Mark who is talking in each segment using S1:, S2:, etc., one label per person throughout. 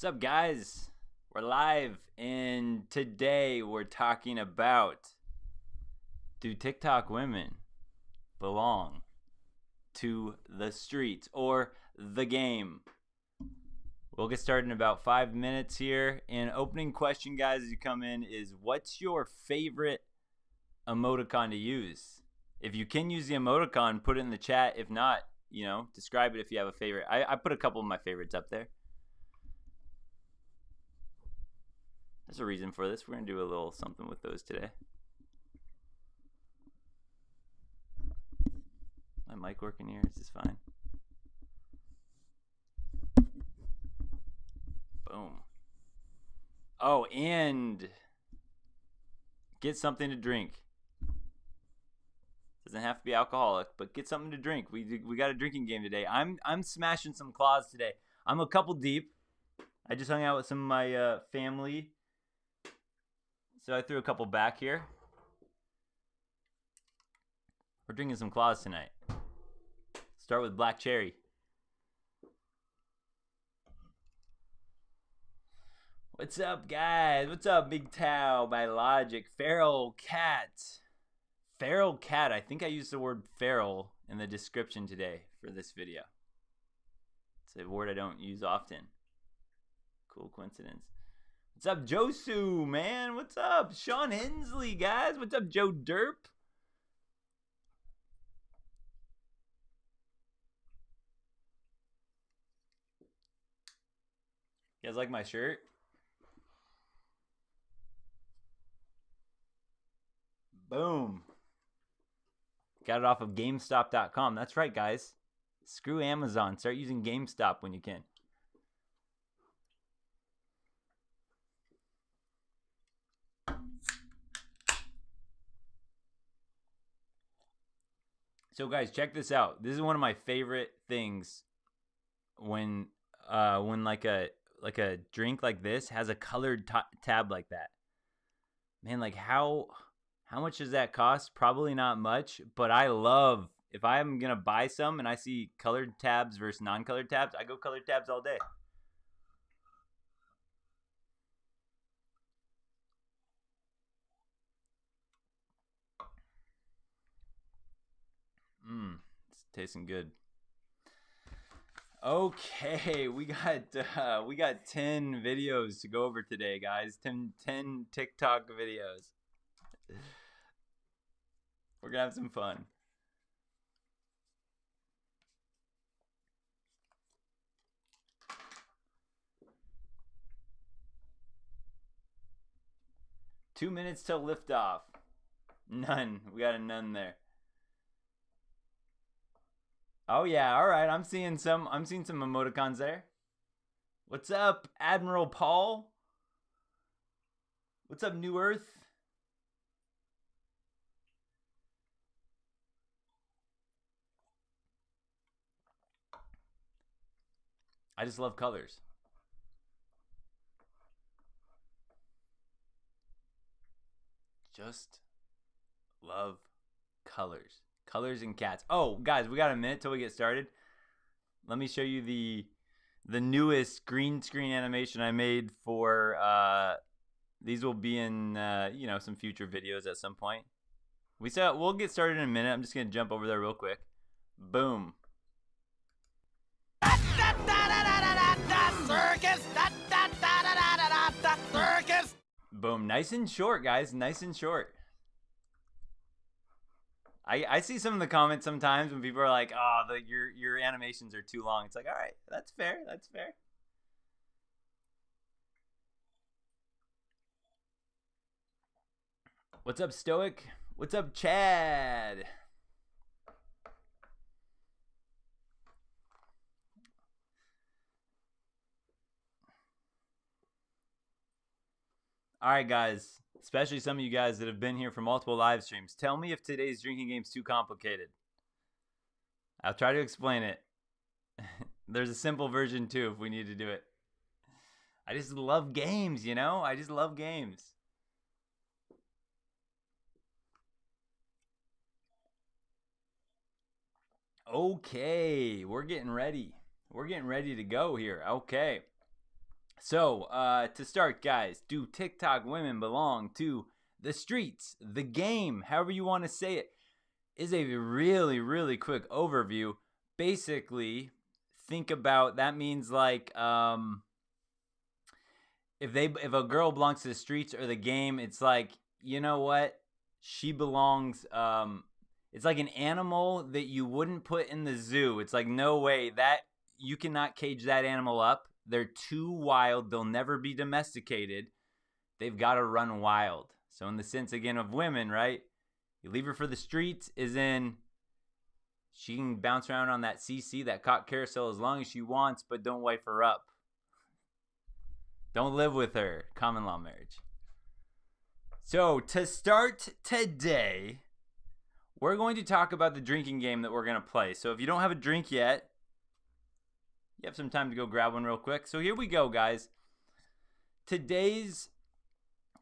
S1: What's up, guys? We're live, and today we're talking about, do TikTok women belong to the streets or the game? We'll get started in about 5 minutes here. And opening question, guys, as you come in is, what's your favorite emoticon to use? If you can use the emoticon, put it in the chat. If not, describe it if you have a favorite. I put a couple of my favorites up there. There's a reason for this. We're going to do a little something with those today. My mic working here? Is this fine? Boom. Oh, and get something to drink. Doesn't have to be alcoholic, but get something to drink. We got a drinking game today. I'm smashing some claws today. I'm a couple deep. I just hung out with some of my family, so I threw a couple back here. We're drinking some claws tonight. Start with black cherry. What's up, guys? What's up, Big Tao by Logic? Feral cat. Feral cat. I think I used the word feral in the description today for this video. It's a word I don't use often. Cool coincidence. What's up, Josu, man? What's up? Sean Hensley, guys. What's up, Joe Derp? You guys like my shirt? Boom. Got it off of GameStop.com. That's right, guys. Screw Amazon. Start using GameStop when you can. So, guys, check this out. This is one of my favorite things when like a drink like this has a colored tab like that. Man, like how much does that cost? Probably not much, but I love, if I'm gonna buy some and I see colored tabs versus non-colored tabs, I go colored tabs all day. It's tasting good. Okay, we got 10 videos to go over today, guys. 10 TikTok videos. We're gonna have some fun. Two minutes till liftoff. None. We got a none there. Oh yeah, all right. I'm seeing some emoticons there. What's up, Admiral Paul? What's up, New Earth? I just love colors. Just love colors. Colors and cats. Oh, guys, we got a minute till we get started. Let me show you the newest green screen animation I made for these will be in some future videos at some point. We'll get started in a minute. I'm just gonna jump over there real quick. Boom. Circus. Boom. Nice and short, guys. Nice and short. I see some of the comments sometimes when people are like, "Oh, your animations are too long." It's like, all right, that's fair. That's fair. What's up, Stoic? What's up, Chad? All right, guys. Especially some of you guys that have been here for multiple live streams. Tell me if today's drinking game's too complicated. I'll try to explain it. There's a simple version too if we need to do it. I just love games, I just love games. Okay, we're getting ready. We're getting ready to go here. Okay. So, to start, guys, do TikTok women belong to the streets, the game, however you want to say it, is a really, really quick overview. Basically, think about that means like if a girl belongs to the streets or the game, it's like, you know what? She belongs it's like an animal that you wouldn't put in the zoo. It's like no way that you cannot cage that animal up. They're too wild. They'll never be domesticated. They've got to run wild. So in the sense again of women, right? You leave her for the streets is in she can bounce around on that CC, that cock carousel as long as she wants, but don't wife her up. Don't live with her. Common law marriage. So, to start today, we're going to talk about the drinking game that we're going to play. So, if you don't have a drink yet, you have some time to go grab one real quick. So, here we go, guys. Today's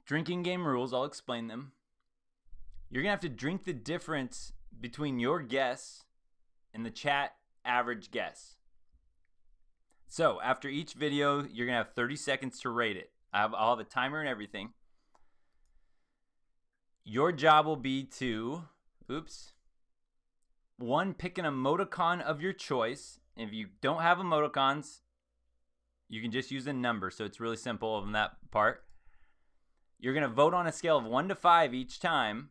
S1: drinking game rules, I'll explain them. You're going to have to drink the difference between your guess and the chat average guess. So, after each video, you're going to have 30 seconds to rate it. I'll have a timer and everything. Your job will be to, one, pick an emoticon of your choice. If you don't have emoticons, you can just use a number. So, it's really simple on that part. You're going to vote on a scale of 1 to 5 each time.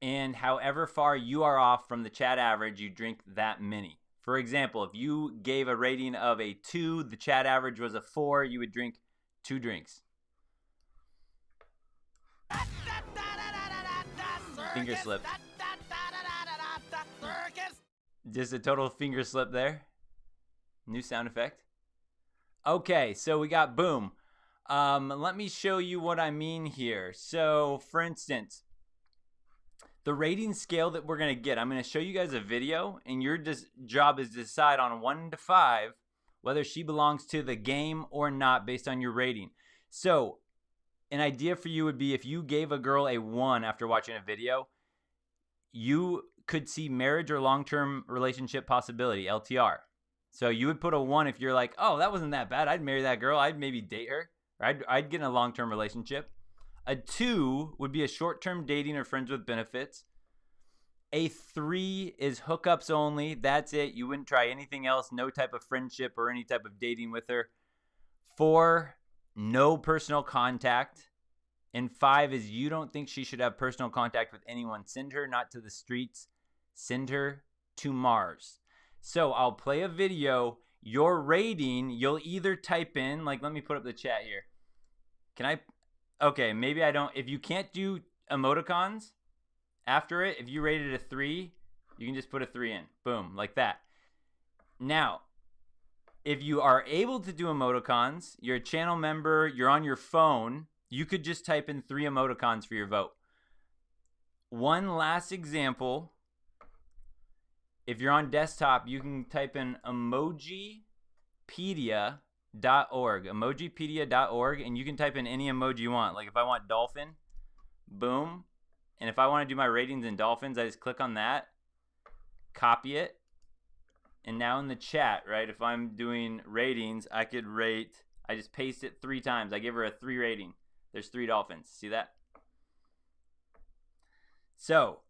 S1: And however far you are off from the chat average, you drink that many. For example, if you gave a rating of a 2, the chat average was a 4, you would drink 2 drinks. Finger slip. Just a total finger slip there. New sound effect. Okay, so we got boom. Let me show you what I mean here. So, for instance, the rating scale that we're going to get, I'm going to show you guys a video, and your job is to decide on 1 to 5 whether she belongs to the game or not based on your rating. So, an idea for you would be if you gave a girl a 1 after watching a video, you could see marriage or long-term relationship possibility, LTR. So you would put a 1 if you're like, oh, that wasn't that bad. I'd marry that girl. I'd maybe date her. Or I'd get in a long-term relationship. A 2 would be a short-term dating or friends with benefits. A 3 is hookups only. That's it. You wouldn't try anything else. No type of friendship or any type of dating with her. 4, no personal contact. And 5 is you don't think she should have personal contact with anyone. Send her not to the streets. Send her to Mars. So I'll play a video. Your rating, you'll either type in, like, let me put up the chat here. Can I? Okay, maybe I don't. If you can't do emoticons after it, if you rated a 3, you can just put a 3 in. Boom, like that. Now, if you are able to do emoticons, you're a channel member, you're on your phone, you could just type in 3 emoticons for your vote. One last example. If you're on desktop, you can type in Emojipedia.org, Emojipedia.org, and you can type in any emoji you want. Like if I want dolphin, boom. And if I want to do my ratings in dolphins, I just click on that, copy it, and now in the chat, right, if I'm doing ratings, I could rate, I just paste it 3 times. I give her a 3 rating. There's 3 dolphins. See that? So,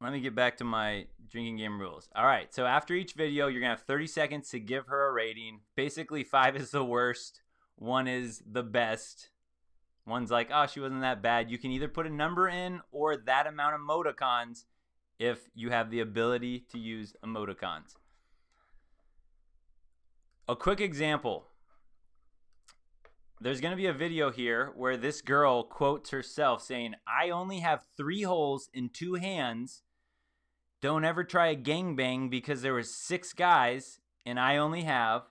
S1: let me get back to my drinking game rules. All right, so after each video, you're going to have 30 seconds to give her a rating. Basically, 5 is the worst. 1 is the best. 1's like, oh, she wasn't that bad. You can either put a number in or that amount of emoticons if you have the ability to use emoticons. A quick example. There's going to be a video here where this girl quotes herself saying, I only have 3 holes in 2 hands. Don't ever try a gangbang because there were 6 guys and I only have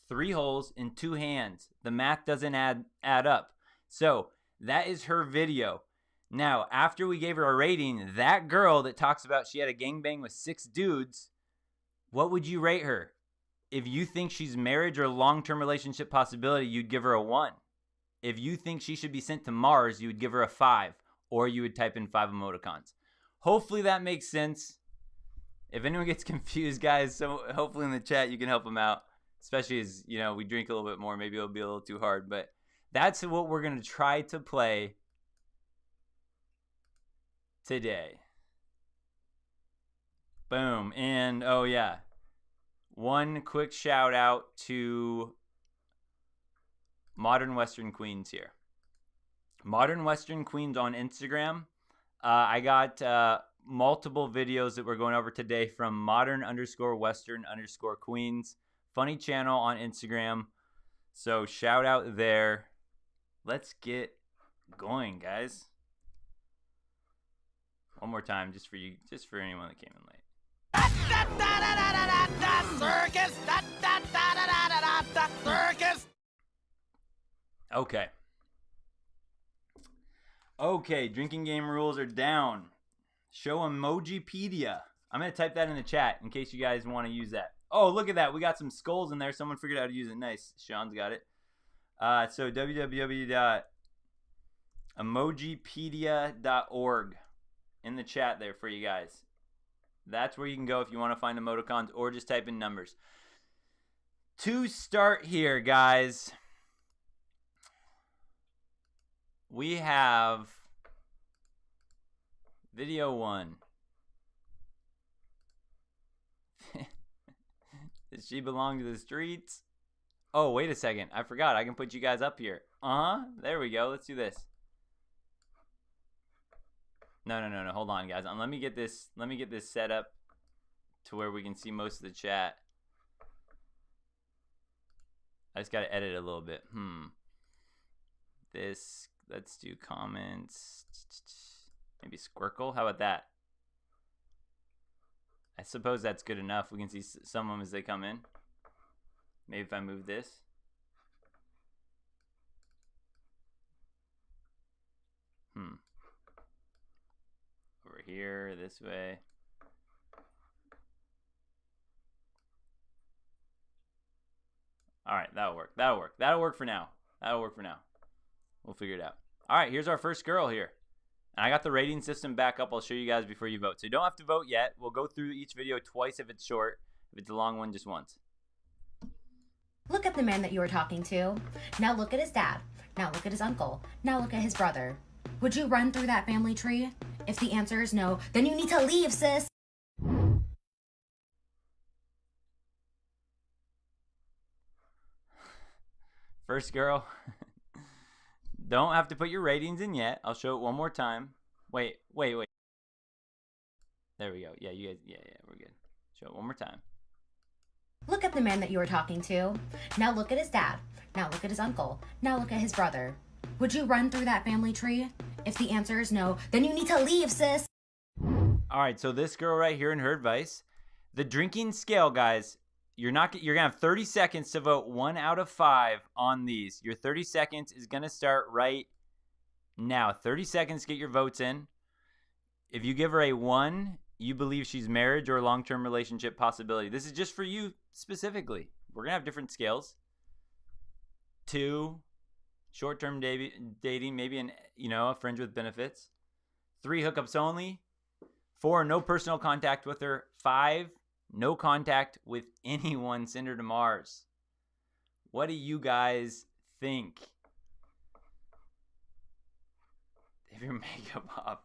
S1: 3 holes in 2 hands. The math doesn't add up. So that is her video. Now, after we gave her a rating, that girl that talks about she had a gangbang with 6 dudes, what would you rate her? If you think she's marriage or long-term relationship possibility, you'd give her a 1. If you think she should be sent to Mars, you would give her a 5, or you would type in 5 emoticons. Hopefully that makes sense. If anyone gets confused, guys, so hopefully in the chat you can help them out. Especially as, you know, we drink a little bit more. Maybe it'll be a little too hard. But that's what we're going to try to play today. Boom. And, oh, yeah. One quick shout out to Modern Western Queens here. Modern Western Queens on Instagram. I got multiple videos that we're going over today from modern_western_queens. Funny channel on Instagram. So shout out there. Let's get going, guys. One more time, just for you, just for anyone that came in late. Circus. Circus. Okay. Okay, drinking game rules are down. Show Emojipedia. I'm going to type that in the chat in case you guys want to use that. Oh, look at that. We got some skulls in there. Someone figured out how to use it. Nice. Sean's got it. So www.emojipedia.org in the chat there for you guys. That's where you can go if you want to find emoticons or just type in numbers. To start here, guys, we have video 1. Does she belong to the streets? Oh, wait a second. I forgot. I can put you guys up here. There we go. Let's do this. No. Hold on, guys. Let me get this set up to where we can see most of the chat. I just got to edit it a little bit. Let's do comments. Maybe Squircle. How about that? I suppose that's good enough. We can see some of them as they come in. Maybe if I move this. Over here, this way. All right, that'll work. That'll work. That'll work for now. That'll work for now. We'll figure it out. All right, here's our first girl here. And I got the rating system back up. I'll show you guys before you vote. So you don't have to vote yet. We'll go through each video twice if it's short. If it's a long one, just once.
S2: Look at the man that you were talking to. Now look at his dad. Now look at his uncle. Now look at his brother. Would you run through that family tree? If the answer is no, then you need to leave, sis.
S1: First girl. Don't have to put your ratings in yet. I'll show it one more time. Wait. There we go. Yeah, you guys. Yeah, we're good. Show it one more time.
S2: Look at the man that you were talking to. Now look at his dad. Now look at his uncle. Now look at his brother. Would you run through that family tree? If the answer is no, then you need to leave, sis.
S1: All right, so this girl right here and her advice. The drinking scale, guys. You're gonna have 30 seconds to vote 1 out of 5 on these. Your 30 seconds is gonna start right now. 30 seconds to get your votes in. If you give her a 1, you believe she's marriage or long-term relationship possibility. This is just for you specifically. We're gonna have different scales. 2, short-term dating, maybe a friend with benefits. 3, hookups only. 4, no personal contact with her. 5, no contact with anyone. Send her to Mars. What do you guys think? Have your makeup off.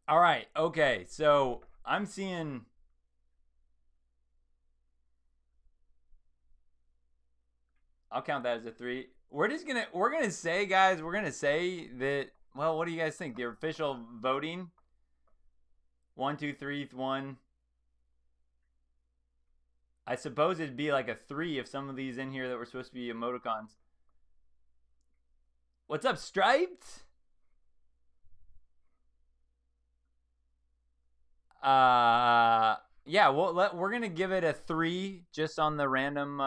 S1: All right. Okay. So I'm seeing. I'll count that as a 3. We're gonna say, guys, that. Well, what do you guys think? The official voting. 1, 2, 3, 1. I suppose it'd be like a 3 if some of these in here that were supposed to be emoticons. What's up, Striped? Yeah, we're gonna give it a 3 just on the random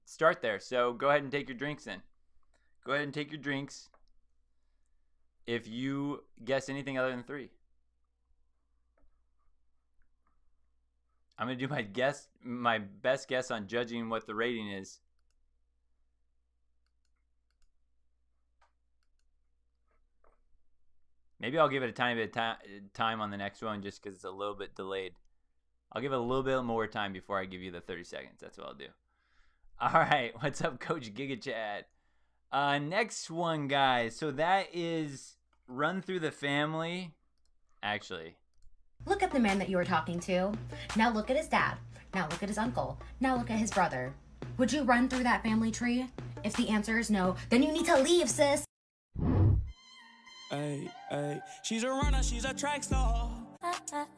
S1: start there. So go ahead and take your drinks in. Go ahead and take your drinks if you guess anything other than 3. I'm gonna do my best guess on judging what the rating is. Maybe I'll give it a tiny bit of time on the next one just because it's a little bit delayed. I'll give it a little bit more time before I give you the 30 seconds. That's what I'll do. All right. What's up, Coach Giga Chad? Next one, guys. So that is Run Through the Family. Actually,
S2: Look at the man that you were talking to. Now look at his dad. Now look at his uncle. Now look at his brother. Would you run through that family tree? If the answer is no, then you need to leave, sis.
S3: Ay, ay. She's a runner, she's a track star.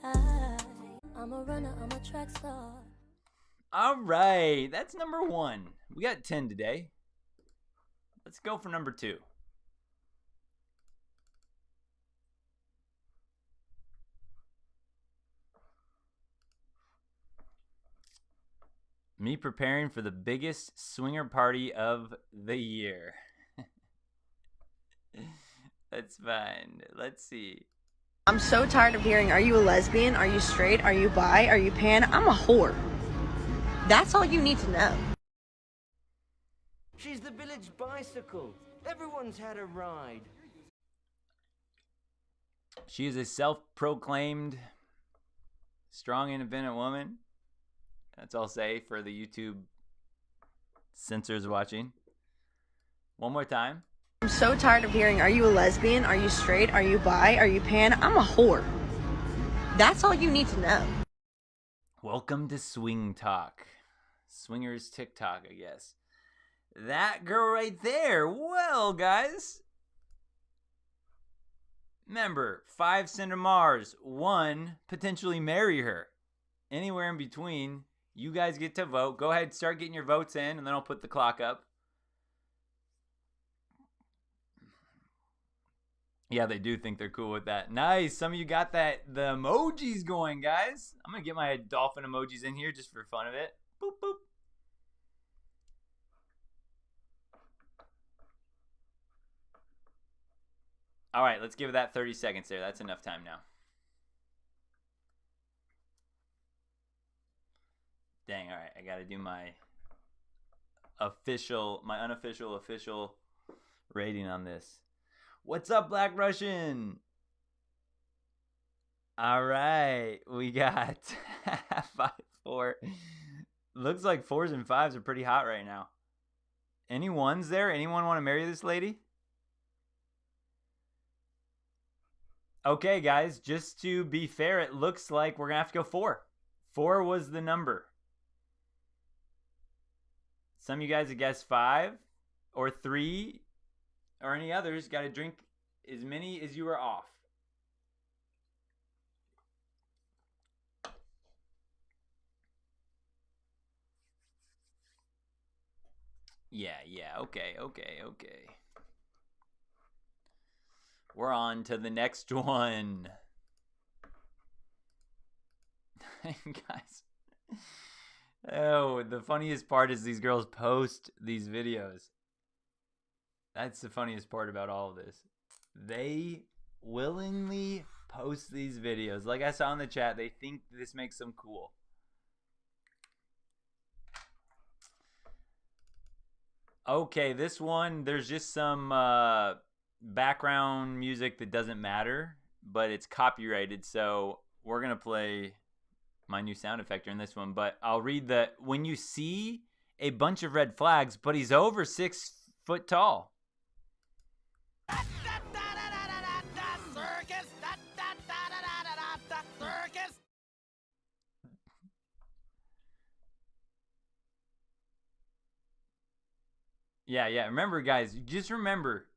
S4: I'm a runner, I'm a track star.
S1: all right. That's number one. We got 10 today. Let's go for number two. Me preparing for the biggest swinger party of the year. That's fine. Let's see.
S5: I'm so tired of hearing, are you a lesbian? Are you straight? Are you bi? Are you pan? I'm a whore. That's all you need to know.
S6: She's the village bicycle. Everyone's had a ride.
S1: She is a self-proclaimed strong, independent woman. That's all I'll say for the YouTube censors watching. One more time.
S5: I'm so tired of hearing, are you a lesbian? Are you straight? Are you bi? Are you pan? I'm a whore. That's all you need to know.
S1: Welcome to Swing Talk. Swingers TikTok, I guess. That girl right there. Well, guys. Remember, 5 send to Mars. 1, potentially marry her. Anywhere in between, you guys get to vote. Go ahead, start getting your votes in, and then I'll put the clock up. Yeah, they do think they're cool with that. Nice. Some of you got the emojis going, guys. I'm going to get my dolphin emojis in here just for fun of it. Boop, boop. All right, let's give it that 30 seconds there. That's enough time now. Dang, all right. I got to do my unofficial, official rating on this. What's up, Black Russian? All right, we got 5, 4. Looks like 4s and 5s are pretty hot right now. Any ones there? Anyone want to marry this lady? Okay, guys, just to be fair, it looks like we're going to have to go 4. 4 was the number. Some of you guys have guessed 5 or 3 or any others. Got to drink as many as you are off. Yeah, okay. We're on to the next one. Guys. Oh, the funniest part is these girls post these videos. That's the funniest part about all of this. They willingly post these videos. Like I saw in the chat, they think this makes them cool. Okay, this one, there's just some background music that doesn't matter, but it's copyrighted, so we're going to play my new sound effect in this one. But I'll read when you see a bunch of red flags, but he's over 6 foot tall. Yeah. Remember, guys, just remember,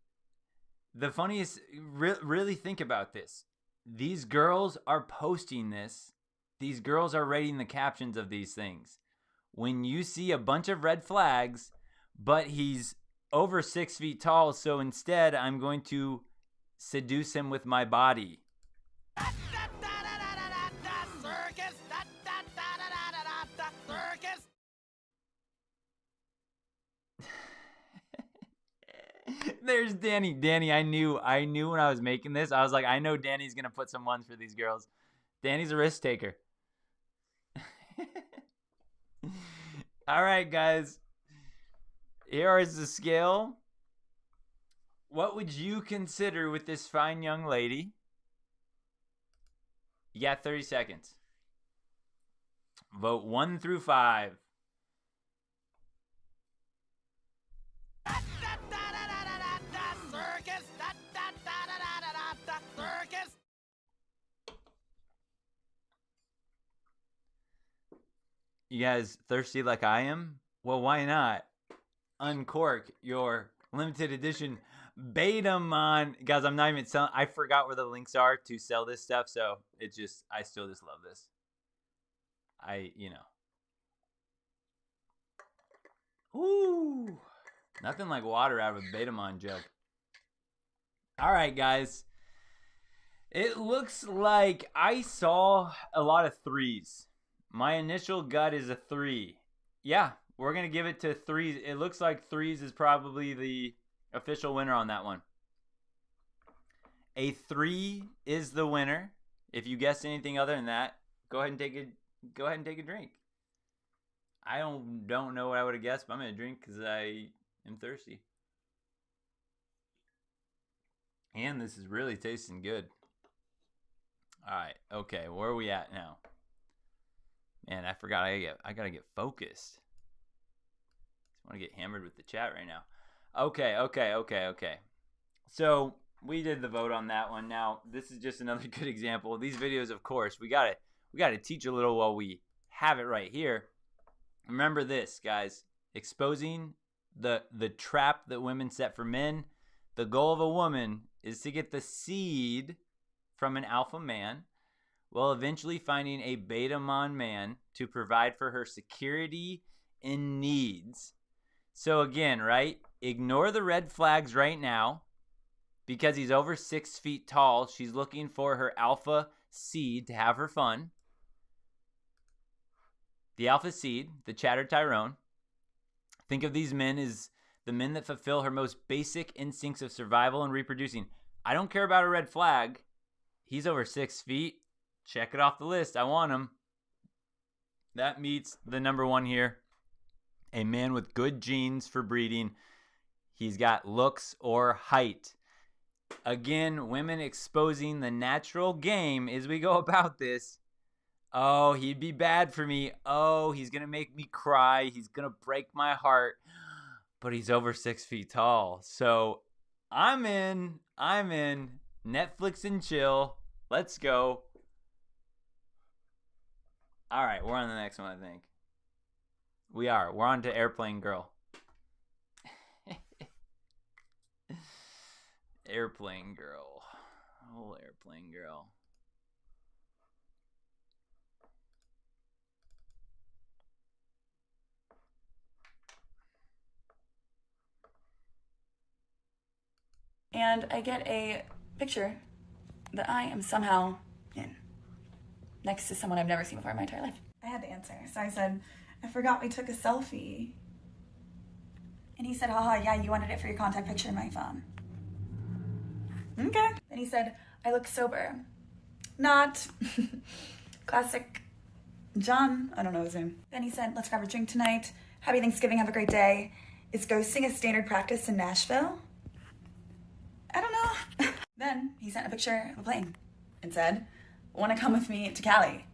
S1: the funniest, really think about this. These girls are posting this. These girls are writing the captions of these things. When you see a bunch of red flags, but he's over 6 feet tall, so instead I'm going to seduce him with my body. There's Danny. Danny, I knew when I was making this. I was like, I know Danny's going to put some ones for these girls. Danny's a risk taker. All right, guys. Here is the scale. What would you consider with this fine young lady? You got 30 seconds. Vote 1 through 5. You guys thirsty like I am? Well, why not? Uncork your limited edition Betamon. Guys, I'm not even selling. I forgot where the links are to sell this stuff, so I still just love this. Ooh, nothing like water out of a Betamon jug. All right, guys. It looks like I saw a lot of 3s. My initial gut is a 3. Yeah, we're going to give it to 3s. It looks like 3s is probably the official winner on that one. A 3 is the winner. If you guessed anything other than that, go ahead and take a drink. I don't know what I would have guessed, but I'm going to drink because I am thirsty. And this is really tasting good. All right, okay, where are we at now? Man, I forgot. I gotta get focused. I want to get hammered with the chat right now. Okay. So we did the vote on that one. Now this is just another good example. These videos, of course, we gotta teach a little while we have it right here. Remember this, guys: exposing the trap that women set for men. The goal of a woman is to get the seed from an alpha man, while eventually finding a Betamon man to provide for her security and needs. So again, right? Ignore the red flags right now. Because he's over 6 feet tall, she's looking for her alpha seed to have her fun. The alpha seed, the Chatter Tyrone. Think of these men as the men that fulfill her most basic instincts of survival and reproducing. I don't care about a red flag. He's over 6 feet. Check it off the list. I want him. That meets the number 1 here. A man with good genes for breeding. He's got looks or height. Again, women exposing the natural game as we go about this. Oh, he'd be bad for me. Oh, he's going to make me cry. He's going to break my heart. But he's over 6 feet tall. So I'm in. Netflix and chill. Let's go. All right, we're on the next one, I think. We're on to Airplane Girl. Airplane Girl. Oh, Airplane Girl.
S7: And I get a picture that I am somehow in, next to someone I've never seen before in my entire life.
S8: I had to answer, so I said, I forgot we took a selfie. And he said, haha, yeah, you wanted it for your contact picture in my phone. Okay. And he said, I look sober. Not. Classic John, I don't know his name. Then he said, let's grab a drink tonight. Happy Thanksgiving, have a great day. Is ghosting a standard practice in Nashville? I don't know. Then he sent a picture of a plane and said, want to come with me to Cali?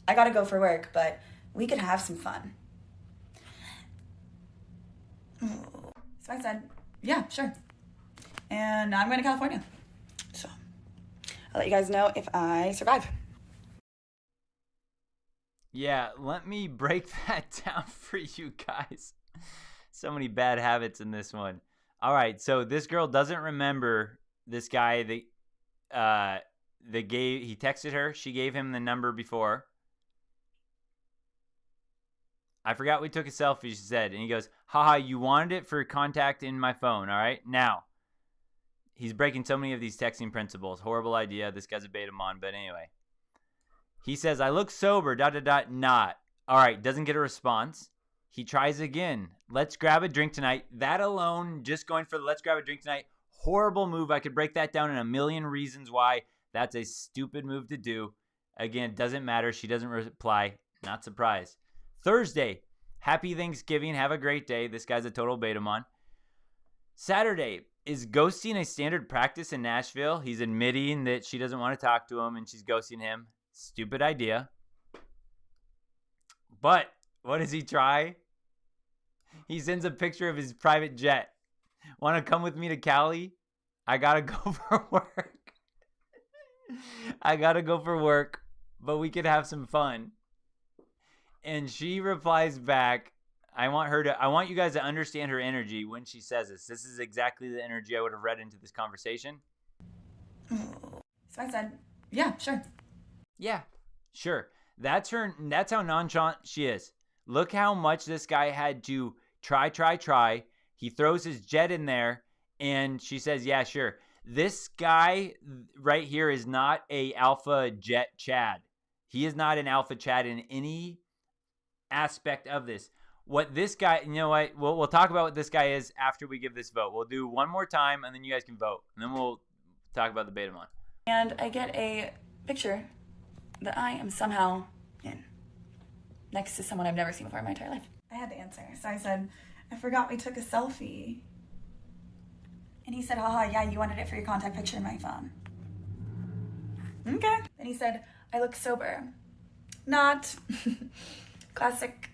S8: I gotta go for work, but we could have some fun. So I said, yeah, sure. And now I'm going to California. So I'll let you guys know if I survive.
S1: Yeah, let me break that down for you guys. So many bad habits in this one. All right, so this girl doesn't remember this guy he texted her. She gave him the number before. I forgot we took a selfie, she said. And he goes, haha, you wanted it for contact in my phone, all right? Now, he's breaking so many of these texting principles. Horrible idea. This guy's a Betamon, but anyway. He says, I look sober, ... not. All right, doesn't get a response. He tries again. Let's grab a drink tonight. That alone, just going for the let's grab a drink tonight, horrible move. I could break that down in a million reasons why that's a stupid move to do. Again, doesn't matter. She doesn't reply. Not surprised. Thursday, happy Thanksgiving. Have a great day. This guy's a total Betamon. Saturday, Is ghosting a standard practice in Nashville? He's admitting that she doesn't want to talk to him and she's ghosting him. Stupid idea. But what does he try? He sends a picture of his private jet. Want to come with me to Cali? I gotta go for work. I gotta go for work, but we could have some fun. And she replies back, I want you guys to understand her energy when she says this. This is exactly the energy I would have read into this conversation.
S8: So I said, yeah, sure.
S1: Yeah, sure. That's how nonchalant she is. Look how much this guy had to try. He throws his jet in there and she says, yeah, sure. This guy right here is not a alpha jet Chad. He is not an alpha Chad in any aspect of this. What this guy, you know what? We'll talk about what this guy is after we give this vote. We'll do one more time and then you guys can vote. And then we'll talk about the Betamon.
S7: And I get a picture that I am somehow in, next to someone I've never seen before in my entire life.
S8: I had to answer. So I said, I forgot we took a selfie. And he said, haha, yeah, you wanted it for your contact picture in my phone. Okay. And he said, I look sober. Not classic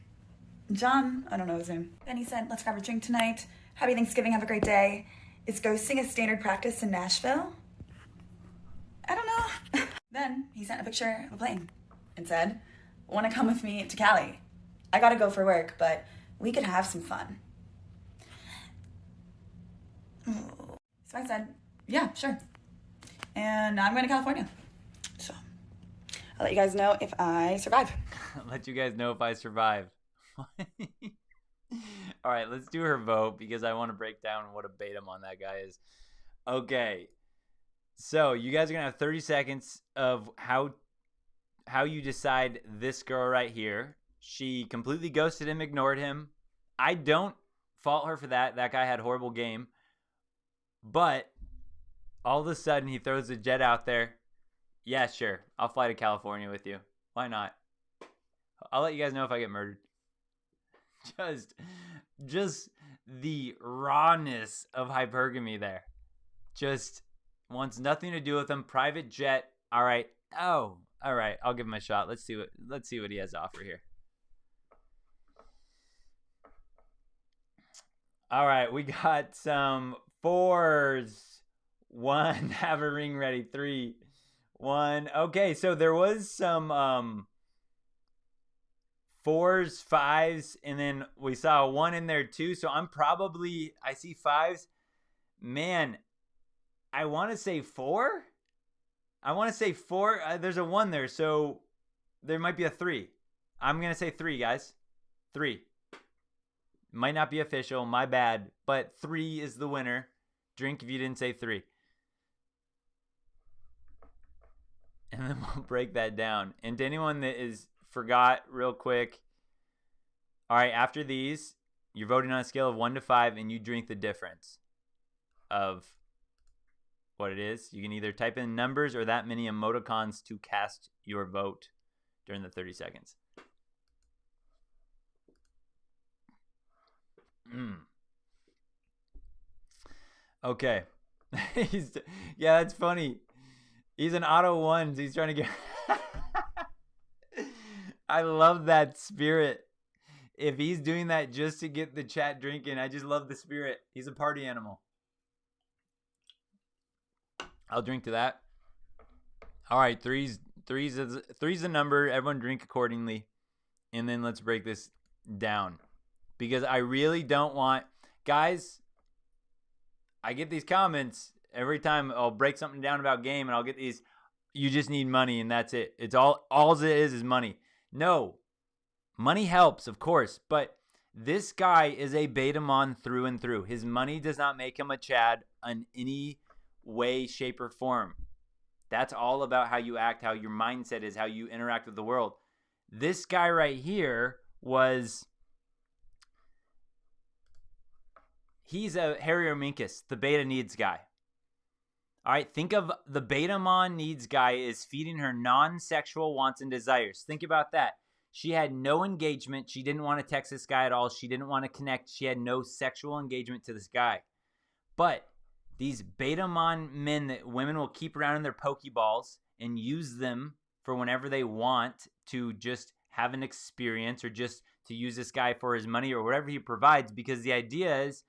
S8: John, I don't know his name. Then he said, let's grab a drink tonight. Happy Thanksgiving, have a great day. Is ghosting a standard practice in Nashville? I don't know. Then he sent a picture of a plane and said, want to come with me to Cali? I gotta go for work, but we could have some fun. So I said, yeah, sure. And I'm going to California. So I'll let you guys know if I survive.
S1: I'll let you guys know if I survive. All right, let's do her vote because I want to break down what a Betamon that guy is. Okay. So you guys are going to have 30 seconds of how you decide this girl right here. She completely ghosted him, ignored him. I don't fault her for that. That guy had a horrible game. But all of a sudden he throws the jet out there. Yeah, sure. I'll fly to California with you. Why not? I'll let you guys know if I get murdered. Just the rawness of hypergamy there. Just wants nothing to do with him. Private jet. All right. Oh, all right. I'll give him a shot. Let's see what he has to offer here. All right, we got some 4s. 1, have a ring ready. 3, 1. Okay, so there was some 4s, 5s, and then we saw a 1 in there too. So I see 5s. Man, I want to say 4. There's a 1 there, so there might be a 3. I'm going to say 3, guys. 3. Might not be official, my bad, but 3 is the winner. Drink if you didn't say 3. And then we'll break that down. And to anyone that forgot real quick, all right, after these, you're voting on a scale of 1 to 5, and you drink the difference of what it is. You can either type in numbers or that many emoticons to cast your vote during the 30 seconds. Okay. Yeah, that's funny. He's an auto ones. He's trying to get. I love that spirit. If he's doing that just to get the chat drinking, I just love the spirit. He's a party animal. I'll drink to that. All right, three's the number. Everyone drink accordingly, and then let's break this down because I really don't want guys. I get these comments every time I'll break something down about game, and I'll get these. You just need money, and that's it. It's all it is money. No, money helps, of course, but this guy is a Betamon through and through. His money does not make him a Chad in any way, shape, or form. That's all about how you act, how your mindset is, how you interact with the world. This guy right here he's a Harry Minkus, the beta needs guy. All right, think of the Betamon needs guy is feeding her non-sexual wants and desires. Think about that. She had no engagement. She didn't want to text this guy at all. She didn't want to connect. She had no sexual engagement to this guy. But these Betamon men that women will keep around in their Pokeballs and use them for whenever they want to just have an experience or just to use this guy for his money or whatever he provides, because the idea is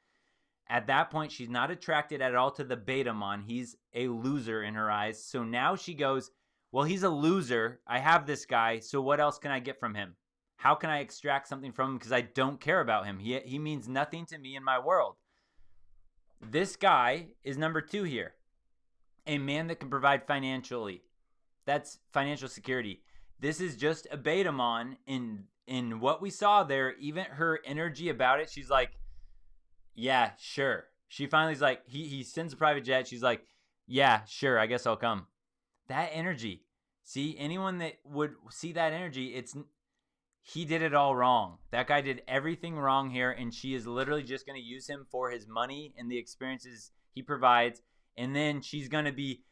S1: at that point she's not attracted at all to the Betamon. He's a loser in her eyes. So now she goes, well, he's a loser. I have this guy, so what else can I get from him? How can I extract something from him because I don't care about him? He means nothing to me in my world. This guy is number 2 here. A man that can provide financially. That's financial security. This is just a Betamon. In what we saw there, even her energy about it, she's like, yeah, sure. She finally's like, he sends a private jet. She's like, yeah, sure, I guess I'll come. That energy. See, anyone that would see that energy, he did it all wrong. That guy did everything wrong here, and she is literally just going to use him for his money and the experiences he provides. And then she's going to be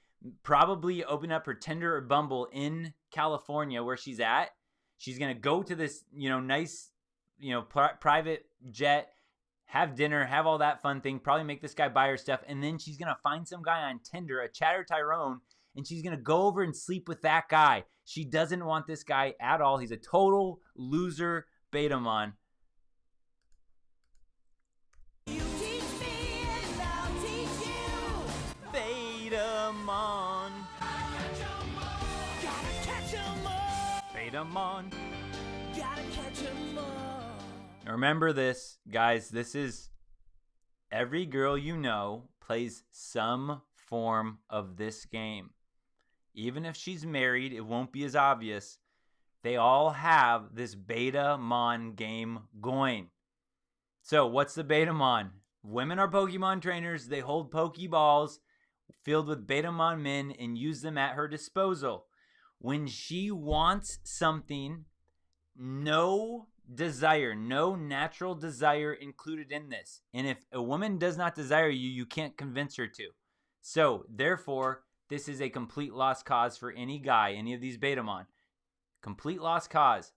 S1: probably open up her Tinder or Bumble in California where she's at. She's going to go to this, nice, private jet, have dinner, have all that fun thing, probably make this guy buy her stuff. And then she's going to find some guy on Tinder, a Chatter Tyrone, and she's going to go over and sleep with that guy. She doesn't want this guy at all. He's a total loser Betamon. Betamon. Betamon. Remember this, guys. This is every girl you know plays some form of this game. Even if she's married, it won't be as obvious. They all have this Betamon game going. So what's the Betamon? Women are Pokemon trainers. They hold Pokeballs filled with Betamon men and use them at her disposal. When she wants something, no desire, no natural desire included in this. And if a woman does not desire you, you can't convince her to. So therefore, this is a complete lost cause for any guy, any of these Betamon. Complete lost cause.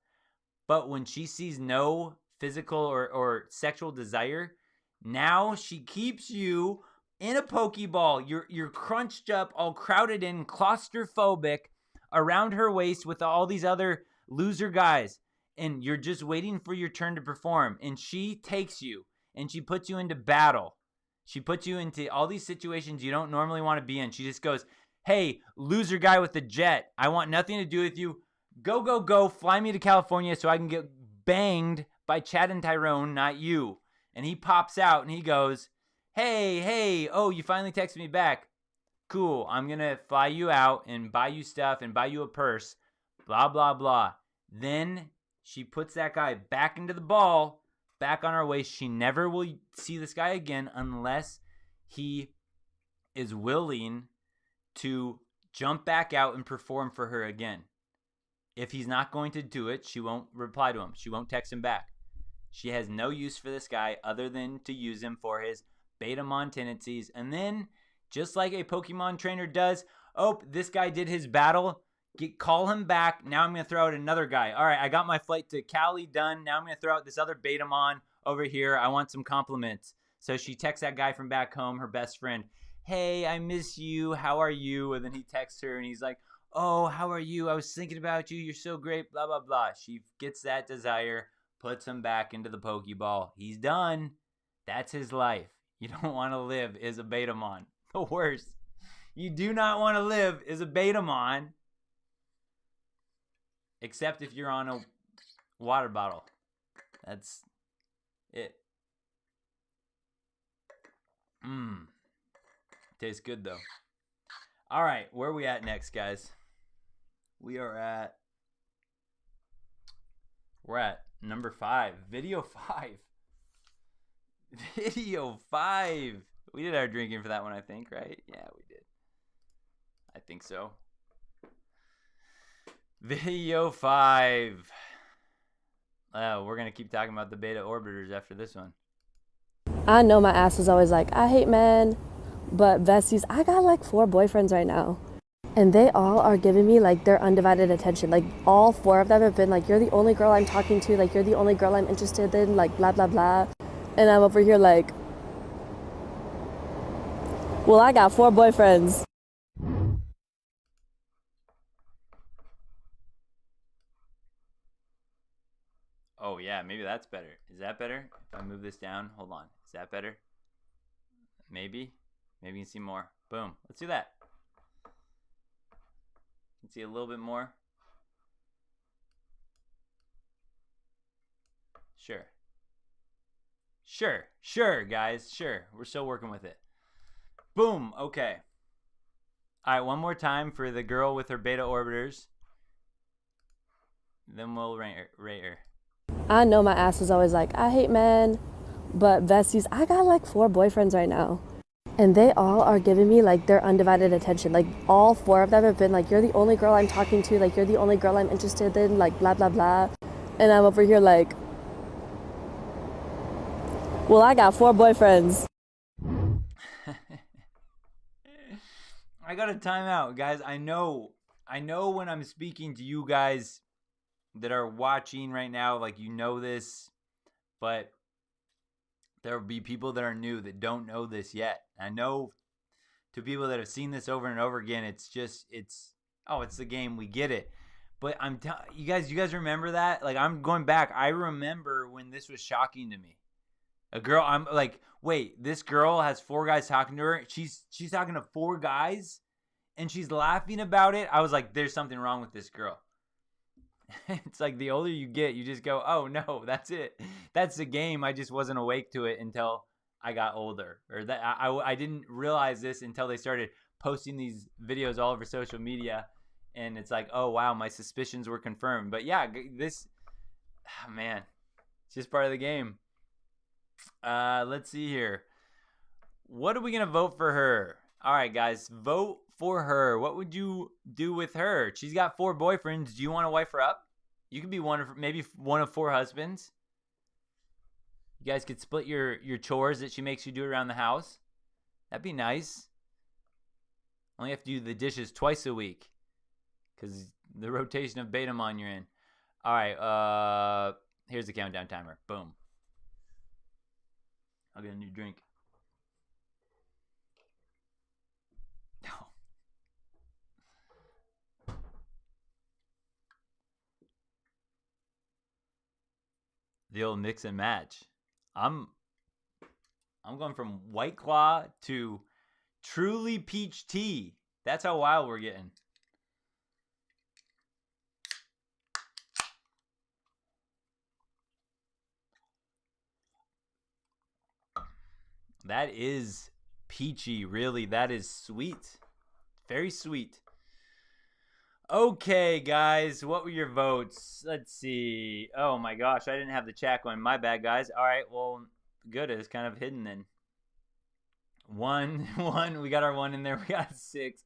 S1: But when she sees no physical or sexual desire, now she keeps you in a Pokeball. You're crunched up, all crowded in, claustrophobic, around her waist with all these other loser guys. And you're just waiting for your turn to perform. And she takes you and she puts you into battle. She puts you into all these situations you don't normally want to be in. She just goes, hey, loser guy with the jet, I want nothing to do with you. Go, go, go. Fly me to California so I can get banged by Chad and Tyrone, not you. And he pops out and he goes, hey, oh, you finally texted me back. Cool, I'm going to fly you out and buy you stuff and buy you a purse, blah, blah, blah. Then she puts that guy back into the ball, back on her waist. She never will see this guy again unless he is willing to jump back out and perform for her again. If he's not going to do it, she won't reply to him. She won't text him back. She has no use for this guy other than to use him for his Betamon tendencies. And then, just like a Pokemon trainer does, oh, this guy did his battle. Call him back. Now I'm going to throw out another guy. All right, I got my flight to Cali done. Now I'm going to throw out this other Betamon over here. I want some compliments. So she texts that guy from back home, her best friend. Hey, I miss you. How are you? And then he texts her and he's like, oh, how are you? I was thinking about you. You're so great, blah, blah, blah. She gets that desire, puts him back into the Pokeball. He's done. That's his life. You don't want to live as a Betamon. The worst. You do not want to live as a Betamon. Except if you're on a water bottle. That's it. Tastes good though. All right, where are we at next, guys? We're at number 5. Video 5. Video 5. We did our drinking for that one, I think, right? Yeah, we did. I think so. Video 5. We're going to keep talking about the beta orbiters after this one.
S9: I know my ass is always like, I hate men, but besties, I got like 4 boyfriends right now. And they all are giving me like their undivided attention. Like all 4 of them have been like, you're the only girl I'm talking to. Like you're the only girl I'm interested in. Like blah, blah, blah. And I'm over here like, Well, I got 4 boyfriends.
S1: Oh, yeah, maybe that's better. Is that better? If I move this down, hold on. Is that better? Maybe. Maybe you can see more. Boom. Let's do that. Let's see a little bit more. Sure. Sure, guys. Sure. We're still working with it. Boom. Okay. All right, one more time for the girl with her beta orbiters. Then we'll rate her.
S9: I know my ass is always like, I hate men, but besties, I got like 4 boyfriends right now. And they all are giving me like their undivided attention. Like all 4 of them have been like, you're the only girl I'm talking to. Like you're the only girl I'm interested in. Like blah, blah, blah. And I'm over here like, well, I got 4 boyfriends.
S1: I got a timeout, guys. I know when I'm speaking to you guys that are watching right now, like you know this, but there will be people that are new that don't know this yet. I know to people that have seen this over and over again, it's the game. We get it. But you guys remember that? Like I'm going back. I remember when this was shocking to me. A girl, I'm like, wait, this girl has 4 guys talking to her. She's talking to 4 guys and she's laughing about it. I was like, there's something wrong with this girl. It's like the older you get, you just go, oh no, that's it. That's the game. I just wasn't awake to it until I got older. Or that I didn't realize this until they started posting these videos all over social media. And it's like, oh wow, my suspicions were confirmed. But yeah, this, man, it's just part of the game. Let's see here. What are we going to vote for her? All right, guys, vote for her. What would you do with her? She's got 4 boyfriends. Do you want to wife her up? You could be maybe one of 4 husbands. You guys could split your chores that she makes you do around the house. That'd be nice. Only have to do the dishes twice a week because the rotation of Betamon you're in. All right, here's the countdown timer. Boom. I'll get a new drink. No. The old mix and match. I'm going from White Claw to Truly Peach Tea. That's how wild we're getting. That is peachy, really. That is sweet. Very sweet. Okay, guys, what were your votes? Let's see. Oh my gosh, I didn't have the chat going. My bad, guys. All right, well, good. It's kind of hidden then. 1, 1. We got our 1 in there. We got 6,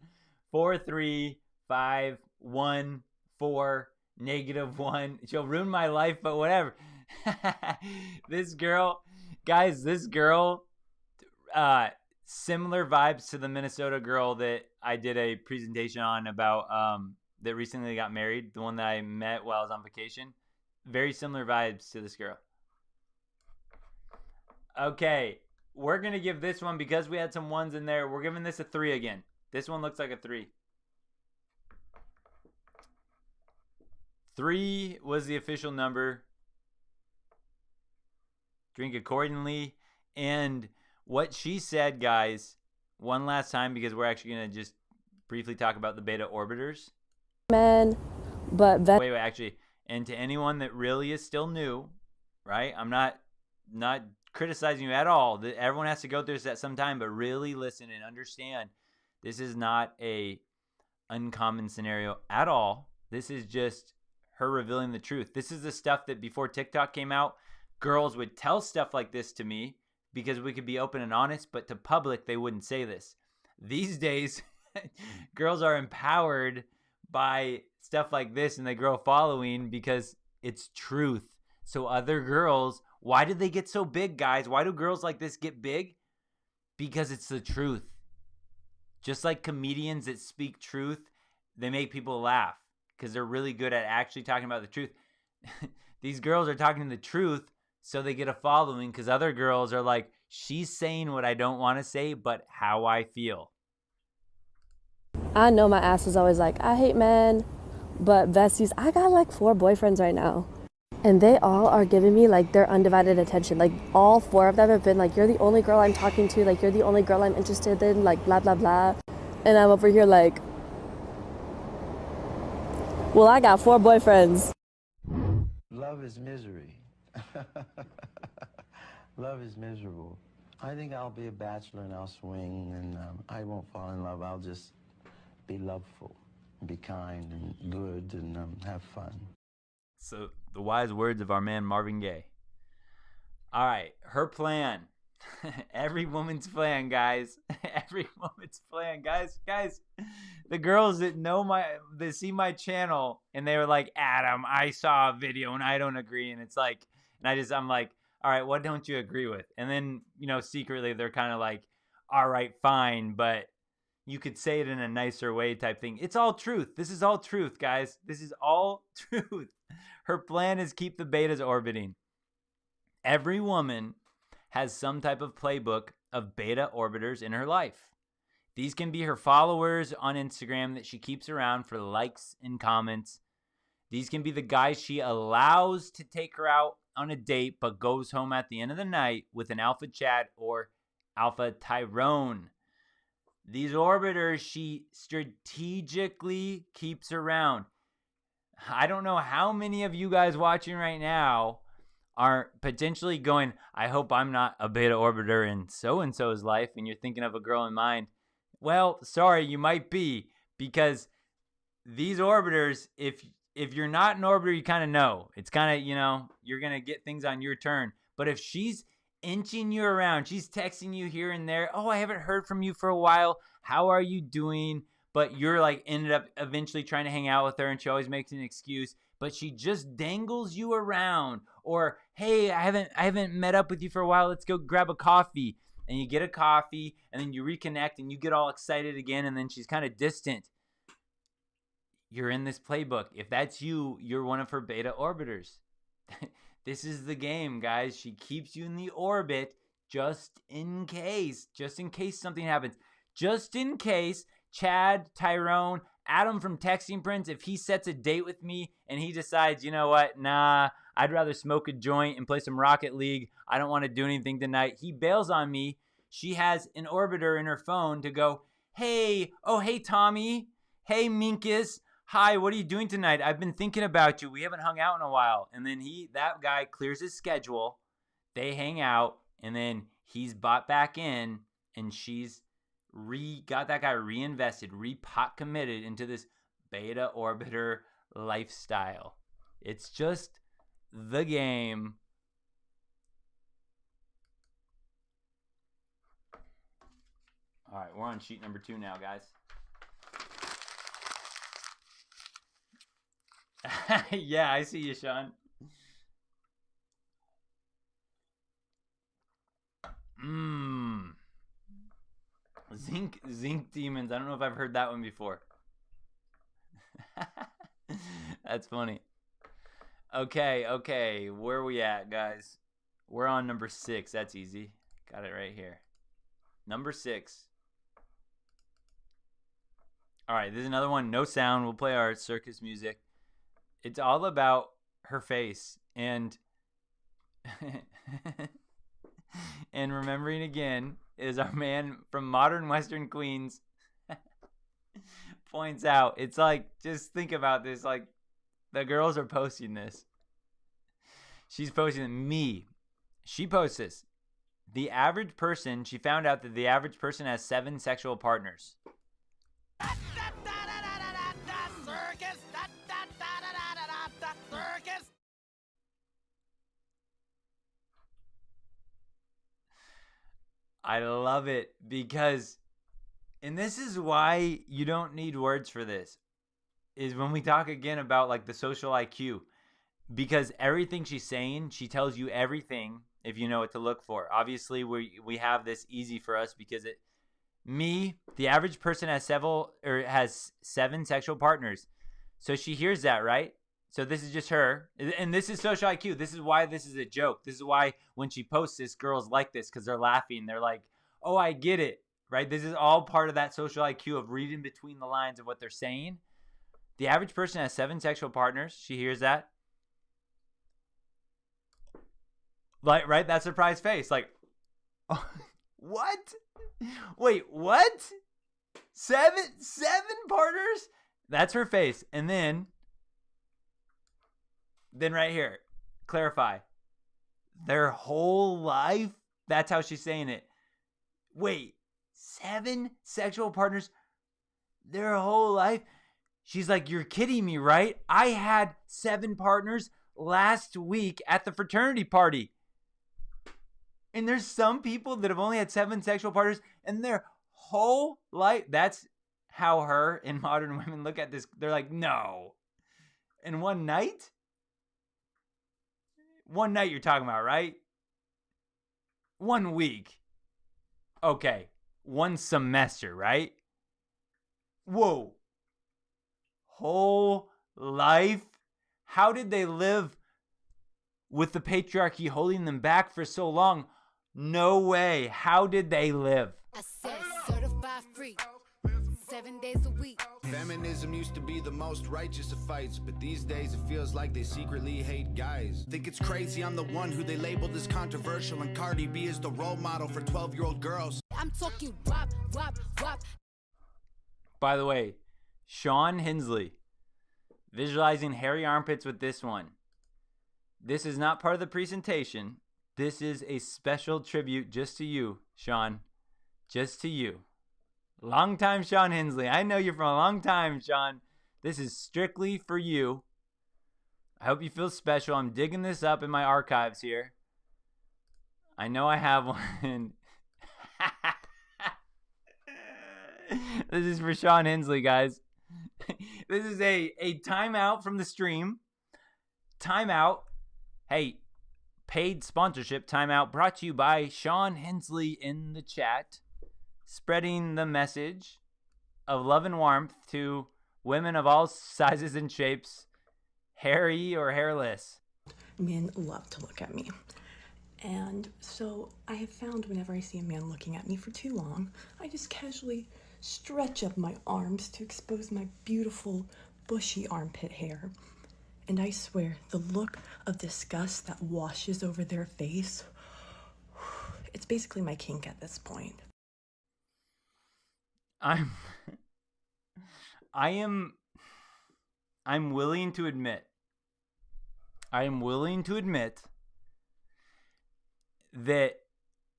S1: 4, 3, 5, 1, 4, -1. She'll ruin my life, but whatever. This girl, guys, similar vibes to the Minnesota girl that I did a presentation on about that recently got married, the one that I met while I was on vacation. Very similar vibes to this girl. Okay, we're going to give this one, because we had some 1s in there, we're giving this a 3 again. This one looks like a 3. 3 was the official number. Drink accordingly. And what she said, guys, one last time, because we're actually going to just briefly talk about the beta orbiters.
S9: Men, but
S1: wait, actually, and to anyone that really is still new, right? I'm not criticizing you at all. Everyone has to go through this at some time, but really listen and understand. This is not a uncommon scenario at all. This is just her revealing the truth. This is the stuff that before TikTok came out, girls would tell stuff like this to me because we could be open and honest, but to public, they wouldn't say this. These days, girls are empowered by stuff like this, and they grow a following because it's truth. So other girls, why did they get so big, guys? Why do girls like this get big? Because it's the truth. Just like comedians that speak truth, they make people laugh because they're really good at actually talking about the truth. These girls are talking the truth, so they get a following because other girls are like, she's saying what I don't want to say, but how I feel.
S9: I know my ass is always like, I hate men, but besties, I got like 4 boyfriends right now. And they all are giving me like their undivided attention. Like all 4 of them have been like, you're the only girl I'm talking to. Like you're the only girl I'm interested in. Like blah, blah, blah. And I'm over here like, well, I got 4 boyfriends.
S10: Love is misery. Love is miserable. I think I'll be a bachelor and I'll swing and I won't fall in love. I'll just be loveful, be kind and good and have fun.
S1: So the wise words of our man Marvin Gaye. All right, her plan. Every woman's plan, guys. Every woman's plan, guys. The girls that see my channel and they were like, Adam, I saw a video and I don't agree. And it's like, I'm like, all right, what don't you agree with? And then, secretly they're kind of like, all right, fine, but you could say it in a nicer way type thing. It's all truth. This is all truth, guys. This is all truth. Her plan is keep the betas orbiting. Every woman has some type of playbook of beta orbiters in her life. These can be her followers on Instagram that she keeps around for likes and comments. These can be the guys she allows to take her out on a date but goes home at the end of the night with an alpha Chad or alpha Tyrone. These orbiters she strategically keeps around. I don't know how many of you guys watching right now are potentially going, I hope I'm not a beta orbiter in so-and-so's life, and you're thinking of a girl in mind. Well, sorry, you might be, because these orbiters, if you're not an orbiter, you kind of know. It's kind of, you're going to get things on your turn. But if she's inching you around, she's texting you here and there, oh, I haven't heard from you for a while, how are you doing? But you're like ended up eventually trying to hang out with her and she always makes an excuse, but she just dangles you around. Or, hey, I haven't met up with you for a while, let's go grab a coffee. And you get a coffee and then you reconnect and you get all excited again and then she's kind of distant. You're in this playbook. If that's you, you're one of her beta orbiters. This is the game, guys. She keeps you in the orbit just in case something happens. Just in case Chad, Tyrone, Adam from Texting Prince, if he sets a date with me and he decides, you know what, nah, I'd rather smoke a joint and play some Rocket League. I don't want to do anything tonight. He bails on me. She has an orbiter in her phone to go, hey, Tommy. Hey, Minkus. Hi, what are you doing tonight? I've been thinking about you. We haven't hung out in a while. And then that guy clears his schedule. They hang out, and then he's bought back in, and she's got that guy reinvested, pot committed into this beta orbiter lifestyle. It's just the game. All right, we're on sheet number 2 now, guys. Yeah, I see you, Sean. Zinc demons. I don't know if I've heard that one before. That's funny. Okay. Where are we at, guys? We're on number 6. That's easy. Got it right here. Number 6. All right, this is another one. No sound. We'll play our circus music. It's all about her face and and remembering again is our man from Modern Western Queens points out. It's like, just think about this. Like, the girls are posting this. She's posting me. She posts this. The average person, she found out that the average person has 7 sexual partners. I love it because, and this is why you don't need words for this, is when we talk again about like the social IQ, because everything she's saying, she tells you everything if you know what to look for. Obviously, we have this easy for us because the average person has 7 sexual partners. So she hears that, right? So this is just her. And this is social IQ. This is why this is a joke. This is why when she posts this, girls like this because they're laughing. They're like, oh, I get it, right? This is all part of that social IQ of reading between the lines of what they're saying. The average person has 7 sexual partners. She hears that. Like, right? That surprised face. Like, oh, what? Wait, what? Seven partners? That's her face. And then right here, clarify. Their whole life? That's how she's saying it. Wait, 7 sexual partners? Their whole life? She's like, you're kidding me, right? I had 7 partners last week at the fraternity party. And there's some people that have only had 7 sexual partners in their whole life. That's how her and modern women look at this. They're like, no. In one night? One night you're talking about, right? 1 week. Okay. 1 semester, right? Whoa. Whole life? How did they live with the patriarchy holding them back for so long? No way. How did they live?
S11: I said certified free, 7 days a week.
S12: Feminism used to be the most righteous of fights, but these days it feels like they secretly hate guys. Think it's crazy I'm the one who they labeled as controversial, and Cardi B is the role model for 12-year-old girls.
S11: I'm talking wop, wop, wop.
S1: By the way, Sean Hensley, visualizing hairy armpits with this one. This is not part of the presentation. This is a special tribute just to you, Sean. Just to you. Long time Sean Hensley. I know you from a long time, Sean. This is strictly for you. I hope you feel special. I'm digging this up in my archives here. I know I have one. This is for Sean Hensley, guys. This is a timeout from the stream. Timeout. Hey, paid sponsorship timeout brought to you by Sean Hensley in the chat, spreading the message of love and warmth to women of all sizes and shapes, hairy or hairless.
S13: Men love to look at me. And so I have found whenever I see a man looking at me for too long, I just casually stretch up my arms to expose my beautiful, bushy armpit hair. And I swear, the look of disgust that washes over their face, it's basically my kink at this point.
S1: I'm willing to admit that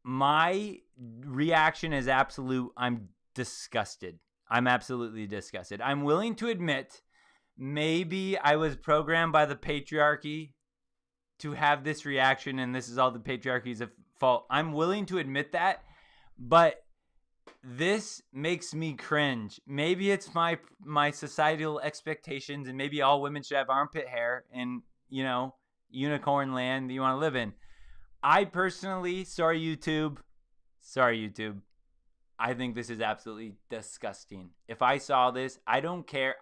S1: my reaction is absolute. I'm disgusted. I'm absolutely disgusted. I'm willing to admit maybe I was programmed by the patriarchy to have this reaction, and this is all the patriarchy's fault. I'm willing to admit that, but this makes me cringe. Maybe it's my societal expectations, and maybe all women should have armpit hair in, unicorn land that you want to live in. I personally, sorry YouTube, I think this is absolutely disgusting. If I saw this, I don't care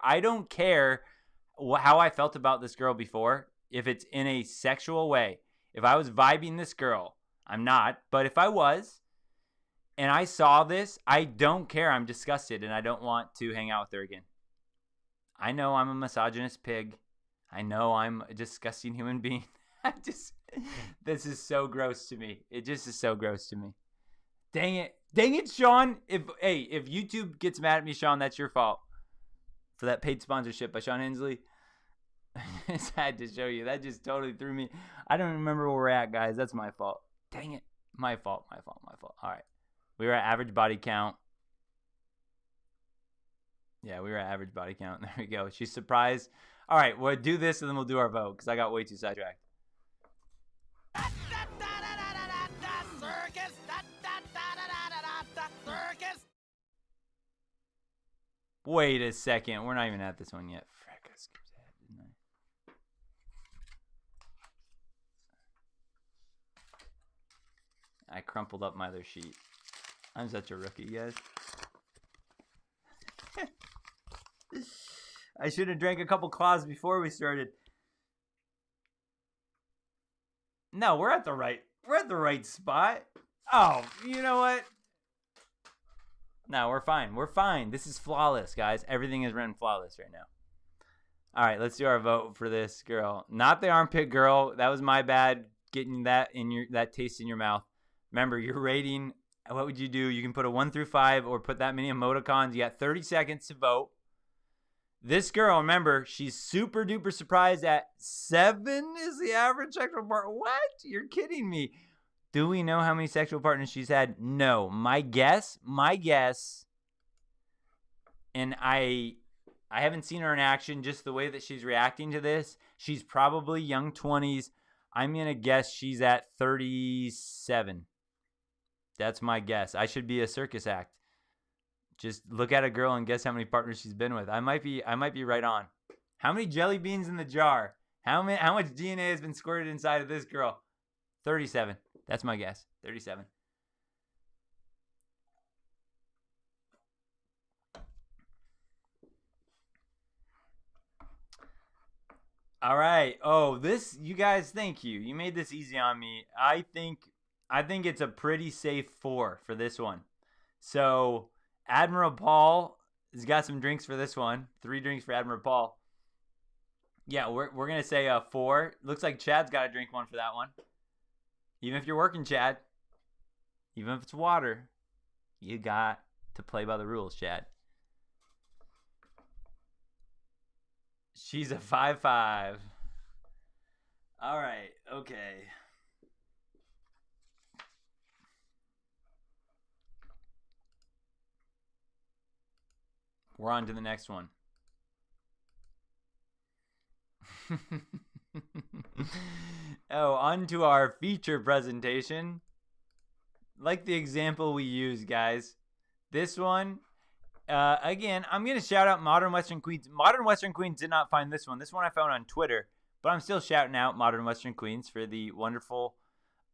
S1: how I felt about this girl before. If it's in a sexual way, if I was vibing this girl, I'm not, but if I was, and I saw this, I don't care. I'm disgusted, and I don't want to hang out with her again. I know I'm a misogynist pig. I know I'm a disgusting human being. This is so gross to me. It just is so gross to me. Dang it, Sean. If YouTube gets mad at me, Sean, that's your fault. For that paid sponsorship by Sean Hensley. I just had to show you. That just totally threw me. I don't remember where we're at, guys. That's my fault. Dang it. My fault. All right. We were at average body count. Yeah, we were at average body count. There we go. She's surprised. All right, we'll do this and then we'll do our vote because I got way too sidetracked. Wait a second. We're not even at this one yet. Frick, I skipped ahead, didn't I? I crumpled up my other sheet. I'm such a rookie, guys. I should have drank a couple claws before we started. No, we're at the right spot. Oh, you know what? No, we're fine. We're fine. This is flawless, guys. Everything is running flawless right now. All right, let's do our vote for this girl. Not the armpit girl. That was my bad, getting that taste in your mouth. Remember, your rating, what would you do? You can put a 1 through 5 or put that many emoticons. You got 30 seconds to vote. This girl, remember, she's super duper surprised at 7 is the average sexual partner. What? You're kidding me. Do we know how many sexual partners she's had? No. My guess, and I haven't seen her in action, just the way that she's reacting to this. She's probably young 20s. I'm going to guess she's at 37. That's my guess. I should be a circus act. Just look at a girl and guess how many partners she's been with. I might be right on. How many jelly beans in the jar? How much DNA has been squirted inside of this girl? 37. That's my guess. 37. All right. Oh, this, you guys, thank you. You made this easy on me. I think it's a pretty safe 4 for this one. So, Admiral Paul has got some drinks for this one. 3 drinks for Admiral Paul. Yeah, we're going to say a 4. Looks like Chad's got to drink one for that one. Even if you're working, Chad. Even if it's water. You got to play by the rules, Chad. She's a 5-5. All right. Okay. We're on to the next one. Oh, on to our feature presentation. Like the example we use, guys. This one, again, I'm going to shout out Modern Western Queens. Modern Western Queens did not find this one. This one I found on Twitter. But I'm still shouting out Modern Western Queens for the wonderful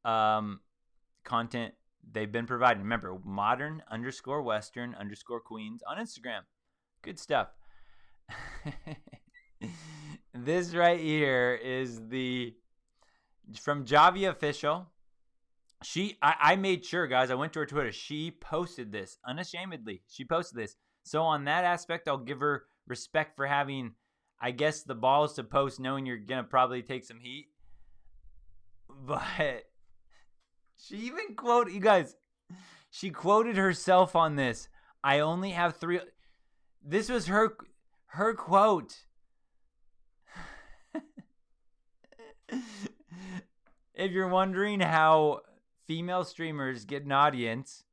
S1: content they've been providing. Remember, modern_western_queens on Instagram. Good stuff. This right here is from Javi Official. I made sure, guys, I went to her Twitter. She posted this unashamedly. She posted this. So on that aspect, I'll give her respect for having, I guess, the balls to post knowing you're going to probably take some heat. But she even quoted, you guys, she quoted herself on this. I only have 3. This was her quote. If you're wondering how female streamers get an audience,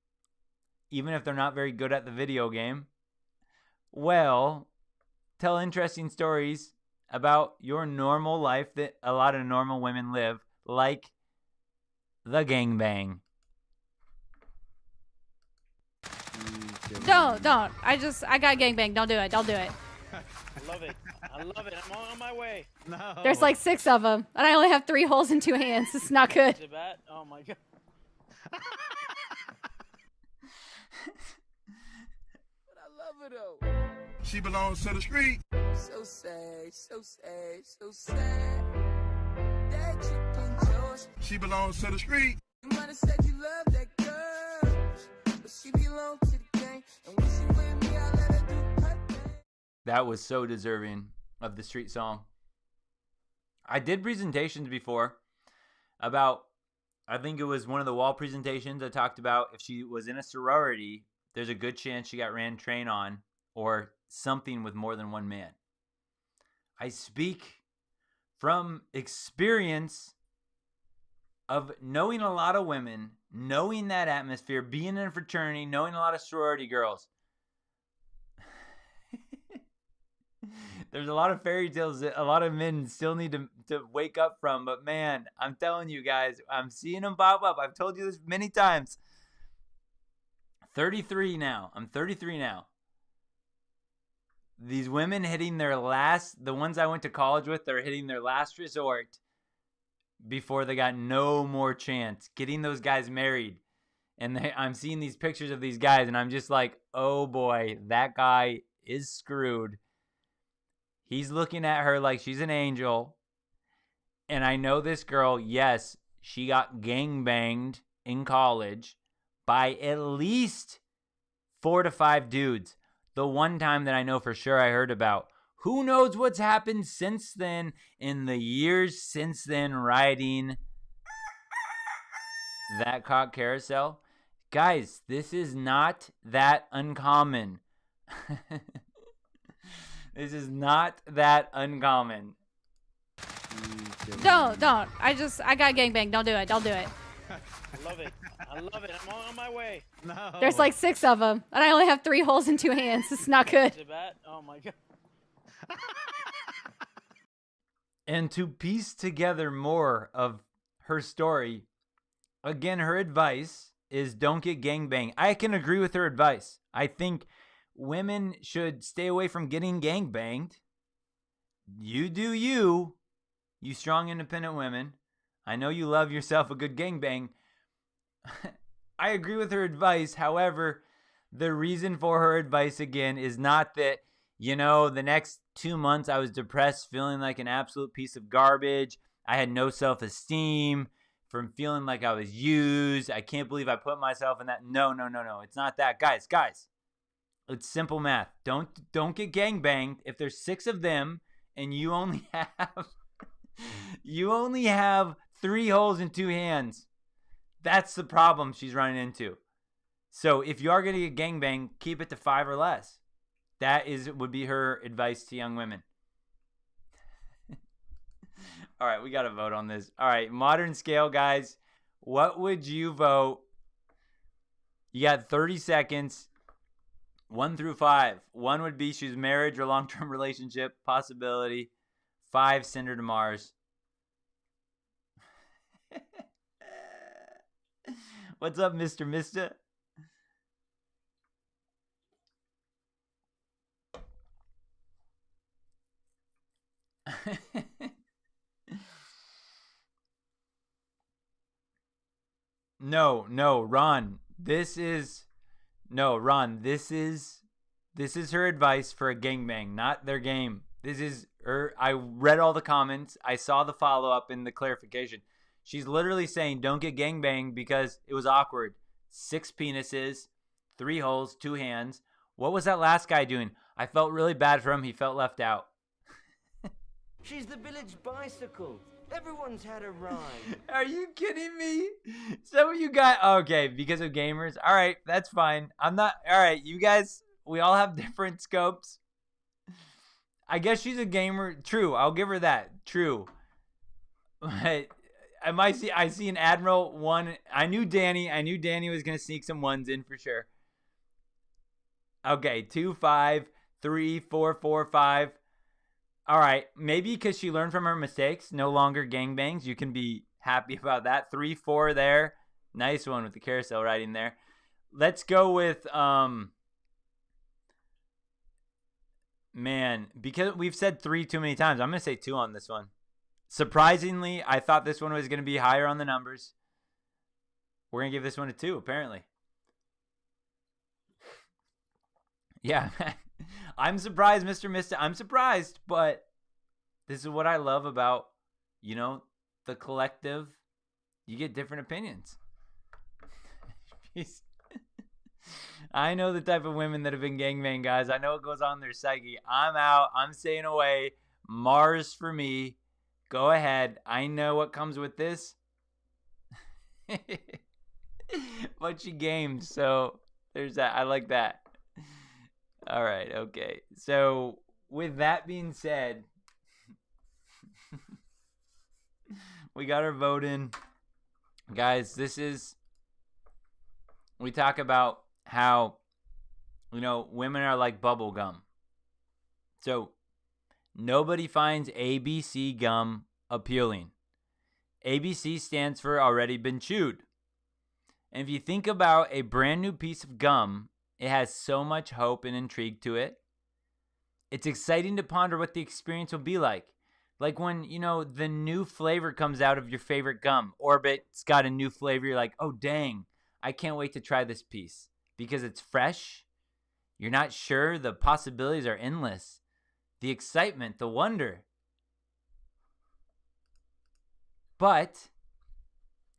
S1: even if they're not very good at the video game, well, tell interesting stories about your normal life that a lot of normal women live, like the gangbang.
S14: Don't. I got gangbang. Don't do it.
S15: I love it. I'm on my way.
S14: No. There's like 6 of them, and I only have 3 holes in 2 hands. It's not good.
S15: Oh my god.
S6: But I love her though.
S16: She belongs to the street.
S6: So sad. That chick ain't yours.
S16: She belongs to the street.
S6: You might have said you love that girl, but she belongs to the gang. And when she with me, I let her do her thing.
S1: That was so deserving of the street song. I did presentations before about, I think it was one of the wall presentations I talked about, if she was in a sorority, there's a good chance she got ran train on or something with more than one man. I speak from experience of knowing a lot of women, knowing that atmosphere, being in a fraternity, knowing a lot of sorority girls. There's a lot of fairy tales that a lot of men still need to wake up from. But man, I'm telling you guys, I'm seeing them pop up. I've told you this many times. 33 now. I'm 33 now. These women hitting their last, the ones I went to college with, they're hitting their last resort before they got no more chance. Getting those guys married. And I'm seeing these pictures of these guys, and I'm just like, oh boy, that guy is screwed. He's looking at her like she's an angel. And I know this girl, yes, she got gangbanged in college by at least 4 to 5 dudes. The one time that I know for sure I heard about. Who knows what's happened since then, in the years since then, riding that cock carousel? Guys, this is not that uncommon. This is not that uncommon.
S14: Don't. I got gangbanged. Don't do it. Don't do it.
S15: I love it. I love it. I'm on my way.
S16: No.
S14: There's like 6 of them, and I only have 3 holes and 2 hands. It's not good.
S15: Is it bad? Oh my god.
S1: And to piece together more of her story, again, her advice is don't get gangbanged. I can agree with her advice. I think women should stay away from getting gangbanged. You do you strong, independent women. I know you love yourself a good gangbang. I agree with her advice. However, the reason for her advice, again, is not that, the next 2 months I was depressed, feeling like an absolute piece of garbage. I had no self-esteem from feeling like I was used. I can't believe I put myself in that. No. It's not that. Guys. It's simple math. Don't get gangbanged. If there's 6 of them and you only have 3 holes and 2 hands, that's the problem she's running into. So if you are going to get gangbanged, keep it to 5 or less. That would be her advice to young women. All right, we got to vote on this. All right, modern scale, guys. What would you vote? You got 30 seconds. 1 through 5. 1 would be she's marriage or long-term relationship possibility. 5, send her to Mars. What's up, Mr. Mista? No, Ron. This is her advice for a gangbang, not their game. This is her. I read all the comments. I saw the follow-up in the clarification. She's literally saying don't get gangbanged because it was awkward. 6 penises, 3 holes, 2 hands. What was that last guy doing? I felt really bad for him. He felt left out.
S17: She's the village bicycle. Everyone's had a ride.
S1: Are you kidding me? Some of you guys, okay, because of gamers. All right, that's fine. I'm not, all right, you guys, we all have different scopes. I guess she's a gamer. True, I'll give her that. True. But I see an Admiral 1. I knew Danny was going to sneak some 1s in for sure. Okay, 2, 5, 3, 4, 4, 5. All right, maybe because she learned from her mistakes, no longer gangbangs. You can be happy about that. 3, 4 there. Nice one with the carousel riding there. Let's go with, man, because we've said 3 too many times, I'm going to say 2 on this one. Surprisingly, I thought this one was going to be higher on the numbers. We're going to give this one a 2, apparently. Yeah, I'm surprised, Mr. Mista. I'm surprised, but this is what I love about, the collective. You get different opinions. I know the type of women that have been gangbang, guys. I know what goes on in their psyche. I'm out. I'm staying away. Mars for me. Go ahead. I know what comes with this. Bunch of games. So there's that. I like that. All right, okay. So with that being said, we got our vote in. Guys, we talk about how, women are like bubble gum. So nobody finds ABC gum appealing. ABC stands for already been chewed. And if you think about a brand new piece of gum, it has so much hope and intrigue to it. It's exciting to ponder what the experience will be like. Like when, the new flavor comes out of your favorite gum. Orbit's got a new flavor. You're like, oh, dang, I can't wait to try this piece. Because it's fresh. You're not sure. The possibilities are endless. The excitement, the wonder. But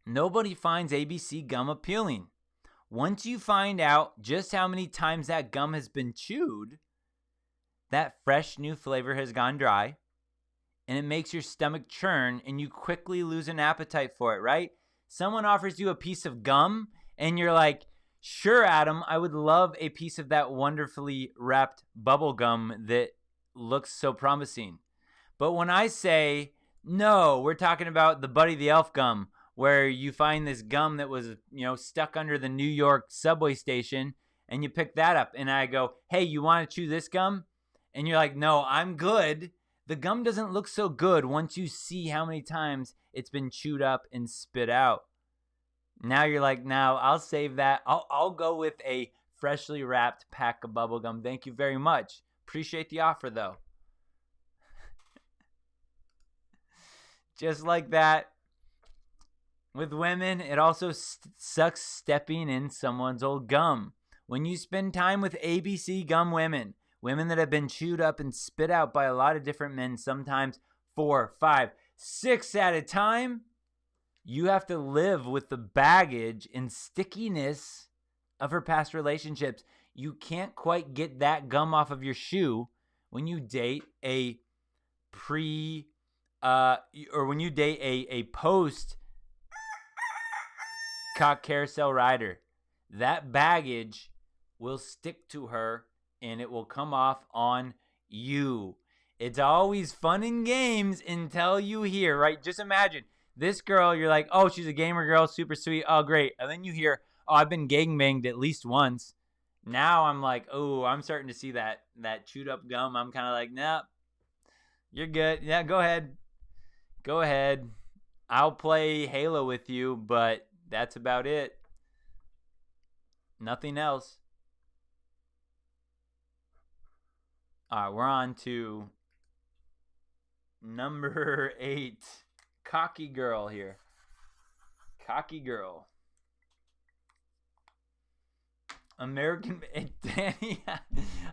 S1: Nobody finds ABC gum appealing. Once you find out just how many times that gum has been chewed, that fresh new flavor has gone dry, and it makes your stomach churn, and you quickly lose an appetite for it, right? Someone offers you a piece of gum, and you're like, sure, Adam, I would love a piece of that wonderfully wrapped bubble gum that looks so promising. But when I say, no, we're talking about the Buddy the Elf gum, where you find this gum that was, stuck under the New York subway station, and you pick that up, and I go, hey, you want to chew this gum? And you're like, no, I'm good. The gum doesn't look so good once you see how many times it's been chewed up and spit out. Now you're like, now I'll save that. I'll go with a freshly wrapped pack of bubble gum. Thank you very much. Appreciate the offer, though. Just like that. With women, it also sucks stepping in someone's old gum. When you spend time with ABC gum women that have been chewed up and spit out by a lot of different men, sometimes 4, 5, 6 at a time, you have to live with the baggage and stickiness of her past relationships. You can't quite get that gum off of your shoe when you date a when you date a post cock carousel rider. That baggage will stick to her and it will come off on you. It's always fun and games until you hear, right? Just imagine this girl, you're like, oh, she's a gamer girl, super sweet, oh, great. And then you hear, oh, I've been gangbanged at least once. Now I'm like, oh, I'm starting to see that chewed up gum. I'm kind of like, nah, you're good. Yeah, go ahead. Go ahead. I'll play Halo with you, but that's about it. Nothing else. All right, we're on to number 8. Cocky girl here. Cocky girl. American. Danny.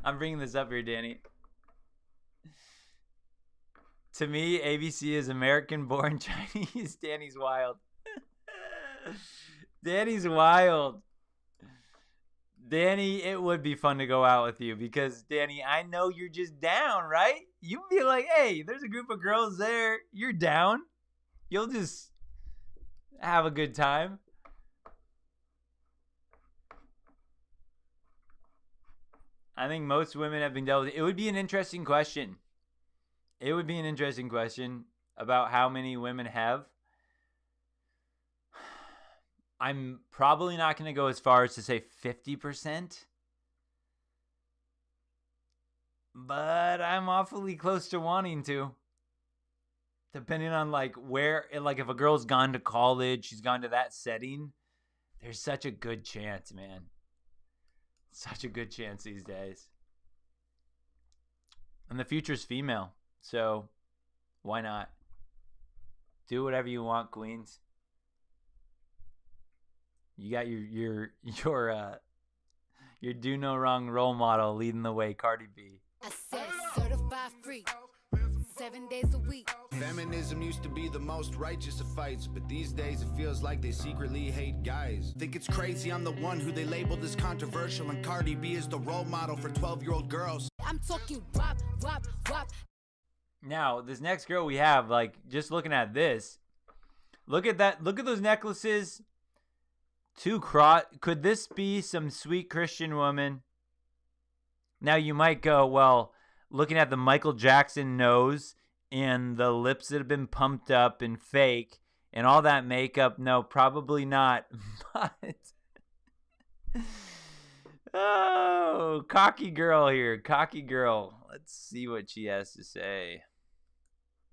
S1: I'm bringing this up here, Danny. To me, ABC is American-born Chinese. Danny's wild. Danny's wild. Danny, it would be fun to go out with you because, Danny, I know you're just down, right? You'd be like, hey, there's a group of girls there. You're down. You'll just have a good time. I think most women have been dealt with it. It would be an interesting question. It would be an interesting question about how many women have. I'm probably not going to go as far as to say 50%. But I'm awfully close to wanting to. Depending on where, if a girl's gone to college, she's gone to that setting, there's such a good chance, man. Such a good chance these days. And the future's female. So, why not? Do whatever you want, queens. You got your do no wrong role model leading the way, Cardi B.
S11: I said certified freak, 7 days a week.
S12: Feminism used to be the most righteous of fights, but these days it feels like they secretly hate guys. Think it's crazy I'm the one who they labeled as controversial, and Cardi B is the role model for 12-year-old girls.
S11: I'm talking wop, wop, wop.
S1: Now, this next girl we have, just looking at this, look at that. Look at those necklaces. Could this be some sweet Christian woman? Now, you might go, well, looking at the Michael Jackson nose and the lips that have been pumped up and fake and all that makeup, no, probably not. But, oh, cocky girl here. Cocky girl. Let's see what she has to say.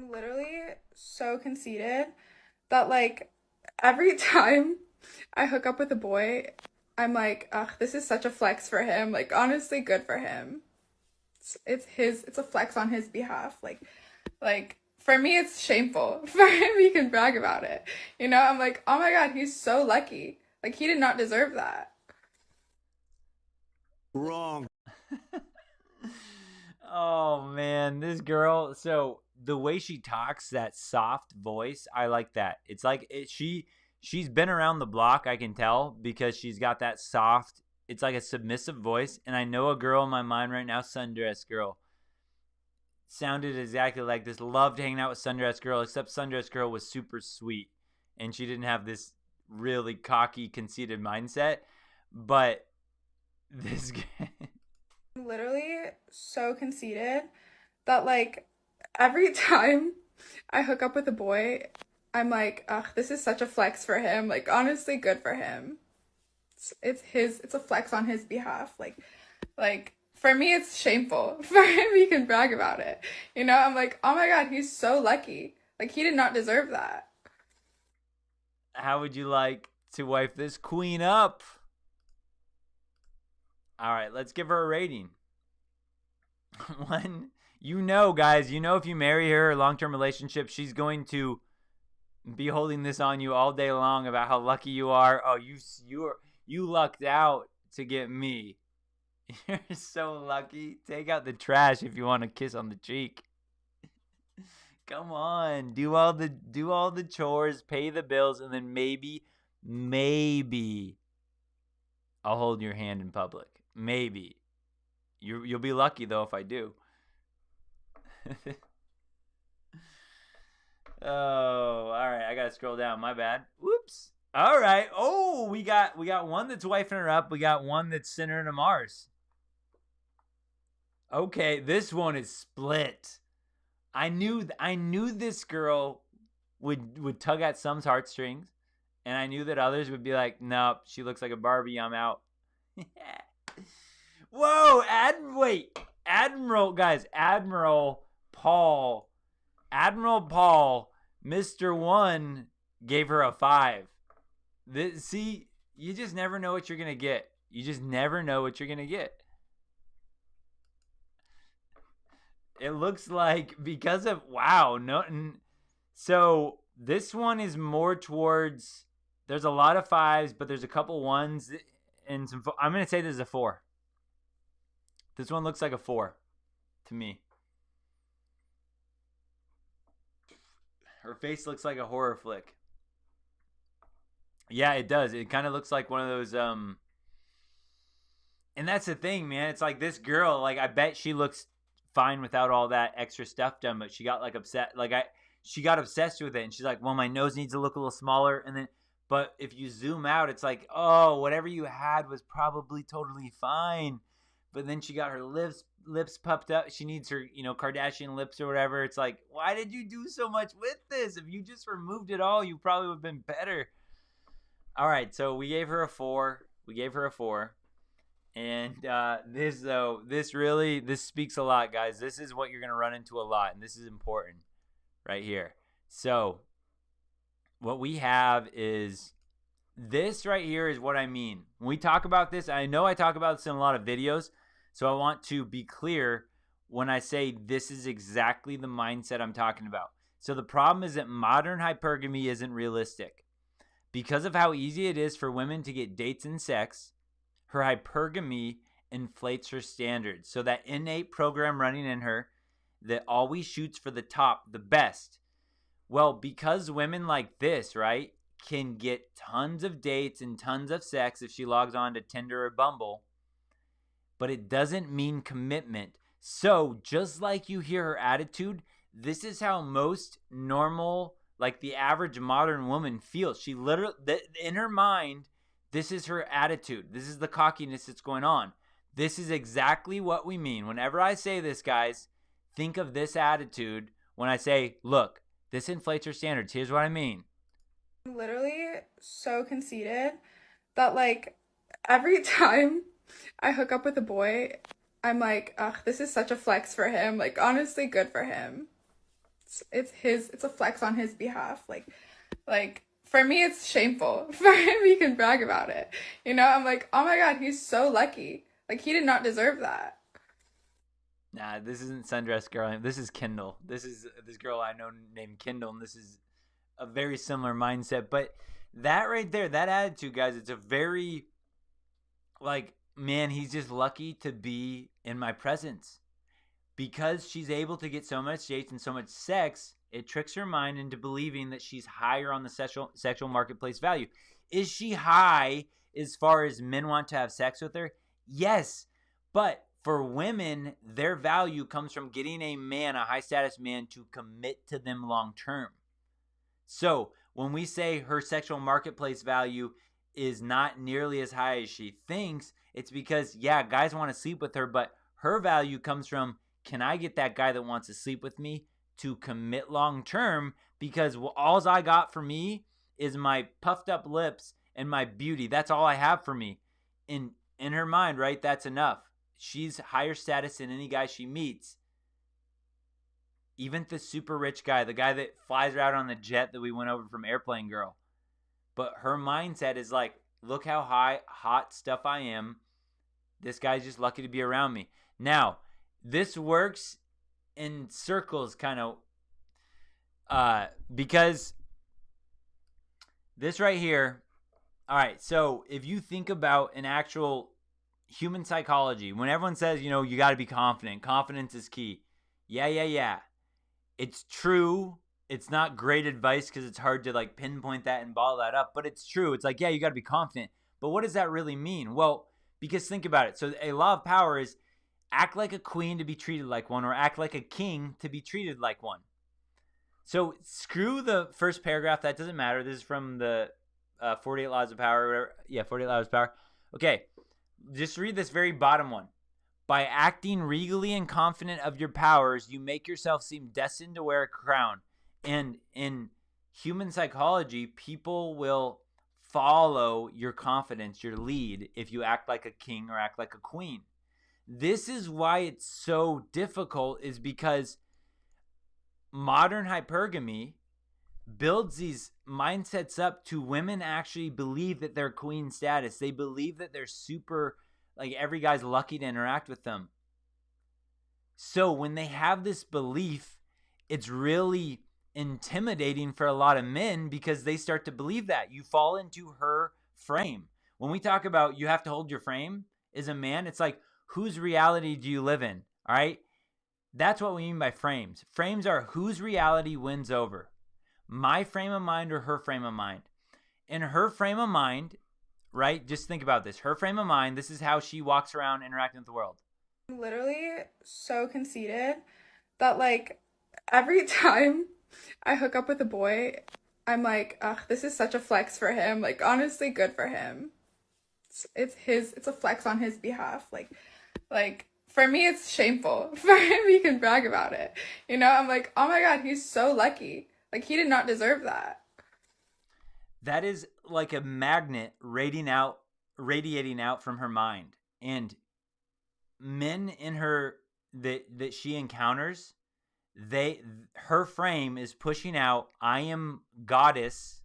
S18: Literally so conceited that every time I hook up with a boy, I'm like, ugh, this is such a flex for him. Honestly, good for him. It's a flex on his behalf. For me, it's shameful. For him, he can brag about it. I'm like, oh my God, he's so lucky. He did not deserve that.
S12: Wrong.
S1: Oh man, this girl. So the way she talks, that soft voice, I like that. It's like she she's been around the block, I can tell, because she's got that soft, it's like a submissive voice. And I know a girl in my mind right now, Sundress Girl, sounded exactly like this, loved hanging out with Sundress Girl, except Sundress Girl was super sweet. And she didn't have this really cocky, conceited mindset. But this guy...
S18: Literally so conceited that like every time I hook up with a boy, I'm like, ugh, this is such a flex for him. Like honestly, good for him. It's a flex on his behalf. Like for me, it's shameful. For him, he can brag about it. You know, I'm like, oh my God, he's so lucky. Like he did not deserve that.
S1: How would you like to wife this queen up? All right, let's give her a rating. One, guys, if you marry her, a long-term relationship, she's going to be holding this on you all day long about how lucky you are. Oh, you lucked out to get me. You're so lucky. Take out the trash if you want a kiss on the cheek. Come on, do all the chores, pay the bills, and then maybe I'll hold your hand in public. Maybe. You'll be lucky though if I do. Oh, all right. I gotta scroll down. My bad. Whoops. All right. Oh, we got one that's wifing her up. We got one that's sending her to Mars. Okay, this one is split. I knew this girl would tug at some heartstrings, and I knew that others would be like, nope, she looks like a Barbie. I'm out. Whoa, Admiral Paul, Mr. One gave her a 5. See, you just never know what you're gonna get. It looks like because of so this one is more towards. There's a lot of 5s, but there's a couple 1s and some. I'm gonna say this is a 4. This one looks like a 4 to me. Her face looks like a horror flick. Yeah, it does. It kind of looks like one of those and that's the thing, man. It's like this girl, like I bet she looks fine without all that extra stuff done, but she got like upset. She got obsessed with it, and she's like, "Well, my nose needs to look a little smaller." And then, but if you zoom out, it's like, "Oh, whatever you had was probably totally fine." But then she got her lips puffed up. She needs her, Kardashian lips or whatever. It's like, why did you do so much with this? If you just removed it all, you probably would have been better. All right, so we gave her a 4. And this speaks a lot, guys. This is what you're going to run into a lot, and this is important right here. So what we have is this right here is what I mean. When we talk about this, I know I talk about this in a lot of videos, so I want to be clear when I say this is exactly the mindset I'm talking about. So the problem is that modern hypergamy isn't realistic. Because of how easy it is for women to get dates and sex, her hypergamy inflates her standards. So that innate program running in her that always shoots for the top, the best. Well, because women like this, right, can get tons of dates and tons of sex if she logs on to Tinder or Bumble, but it doesn't mean commitment. So just like you hear her attitude, this is how most normal, like the average modern woman feels. She literally, in her mind, this is her attitude. This is the cockiness that's going on. This is exactly what we mean. Whenever I say this, guys, think of this attitude when I say, look, this inflates her standards. Here's what I mean.
S18: Literally so conceited that like every time I hook up with a boy, I'm like, ugh, this is such a flex for him. Like honestly, good for him. It's a flex on his behalf. Like for me, it's shameful. For him, he can brag about it. You know, I'm like, oh my God, he's so lucky. Like he did not deserve that.
S1: Nah, this isn't Sundress Girl. This is Kendall. This is this girl I know named Kendall, and this is a very similar mindset. But that right there, that attitude, guys, it's a very, like, man, he's just lucky to be in my presence. because she's able to get so much dates and so much sex, it tricks her mind into believing that she's higher on the sexual marketplace value. Is she high as far as men want to have sex with her? Yes. But for women, their value comes from getting a man, a high status man, to commit to them long term. So when we say her sexual marketplace value is not nearly as high as she thinks, it's because, yeah, guys want to sleep with her, but her value comes from, can I get that guy that wants to sleep with me to commit long term? Because all I got for me is my puffed up lips and my beauty. That's all I have for me. In her mind, right? That's enough. She's higher status than any guy she meets. Even the super rich guy, the guy that flies her out on the jet that we went over from Airplane Girl. But her mindset is like, look how hot stuff I am. This guy's just lucky to be around me. Now, this works in circles kind of because this right here. All right, so if you think about an actual human psychology, when everyone says, you got to be confident. Confidence is key. Yeah. It's true. It's not great advice because it's hard to like pinpoint that and bottle that up, but it's true. It's like, yeah, you got to be confident. But what does that really mean? Well, because think about it. So a law of power is act like a queen to be treated like one, or act like a king to be treated like one. So screw the first paragraph. That doesn't matter. This is from the 48 Laws of Power. Or whatever. Yeah, 48 Laws of Power. Okay, just read this very bottom one. By acting regally and confident of your powers, you make yourself seem destined to wear a crown. And in human psychology, people will follow your confidence, your lead, if you act like a king or act like a queen. This is why it's so difficult, is because modern hypergamy builds these mindsets up to women actually believe that they're queen status. They believe that they're super, like every guy's lucky to interact with them. So when they have this belief, it's really intimidating for a lot of men because they start to believe that. You fall into her frame. When we talk about you have to hold your frame as a man, it's like, whose reality do you live in? All right. That's what we mean by frames. Frames are whose reality wins over. My frame of mind or her frame of mind. In her frame of mind, right? Just think about this. Her frame of mind, this is how she walks around interacting with the world.
S18: I'm literally so conceited that like every time I hook up with a boy, I'm like, ugh, this is such a flex for him. Like honestly, good for him. It's a flex on his behalf. Like for me, it's shameful. For him, he can brag about it. I'm like, oh my God, he's so lucky. Like he did not deserve that.
S1: That is like a magnet radiating out from her mind. And men in her that she encounters, her frame is pushing out, I am goddess,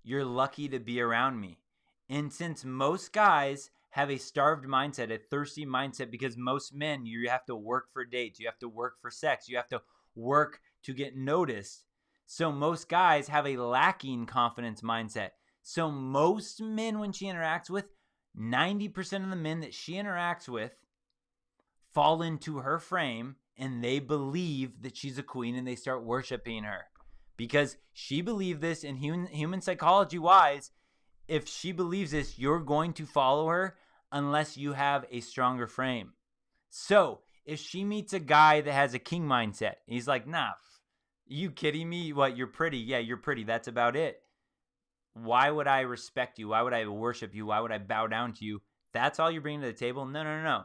S1: you're lucky to be around me. And since most guys have a starved mindset, a thirsty mindset, because most men, you have to work for dates, you have to work for sex, you have to work to get noticed. So most guys have a lacking confidence mindset. So most men, when she interacts with, 90% of the men that she interacts with fall into her frame, and they believe that she's a queen, and they start worshiping her because she believed this. In human psychology wise, if she believes this, you're going to follow her unless you have a stronger frame. So if she meets a guy that has a king mindset, he's like, nah, you kidding me? What, you're pretty? Yeah, you're pretty. That's about it. Why would I respect you? Why would I worship you? Why would I bow down to you? That's all you're bringing to the table? No.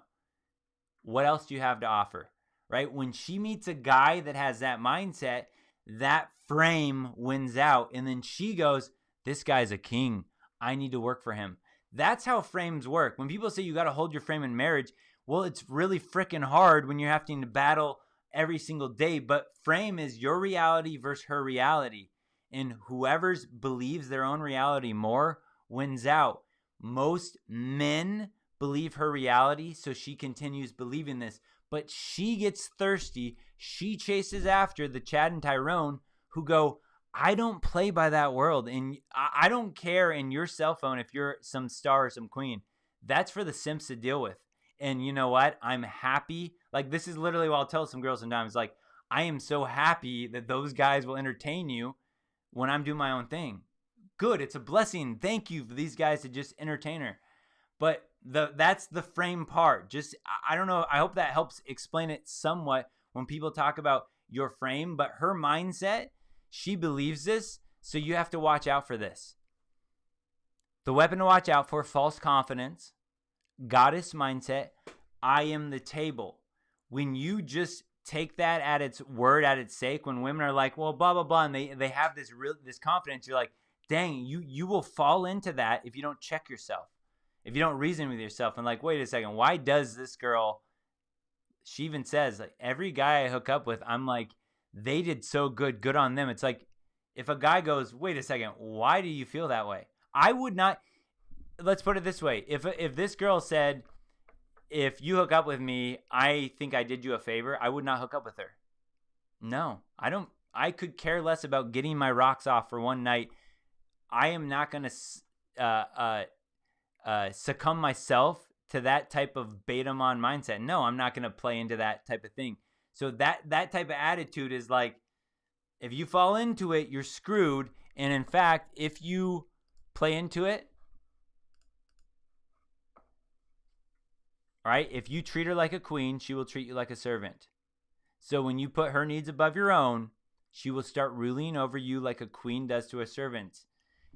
S1: What else do you have to offer? Right? When she meets a guy that has that mindset, that frame wins out. And then she goes, this guy's a king. I need to work for him. That's how frames work. When people say you got to hold your frame in marriage, well, it's really freaking hard when you're having to battle every single day. But frame is your reality versus her reality. And whoever believes their own reality more wins out. Most men believe her reality, so she continues believing this. But she gets thirsty. She chases after the Chad and Tyrone who go, I don't play by that world. And I don't care in your cell phone if you're some star or some queen. That's for the simps to deal with. And you know what? I'm happy. Like, this is literally what I'll tell some girls sometimes. Like, I am so happy that those guys will entertain you when I'm doing my own thing. Good. It's a blessing. Thank you for these guys to just entertain her. But that's the frame part. Just, I don't know. I hope that helps explain it somewhat when people talk about your frame. But her mindset, she believes this. So you have to watch out for this. The weapon to watch out for: false confidence, goddess mindset, I am the table. When you just take that at its word, at its sake, when women are like, well, blah, blah, blah, and they have this confidence, you're like, dang, you will fall into that if you don't check yourself, if you don't reason with yourself and like, wait a second, why does this girl, she even says, like, every guy I hook up with, I'm like, they did so good on them. It's like, if a guy goes, wait a second, why do you feel that way? I would not. Let's put it this way. If this girl said, if you hook up with me, I think I did you a favor, I would not hook up with her. No, I don't. I could care less about getting my rocks off for one night. I am not going to succumb myself to that type of Betamon mindset. No, I'm not going to play into that type of thing. So that type of attitude is like, if you fall into it, you're screwed. And in fact, if you play into it, all right, if you treat her like a queen, she will treat you like a servant. So when you put her needs above your own, she will start ruling over you like a queen does to a servant.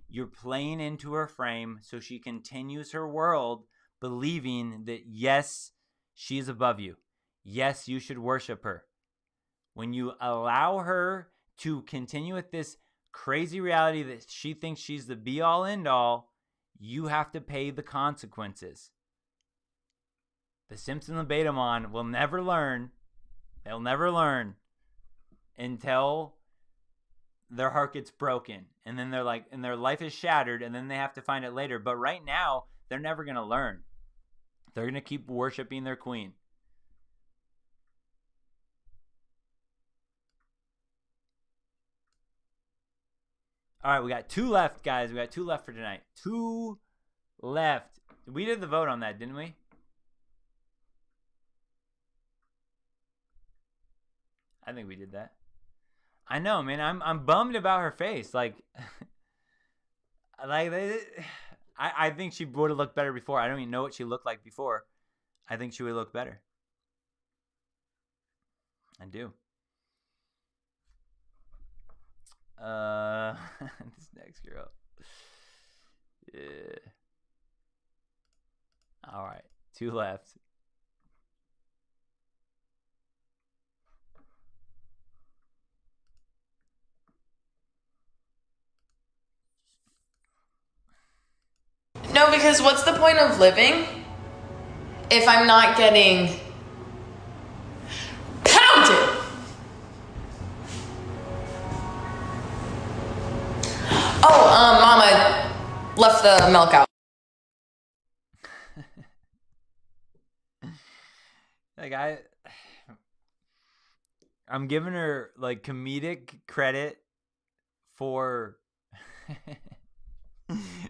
S1: You're playing into her frame, so she continues her world believing that, yes, she's above you. Yes, you should worship her. When you allow her to continue with this crazy reality that she thinks she's the be-all, end-all, you have to pay the consequences. The Simpson and Betamon will never learn. They'll never learn until their heart gets broken. And then they're like, and their life is shattered, and then they have to find it later. But right now, they're never going to learn. They're going to keep worshiping their queen. All right, we got 2 left, guys. We got 2 left for tonight. 2 left. We did the vote on that, didn't we? I think we did that. I know, man. I'm bummed about her face. Like, I think she would have looked better before. I don't even know what she looked like before. I think she would look better. I do. This next girl. Yeah. All right, 2 left.
S5: No, because what's the point of living if I'm not getting pounded? Oh, Mama left the milk out.
S1: Like, I'm giving her like comedic credit for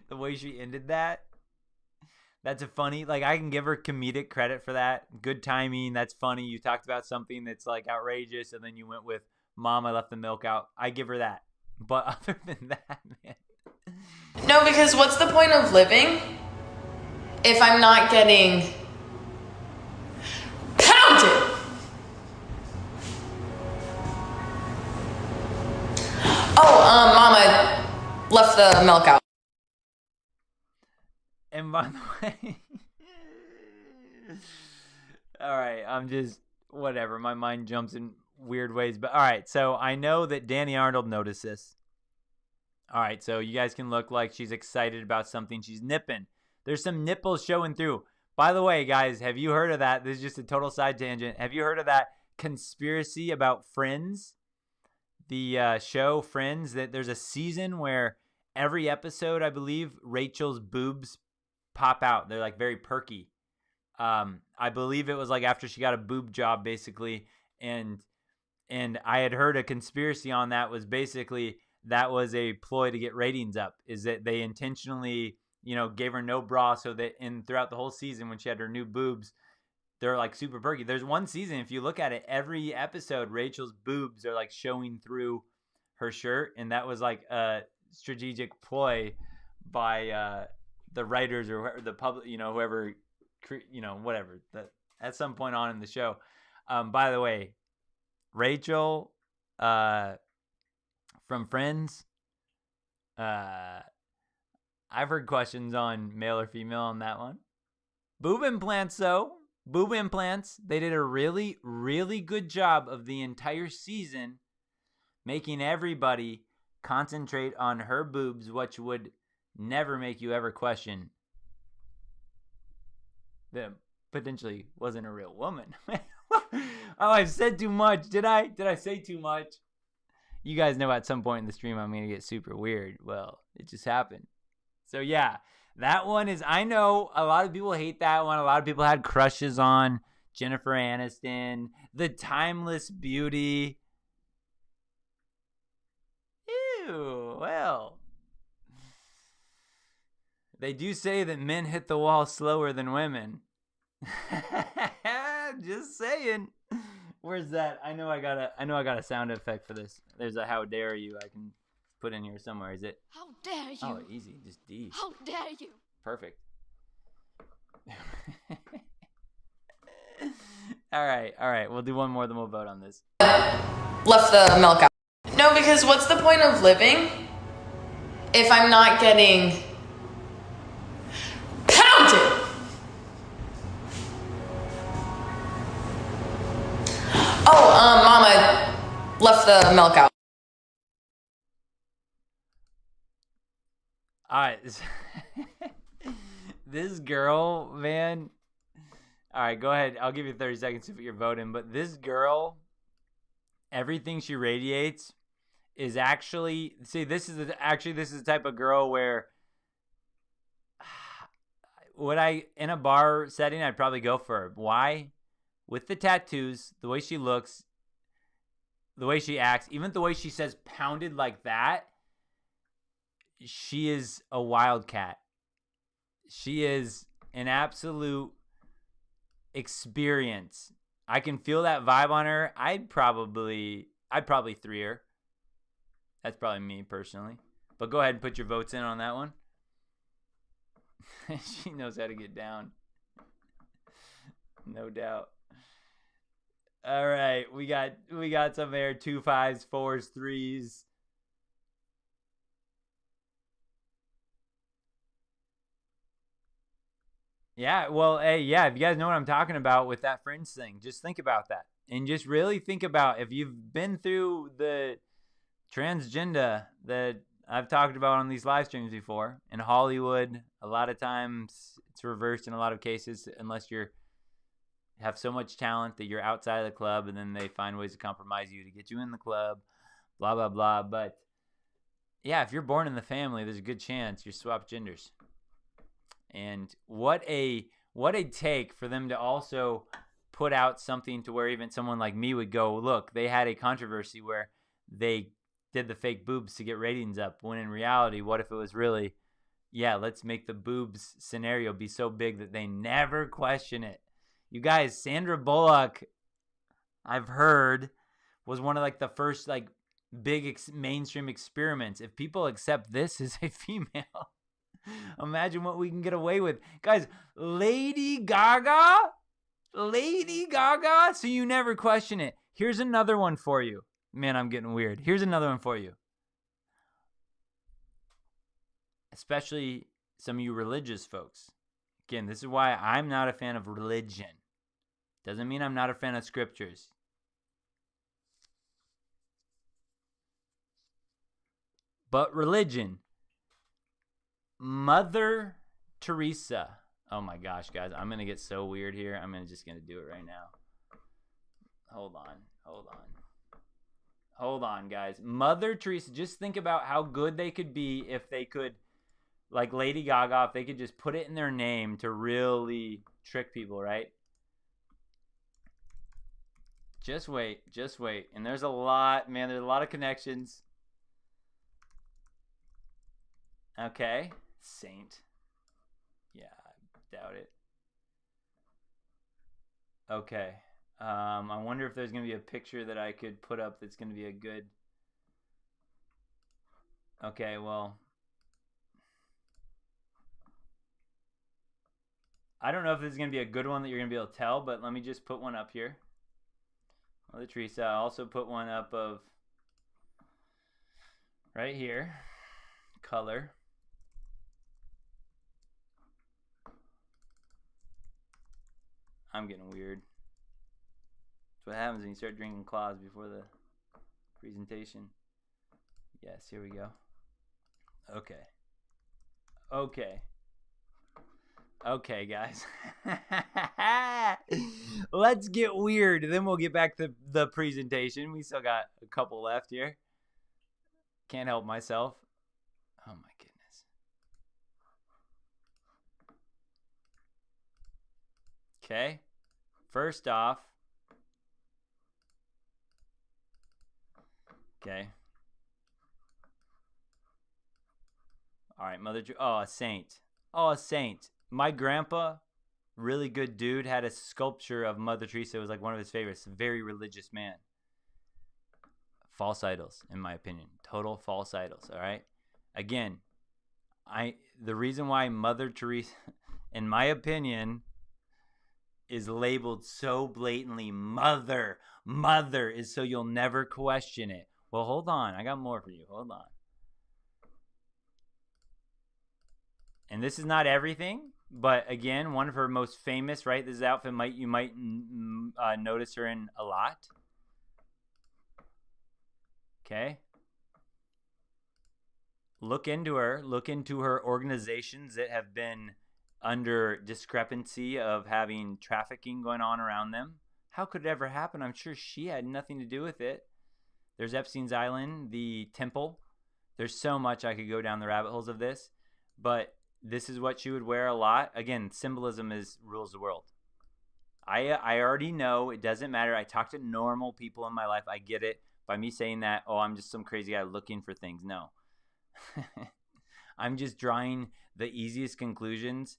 S1: the way she ended that. That's a funny, like, I can give her comedic credit for that. Good timing. That's funny. You talked about something that's like outrageous, and then you went with, Mom, I left the milk out. I give her that. But other than that, man.
S5: No, because what's the point of living if I'm not getting pounded? Oh, Mama left the milk out.
S1: And by the way, all right, I'm just, whatever. My mind jumps in weird ways. But all right, so I know that Danny Arnold noticed this. All right, so you guys can look like she's excited about something. She's nipping. There's some nipples showing through. By the way, guys, have you heard of that? This is just a total side tangent. Have you heard of that conspiracy about Friends? The show Friends, that there's a season where every episode, I believe, Rachel's boobs pop out. They're like very perky. I believe it was like after she got a boob job, basically. And I had heard a conspiracy on that was basically that was a ploy to get ratings up, is that they intentionally, gave her no bra so that throughout the whole season when she had her new boobs, they're like super perky. There's one season, if you look at it, every episode, Rachel's boobs are like showing through her shirt, and that was like a strategic ploy by the writers or the public, whoever, whatever. That at some point on in the show. By the way, Rachel from Friends. I've heard questions on male or female on that one. Boob implants, though. Boob implants. They did a really, really good job of the entire season making everybody concentrate on her boobs, which would never make you ever question that potentially wasn't a real woman. Oh, I've said too much. Did I say too much? You guys know at some point in the stream I'm going to get super weird. Well, it just happened. So yeah, that one is, I know a lot of people hate that one. A lot of people had crushes on Jennifer Aniston, the timeless beauty. Ew, well. They do say that men hit the wall slower than women. Just saying. Where's that? I know I got a sound effect for this. There's a how dare you I can put in here somewhere. Is it?
S11: How dare you?
S1: Oh, easy. Just D.
S11: How dare you?
S1: Perfect. All right. We'll do one more, then we'll vote on this.
S5: Left the milk out. No, because what's the point of living if I'm not getting pounded? Oh, Mama left the milk out.
S1: All right. This girl, man. All right, go ahead. I'll give you 30 seconds to put your vote in. But this girl, everything she radiates is actually, see, this is the type of girl where in a bar setting, I'd probably go for her. Why? With the tattoos, the way she looks, the way she acts, even the way she says pounded like that, she is a wildcat. She is an absolute experience. I can feel that vibe on her. I'd probably 3 her. That's probably me personally. But go ahead and put your votes in on that one. She knows how to get down. No doubt. All right, we got some there. 2 5s, 4s, 3s. Yeah, well, hey, yeah, if you guys know what I'm talking about with that Friends thing, just think about that. And just really think about if you've been through the transgender that I've talked about on these live streams before. In Hollywood, a lot of times it's reversed in a lot of cases unless you're have so much talent that you're outside of the club, and then they find ways to compromise you to get you in the club, blah, blah, blah. But yeah, if you're born in the family, there's a good chance you're swapped genders. And what a take for them to also put out something to where even someone like me would go, look, they had a controversy where they did the fake boobs to get ratings up, when in reality, what if it was really, yeah, let's make the boobs scenario be so big that they never question it. You guys, Sandra Bullock, I've heard, was one of like the first like big mainstream experiments. If people accept this as a female, imagine what we can get away with. Guys, Lady Gaga, so you never question it. Here's another one for you. Man, I'm getting weird. Here's another one for you. Especially some of you religious folks. Again, this is why I'm not a fan of religion. Doesn't mean I'm not a fan of scriptures. But religion. Mother Teresa. Oh my gosh, guys. I'm going to get so weird here. I'm just going to do it right now. Hold on, guys. Mother Teresa. Just think about how good they could be if they could, like Lady Gaga, if they could just put it in their name to really trick people, right? Just wait. And there's a lot, man. There's a lot of connections. Okay. Saint. Yeah, I doubt it. Okay. I wonder if there's going to be a picture that I could put up that's going to be a good... Okay, well... I don't know if this is going to be a good one that you're going to be able to tell, but let me just put one up here. Mother Teresa. I also put one up of... right here. Color. I'm getting weird. That's what happens when you start drinking claws before the presentation. Yes, here we go. Okay. Okay. Okay, guys. Let's get weird. Then we'll get back to the presentation. We still got a couple left here. Can't help myself. Oh my goodness. Okay. First off. Okay. All right, Mother. Oh, a saint. Oh, a saint. My grandpa, really good dude, had a sculpture of Mother Teresa. It was like one of his favorites. Very religious man. False idols, in my opinion. Total false idols. All right. Again, the reason why Mother Teresa, in my opinion, is labeled so blatantly mother is so you'll never question it. Well, hold on. I got more for you. Hold on. And this is not everything, but again, one of her most famous, right? This outfit you might notice her in a lot. Okay. Look into her. Look into her organizations that have been under discrepancy of having trafficking going on around them. How could it ever happen? I'm sure she had nothing to do with it. There's Epstein's Island, the temple. There's so much I could go down the rabbit holes of this, but this is what she would wear a lot. Again, symbolism rules the world. I already know it doesn't matter. I talk to normal people in my life. I get it. By me saying that, oh, I'm just some crazy guy looking for things. No. I'm just drawing the easiest conclusions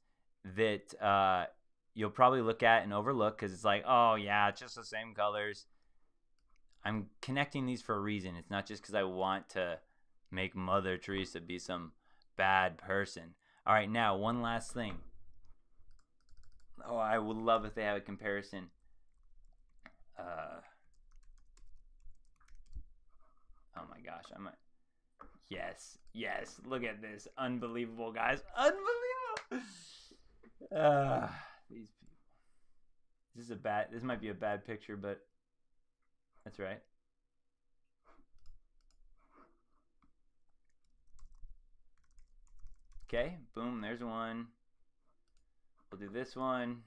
S1: that you'll probably look at and overlook because it's like, oh, yeah, it's just the same colors. I'm connecting these for a reason. It's not just because I want to make Mother Teresa be some bad person. All right, now, one last thing. Oh, I would love if they have a comparison. Oh my gosh, Yes, look at this. Unbelievable, guys. Unbelievable. These people. This might be a bad picture, but that's right. Okay, boom, there's one. We'll do this one.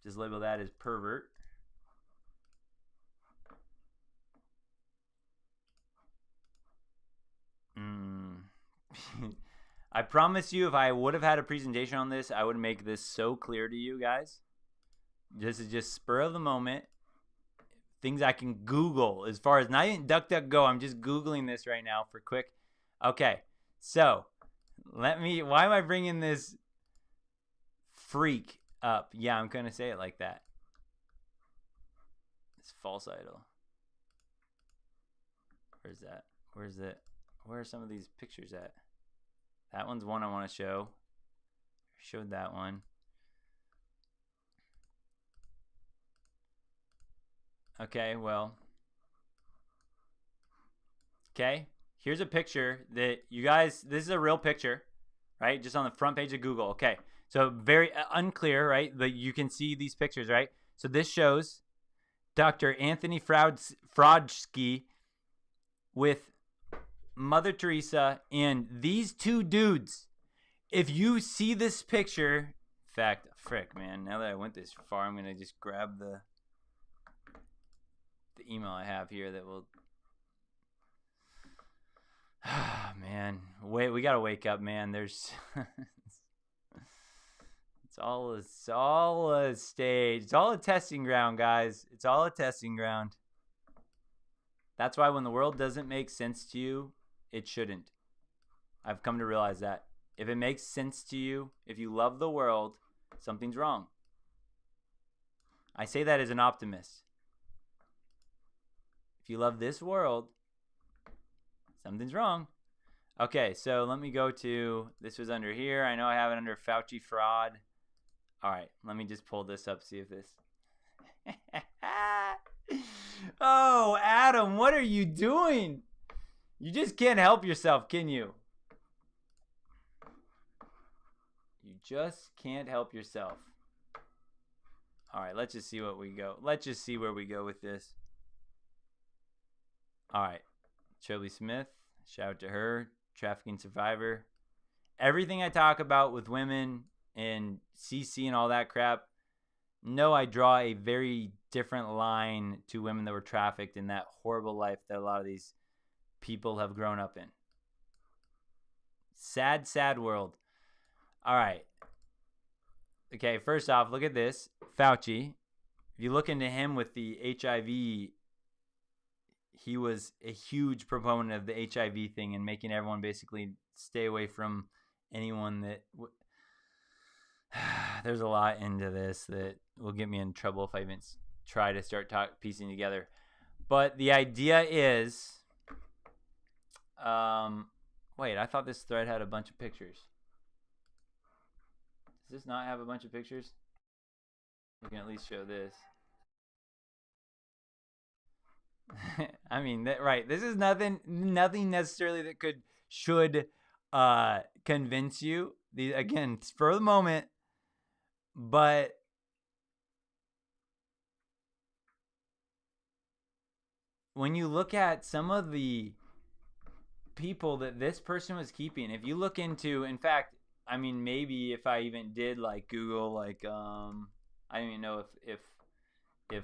S1: Just label that as pervert. I promise you, if I would have had a presentation on this, I would make this so clear to you guys. This is just spur of the moment. Things I can Google as far as not even DuckDuckGo. I'm just Googling this right now for quick. Okay, so why am I bringing this freak up? Yeah, I'm going to say it like that. It's false idol. Where's that? Where's it? Where are some of these pictures at? That one's one I want to show. I showed that one. Okay, well. Okay, here's a picture that you guys, this is a real picture, right? Just on the front page of Google. Okay, so very unclear, right? But you can see these pictures, right? So this shows Dr. Anthony Fauci with Mother Teresa and these two dudes. If you see this picture, in fact, frick, man, now that I went this far, I'm going to just grab the email I have here that will... man, we got to wake up, man. There's... It's all a stage. It's all a testing ground, guys. It's all a testing ground. That's why when the world doesn't make sense to you, it shouldn't. I've come to realize that. If it makes sense to you, if you love the world, something's wrong. I say that as an optimist. If you love this world, something's wrong. Okay, so let me go to, this was under here. I know I have it under Fauci fraud. All right, let me just pull this up, see if this. Oh, Adam, what are you doing? You just can't help yourself, can you? You just can't help yourself. All right, let's just see what we go. Let's just see where we go with this. All right, Shirley Smith, shout out to her, trafficking survivor. Everything I talk about with women and CC and all that crap, no, I draw a very different line to women that were trafficked in that horrible life that a lot of these people have grown up in. Sad, sad world. All right. Okay, first off, look at this. Fauci. If you look into him with the HIV, he was a huge proponent of the HIV thing and making everyone basically stay away from anyone that... There's a lot into this that will get me in trouble if I even try to start piecing together. But the idea is... wait, I thought this thread had a bunch of pictures. Does this not have a bunch of pictures? We can at least show this. I mean, right. This is nothing necessarily that should convince you. Again, for the moment, but when you look at some of the people that this person was keeping, if you look into, in fact, I mean, maybe if I even did like Google, like, I don't even know if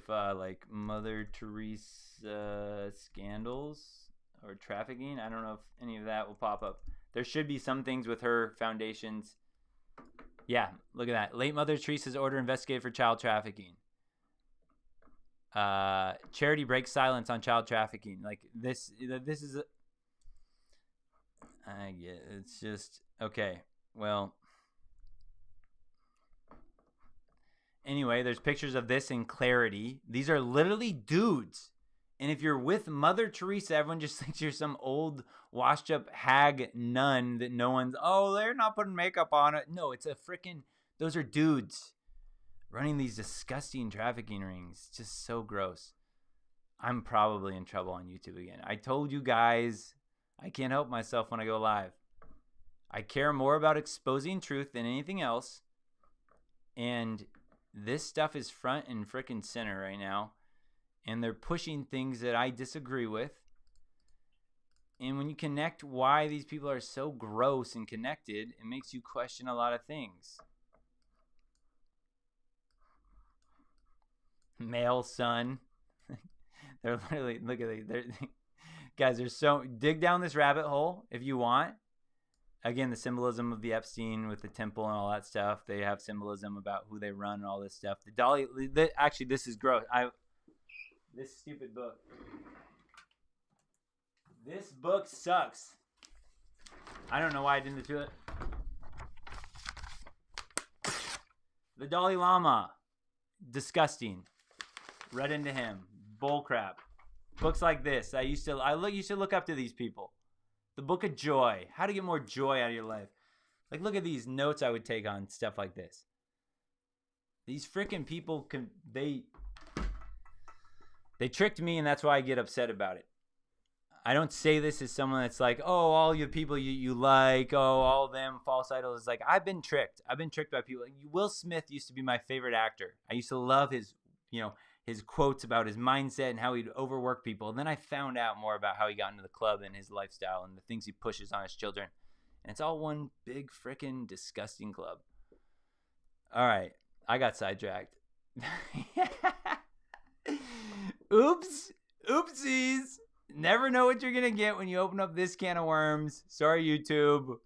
S1: like Mother Teresa scandals or trafficking, I don't know if any of that will pop up. There should be some things with her foundations. Yeah, look at that. Late Mother Teresa's order investigated for child trafficking. Charity breaks silence on child trafficking. Like this is I get it's just okay. Well, anyway, there's pictures of this in Clarity. These are literally dudes. And if you're with Mother Teresa, everyone just thinks you're some old washed up hag nun that no one's, oh, they're not putting makeup on it. No, it's a freaking, those are dudes running these disgusting trafficking rings. Just so gross. I'm probably in trouble on YouTube again. I told you guys, I can't help myself when I go live. I care more about exposing truth than anything else. And this stuff is front and frickin' center right now. And they're pushing things that I disagree with. And when you connect why these people are so gross and connected, it makes you question a lot of things. Male son. They're literally, look at it. Guys, there's so, dig down this rabbit hole if you want. Again, the symbolism of the Epstein with the temple and all that stuff. They have symbolism about who they run and all this stuff. The Dolly, actually, this is gross. This stupid book. This book sucks. I don't know why I didn't do it. The Dalai Lama. Disgusting. Read into him. Bullcrap. Books like this. I used to look up to these people. The Book of Joy. How to get more joy out of your life. Like, look at these notes I would take on stuff like this. These freaking people they tricked me, and that's why I get upset about it. I don't say this as someone that's like, oh, all you people you like, oh, all of them, false idols. It's like, I've been tricked. I've been tricked by people. Will Smith used to be my favorite actor. I used to love his quotes about his mindset and how he'd overwork people. And then I found out more about how he got into the club and his lifestyle and the things he pushes on his children. And it's all one big freaking disgusting club. All right. I got sidetracked. Oops. Oopsies. Never know what you're going to get when you open up this can of worms. Sorry, YouTube.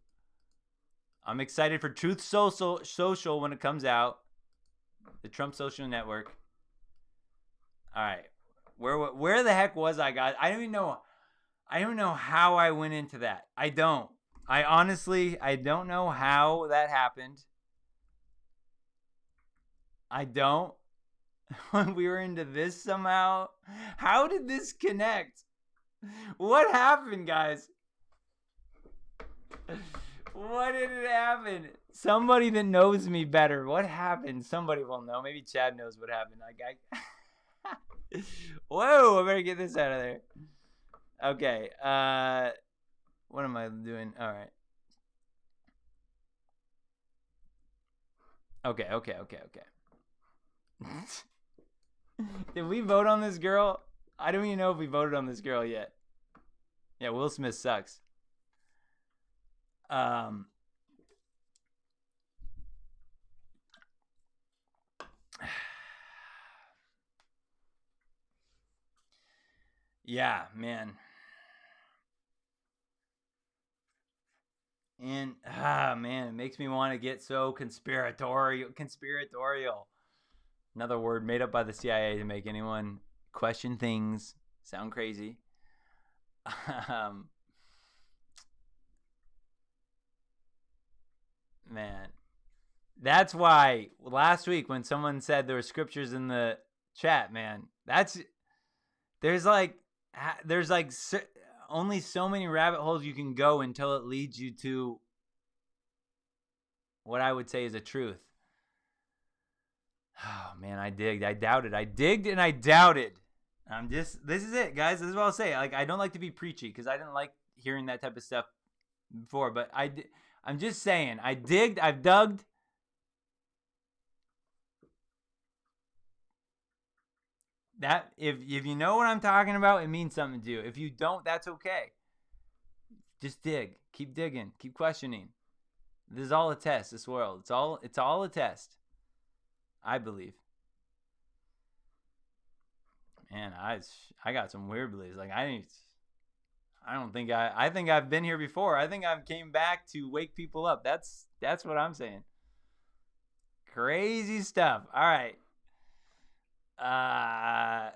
S1: I'm excited for Truth Social when it comes out. The Trump Social Network. All right. Where the heck was I, guys? I don't even know how I went into that. I don't know how that happened. I don't. when we were into this somehow? How did this connect? What happened, guys? What did it happen? Somebody that knows me better. What happened? Somebody will know. Maybe Chad knows what happened. Whoa, I better get this out of there. Okay. What am I doing? All right. Okay. Did we vote on this girl? I don't even know if we voted on this girl yet. Yeah, Will Smith sucks. Yeah, man. And man, it makes me want to get so conspiratorial. Another word made up by the CIA to make anyone question things sound crazy. Man, that's why last week when someone said there were scriptures in the chat, man, there's like only so many rabbit holes you can go until it leads you to what I would say is a truth. Oh man, I digged and I doubted. This is it, guys. This is what I'll say. Like, I don't like to be preachy because I didn't like hearing that type of stuff before, but I'm just saying, I've dug. That if you know what I'm talking about, it means something to you. If you don't, that's okay. Just dig. Keep digging. Keep questioning. This is all a test, this world. It's all a test. I believe. Man, I got some weird beliefs. Like I think I've been here before. I think I've came back to wake people up. That's what I'm saying. Crazy stuff. All right. I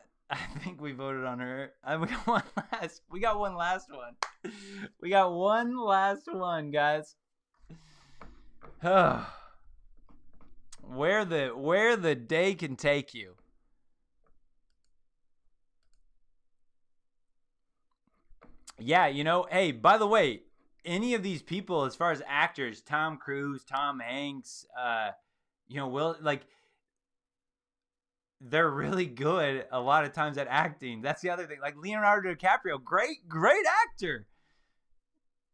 S1: think we voted on her. We got one last. We got one last one. We got one last one, guys. Where the day can take you. Yeah, hey, by the way, any of these people, as far as actors, Tom Cruise, Tom Hanks, Will, like, they're really good a lot of times at acting. That's the other thing. Like Leonardo DiCaprio, great actor.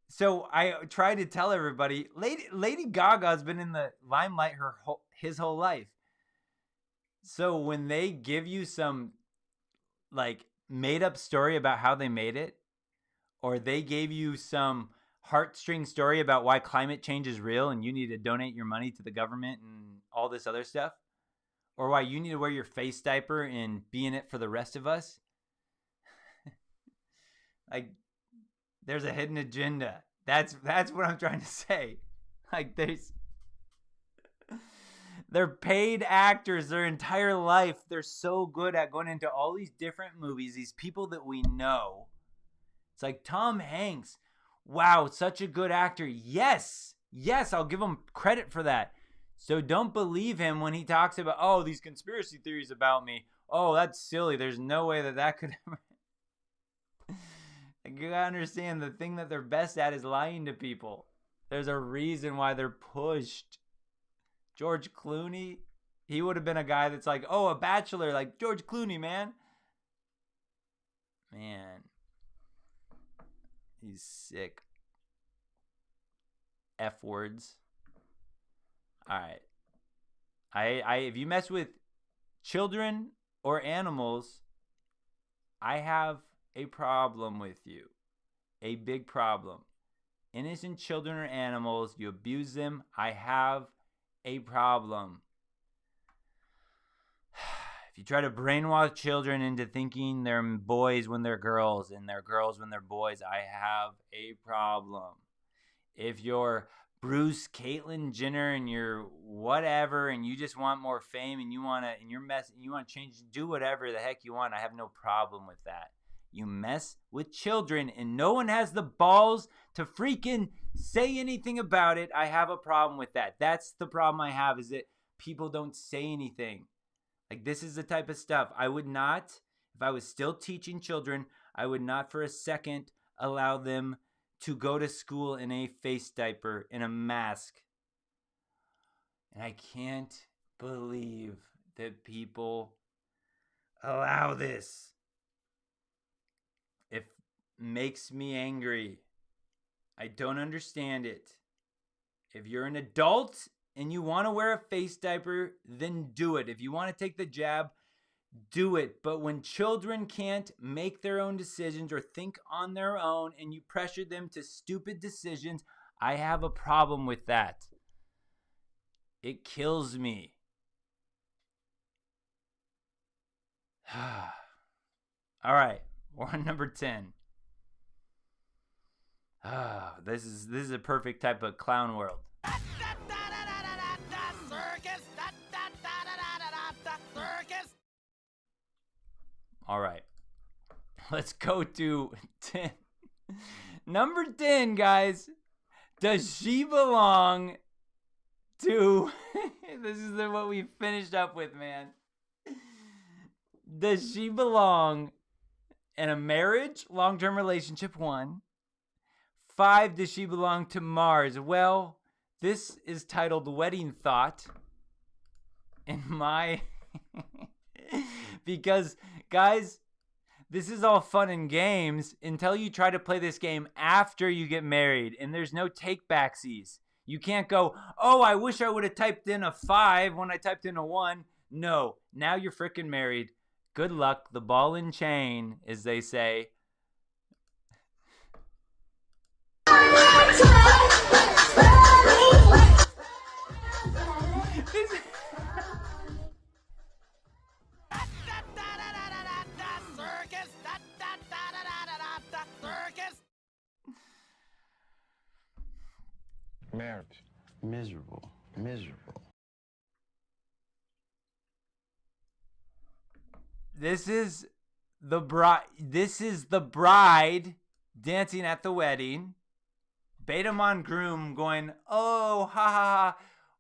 S1: So I try to tell everybody, Lady Gaga's been in the limelight his whole life. So when they give you some like made up story about how they made it, or they gave you some heartstring story about why climate change is real and you need to donate your money to the government and all this other stuff, or why you need to wear your face diaper and be in it for the rest of us, like, there's a hidden agenda. That's what I'm trying to say. Like, they're paid actors their entire life. They're so good at going into all these different movies, these people that we know. It's like Tom Hanks. Wow, such a good actor. Yes, I'll give him credit for that. So don't believe him when he talks about, oh, these conspiracy theories about me. Oh, that's silly. There's no way that could ever. You gotta understand, the thing that they're best at is lying to people. There's a reason why they're pushed. George Clooney, he would have been a guy that's like, oh, a bachelor, like George Clooney, man. Man. He's sick. F words. All right. If you mess with children or animals, I have a problem with you. A big problem. Innocent children or animals, you abuse them, I have a problem. If you try to brainwash children into thinking they're boys when they're girls and they're girls when they're boys, I have a problem. If you're Bruce, Caitlyn Jenner, and you're whatever, and you just want more fame, and you want to change, do whatever the heck you want, I have no problem with that. You mess with children, and no one has the balls to freaking say anything about it, I have a problem with that. That's the problem I have, is that people don't say anything. Like, this is the type of stuff I would not, if I was still teaching children, I would not for a second allow them to go to school in a face diaper, in a mask. And I can't believe that people allow this. It makes me angry. I don't understand it. If you're an adult and you want to wear a face diaper, then do it. If you want to take the jab, do it. But when children can't make their own decisions or think on their own and you pressure them to stupid decisions, I have a problem with that. It kills me. All right, we're on number 10. This is a perfect type of clown world. All right, let's go to 10. Number 10, guys. Does she belong to... This is what we finished up with, man. Does she belong in a marriage, long-term relationship? 1. 5, does she belong to Mars? Well, this is titled Wedding Thought. In my... Because, guys, this is all fun and games until you try to play this game after you get married. And there's no take-backsies. You can't go, oh, I wish I would have typed in a 5 when I typed in a 1. No, now you're freaking married. Good luck. The ball and chain, as they say.
S10: Marriage. Miserable. Miserable.
S1: This is the bride. This is the bride dancing at the wedding. Betamon groom going, oh, ha ha ha.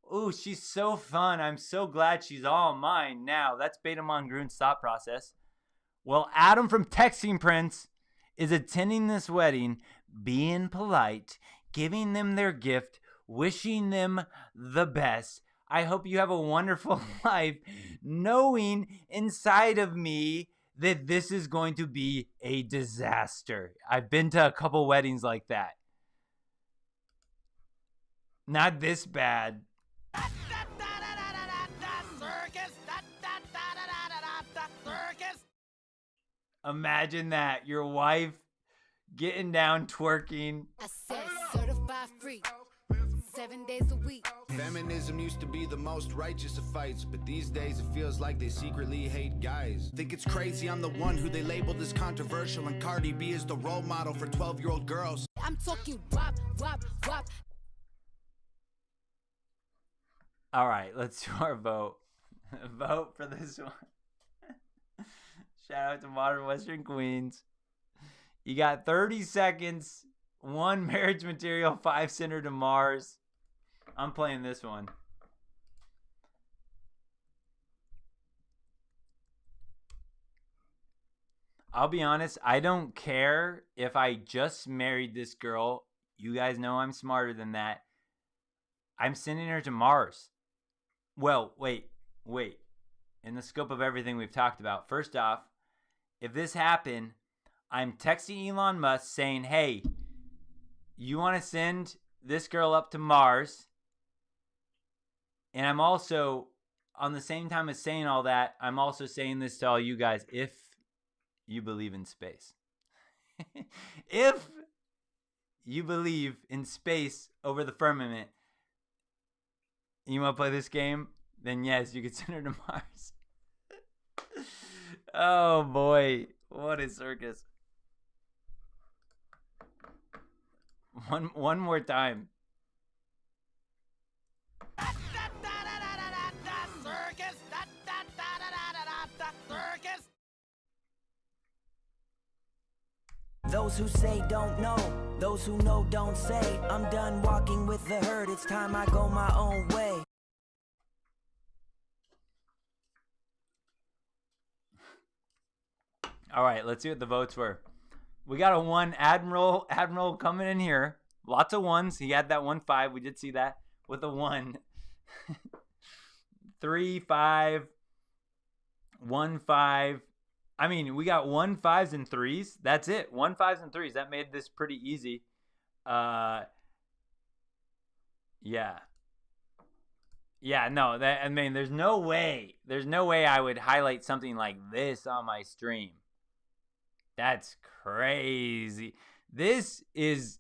S1: Oh, she's so fun. I'm so glad she's all mine now. That's Betamon groom's thought process. Well, Adam from Texting Prince is attending this wedding, being polite, giving them their gift, wishing them the best. I hope you have a wonderful life, knowing inside of me that this is going to be a disaster. I've been to a couple weddings like that. Not this bad. Imagine that. Your wife getting down, twerking.
S11: I said certified free, 7 days a week.
S12: Feminism used to be the most righteous of fights, but these days it feels like they secretly hate guys. Think it's crazy I'm the one who they labeled as controversial, and Cardi B is the role model for 12-year-old girls.
S11: I'm talking wop, wop, wop.
S1: All right, let's do our vote. Vote for this one. Shout out to Modern Western Queens. You got 30 seconds, 1 marriage material, 5 Center to Mars. I'm playing this one. I'll be honest, I don't care if I just married this girl. You guys know I'm smarter than that. I'm sending her to Mars. Well, wait. In the scope of everything we've talked about, first off, if this happened, I'm texting Elon Musk saying, hey, you want to send this girl up to Mars? And I'm also, on the same time as saying all that, I'm also saying this to all you guys, if you believe in space. If you believe in space over the firmament, you want to play this game? Then yes, you can send her to Mars. Oh boy, what a circus. One more time.
S6: Those who say don't know, those who know don't say. I'm done walking with the herd, it's time I go my own way.
S1: All right, let's see what the votes were. We got a 1. Admiral coming in here. Lots of 1s. He had that 1-5. We did see that with a 1. 3, 5, 1, 5. I mean, we got 1, 5s, and 3s. That's it. 1, 5s, and 3s. That made this pretty easy. Yeah. Yeah, no, I mean, there's no way I would highlight something like this on my stream. That's crazy. This is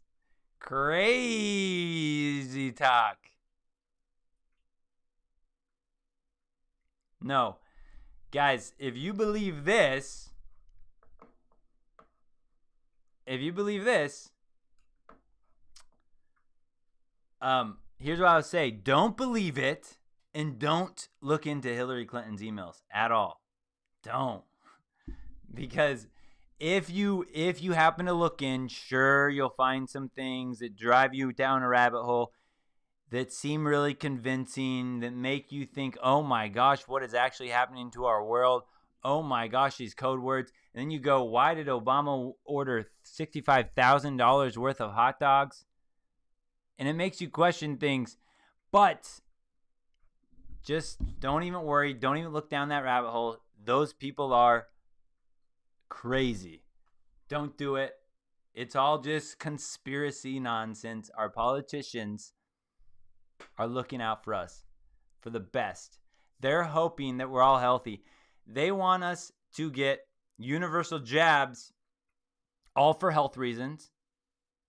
S1: crazy talk. No. Guys, if you believe this, here's what I would say. Don't believe it, and don't look into Hillary Clinton's emails at all. Don't. Because if you happen to look in, sure, you'll find some things that drive you down a rabbit hole that seem really convincing, that make you think, oh my gosh, what is actually happening to our world? Oh my gosh, these code words. And then you go, why did Obama order $65,000 worth of hot dogs? And it makes you question things. But just don't even worry. Don't even look down that rabbit hole. Those people are crazy. Don't do it. It's all just conspiracy nonsense. Our politicians are looking out for us for the best. They're hoping that we're all healthy. They want us to get universal jabs, all for health reasons,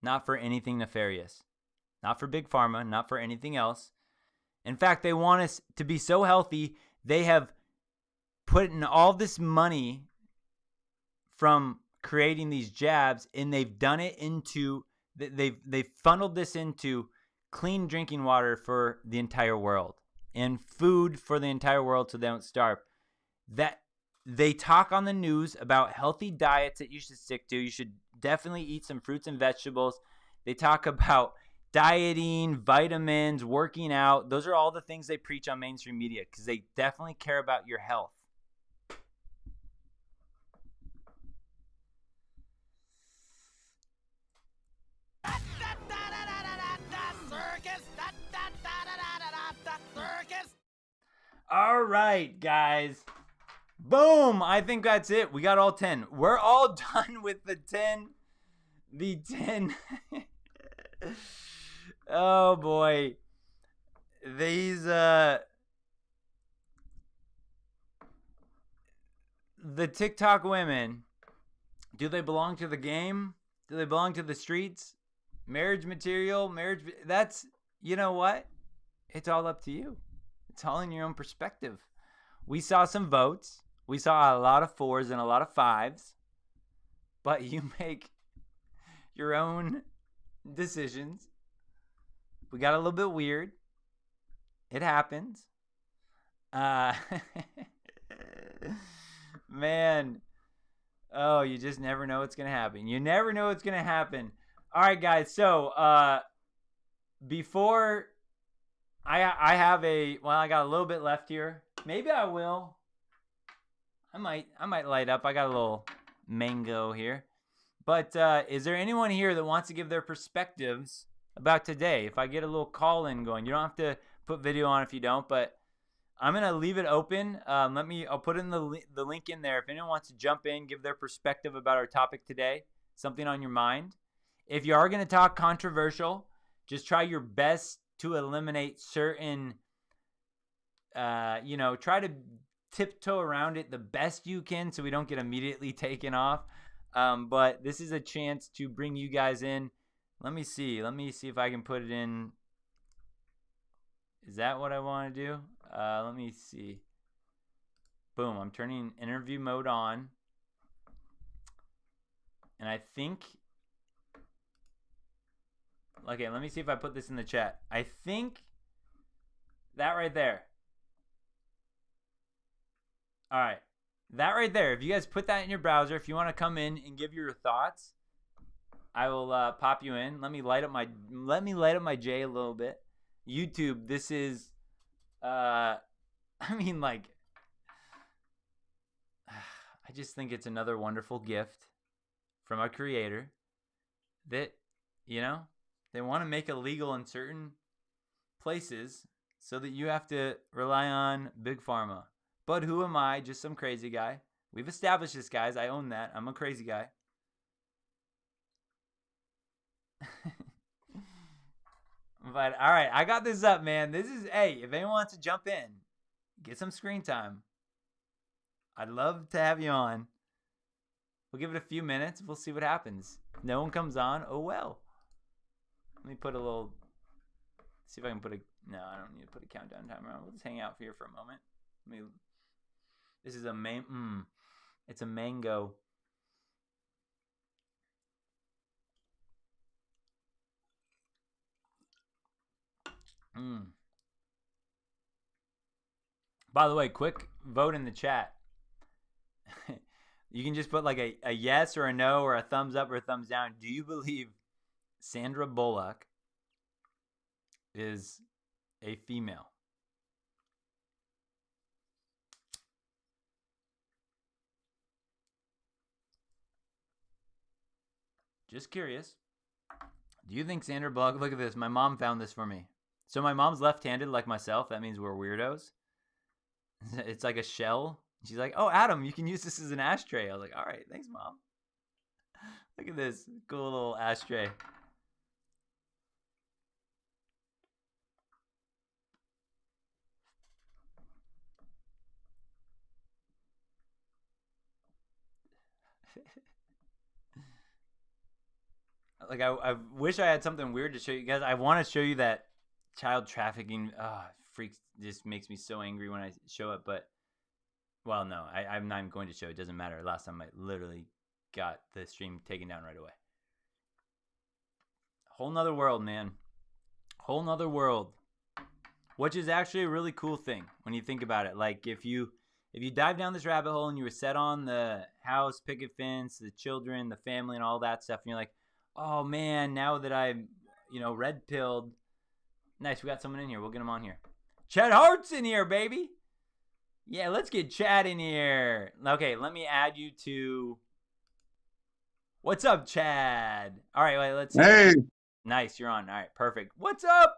S1: not for anything nefarious, not for big pharma, not for anything else. In fact, they want us to be so healthy, they have put in all this money from creating these jabs, and they've done it into, they've funneled this into clean drinking water for the entire world and food for the entire world so they don't starve. That they talk on the news about healthy diets that you should stick to. You should definitely eat some fruits and vegetables. They talk about dieting, vitamins, working out. Those are all the things they preach on mainstream media because they definitely care about your health. All right, guys. Boom. I think that's it. We got all 10. We're all done with the 10. The 10. Oh, boy. These, the TikTok women, do they belong to the game? Do they belong to the streets? Marriage material? That's, you know what? It's all up to you. It's all in your own perspective. We saw some votes. We saw a lot of 4s and a lot of 5s. But you make your own decisions. We got a little bit weird. It happens. Man. Oh, you just never know what's going to happen. You never know what's going to happen. All right, guys. So, before I have I got a little bit left here. Maybe I will. I might light up. I got a little mango here. But is there anyone here that wants to give their perspectives about today? If I get a little call in going, you don't have to put video on if you don't, but I'm going to leave it open. I'll put in the link in there. If anyone wants to jump in, give their perspective about our topic today, something on your mind. If you are going to talk controversial, just try your best to eliminate certain, try to tiptoe around it the best you can so we don't get immediately taken off. But this is a chance to bring you guys in. Let me see if I can put it in. Is that what I want to do? Let me see. Boom, I'm turning interview mode on. And I think, okay, let me see if I put this in the chat. I think that right there. All right. That right there. If you guys put that in your browser, if you want to come in and give your thoughts, I will pop you in. Let me light up my J a little bit. YouTube, this is I I just think it's another wonderful gift from our creator that, they want to make it legal in certain places so that you have to rely on Big Pharma. But who am I? Just some crazy guy. We've established this, guys. I own that. I'm a crazy guy. But all right, I got this up, man. Hey, if anyone wants to jump in, get some screen time. I'd love to have you on. We'll give it a few minutes. We'll see what happens. If no one comes on, oh well. Let me put a little, see if I can put a, no, I don't need to put a countdown timer on. We'll just hang out here for a moment. This is it's a mango. By the way, quick vote in the chat. You can just put like a yes or a no or a thumbs up or a thumbs down. Do you believe Sandra Bullock is a female? Just curious. Do you think Sandra Bullock, look at this, my mom found this for me. So my mom's left-handed like myself. That means we're weirdos. It's like a shell. She's like, oh, Adam, you can use this as an ashtray. I was like, all right, thanks, Mom. Look at this cool little ashtray. Like, I wish I had something weird to show you guys. I want to show you that child trafficking. Freaks, just makes me so angry when I show it. But, well, no, I'm not even going to show it. It doesn't matter. Last time I literally got the stream taken down right away. Whole nother world, man. Whole nother world. Which is actually a really cool thing when you think about it. Like, if you dive down this rabbit hole and you were set on the house, picket fence, the children, the family, and all that stuff, and you're like, oh man, now that I'm, red pilled. Nice, we got someone in here. We'll get him on here. Chad Hart's in here, baby. Yeah, let's get Chad in here. Okay, let me add you to. What's up, Chad? All right, wait, let's see.
S19: Hey.
S1: Nice, you're on. All right, perfect. What's up?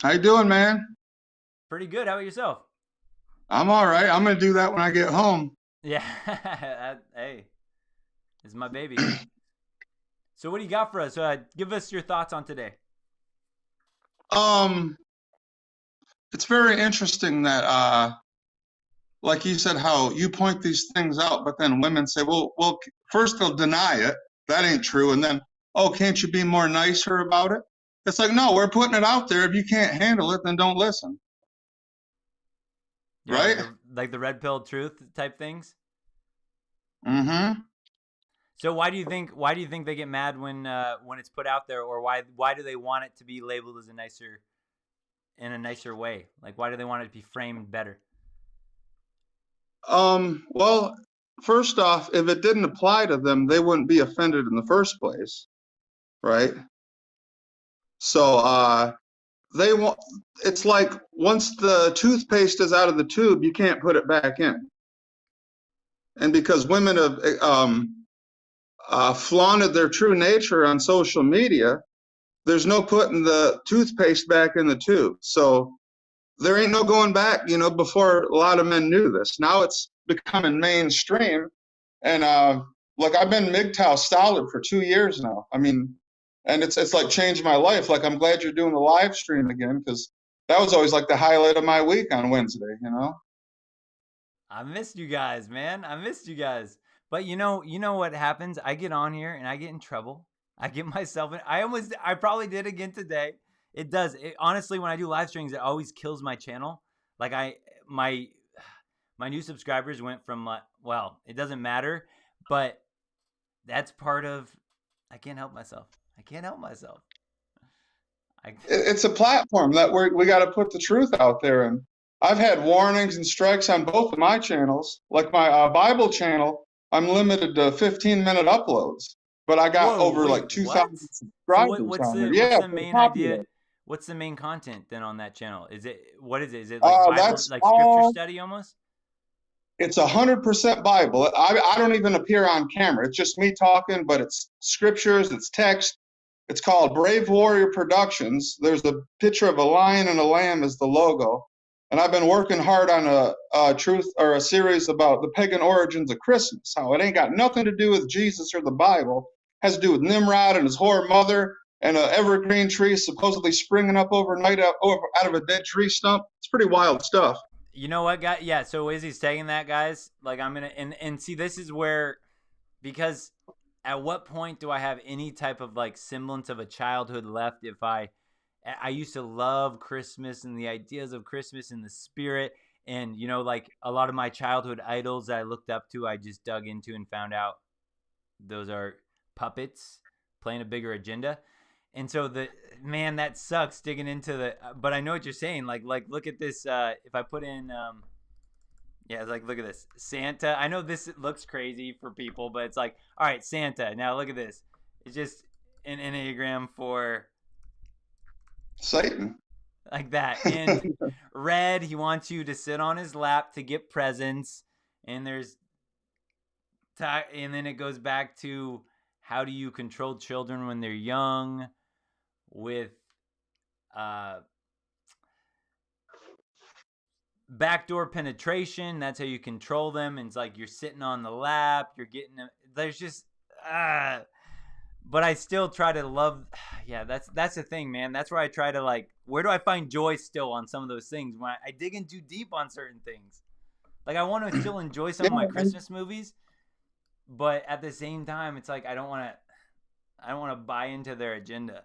S19: How you doing, man?
S1: Pretty good. How about yourself?
S19: I'm all right. I'm gonna do that when I get home.
S1: Yeah. Hey, this is my baby. So what do you got for us? Give us your thoughts on today.
S19: It's very interesting that, like you said, how you point these things out, but then women say, well, first they'll deny it. That ain't true. And then, oh, can't you be more nicer about it? It's like, no, we're putting it out there. If you can't handle it, then don't listen.
S1: Yeah,
S19: right?
S1: Like the red pill truth type things.
S19: Mm-hmm.
S1: So why do you think they get mad when it's put out there, or why do they want it to be labeled as in a nicer way? Like, why do they want it to be framed better?
S19: Well, first off, if it didn't apply to them, they wouldn't be offended in the first place, right? So they want. It's like once the toothpaste is out of the tube, you can't put it back in. And because women have flaunted their true nature on social media, there's no putting the toothpaste back in the tube. So there ain't no going back. Before a lot of men knew this. Now it's becoming mainstream. And look, I've been MGTOW solid for 2 years now. I mean, and it's like changed my life. Like, I'm glad you're doing the live stream again, because that was always like the highlight of my week on Wednesday,
S1: I missed you guys, man. I missed you guys. But you know what happens? I get on here and I get in trouble. I get myself in. I probably did again today. It does. Honestly, when I do live streams, it always kills my channel. Like my new subscribers went from well, it doesn't matter, but that's part of. I can't help myself.
S19: It's a platform that we got to put the truth out there. And I've had warnings and strikes on both of my channels. Like my Bible channel, I'm limited to 15-minute uploads, but I got like 2,000 subscribers
S1: what's
S19: on there.
S1: What's the main idea? What's the main content then on that channel? What is it? Is it like Bible, like scripture study almost?
S19: It's 100% Bible. I don't even appear on camera. It's just me talking, but it's scriptures, it's text. It's called Brave Warrior Productions. There's a picture of a lion and a lamb as the logo. And I've been working hard on a series about the pagan origins of Christmas, how it ain't got nothing to do with Jesus or the Bible. It has to do with Nimrod and his whore mother and an evergreen tree supposedly springing up overnight out of a dead tree stump. It's pretty wild stuff.
S1: You know what, guy? Yeah. So Izzy's taking that, guys. Like I'm gonna and see, this is where, because at what point do I have any type of like semblance of a childhood left if I used to love Christmas and the ideas of Christmas and the spirit, and you know, like a lot of my childhood idols that I looked up to, I just dug into and found out those are puppets playing a bigger agenda. And so that sucks digging into but I know what you're saying. Like look at this. If I put in, yeah, it's like, look at this, Santa. I know this looks crazy for people, but it's like, all right, Santa. Now look at this. It's just an enneagram for
S19: Satan.
S1: Like that. And red, he wants you to sit on his lap to get presents. And and then it goes back to, how do you control children when they're young with backdoor penetration. That's how you control them. And it's like, you're sitting on the lap, you're getting them. There's just but I still try to love. Yeah, that's the thing, man. That's where I try to, like, where do I find joy still on some of those things when I dig in too deep on certain things. Like, I want to still enjoy some of my Christmas movies, but at the same time, it's like I don't want to buy into their agenda.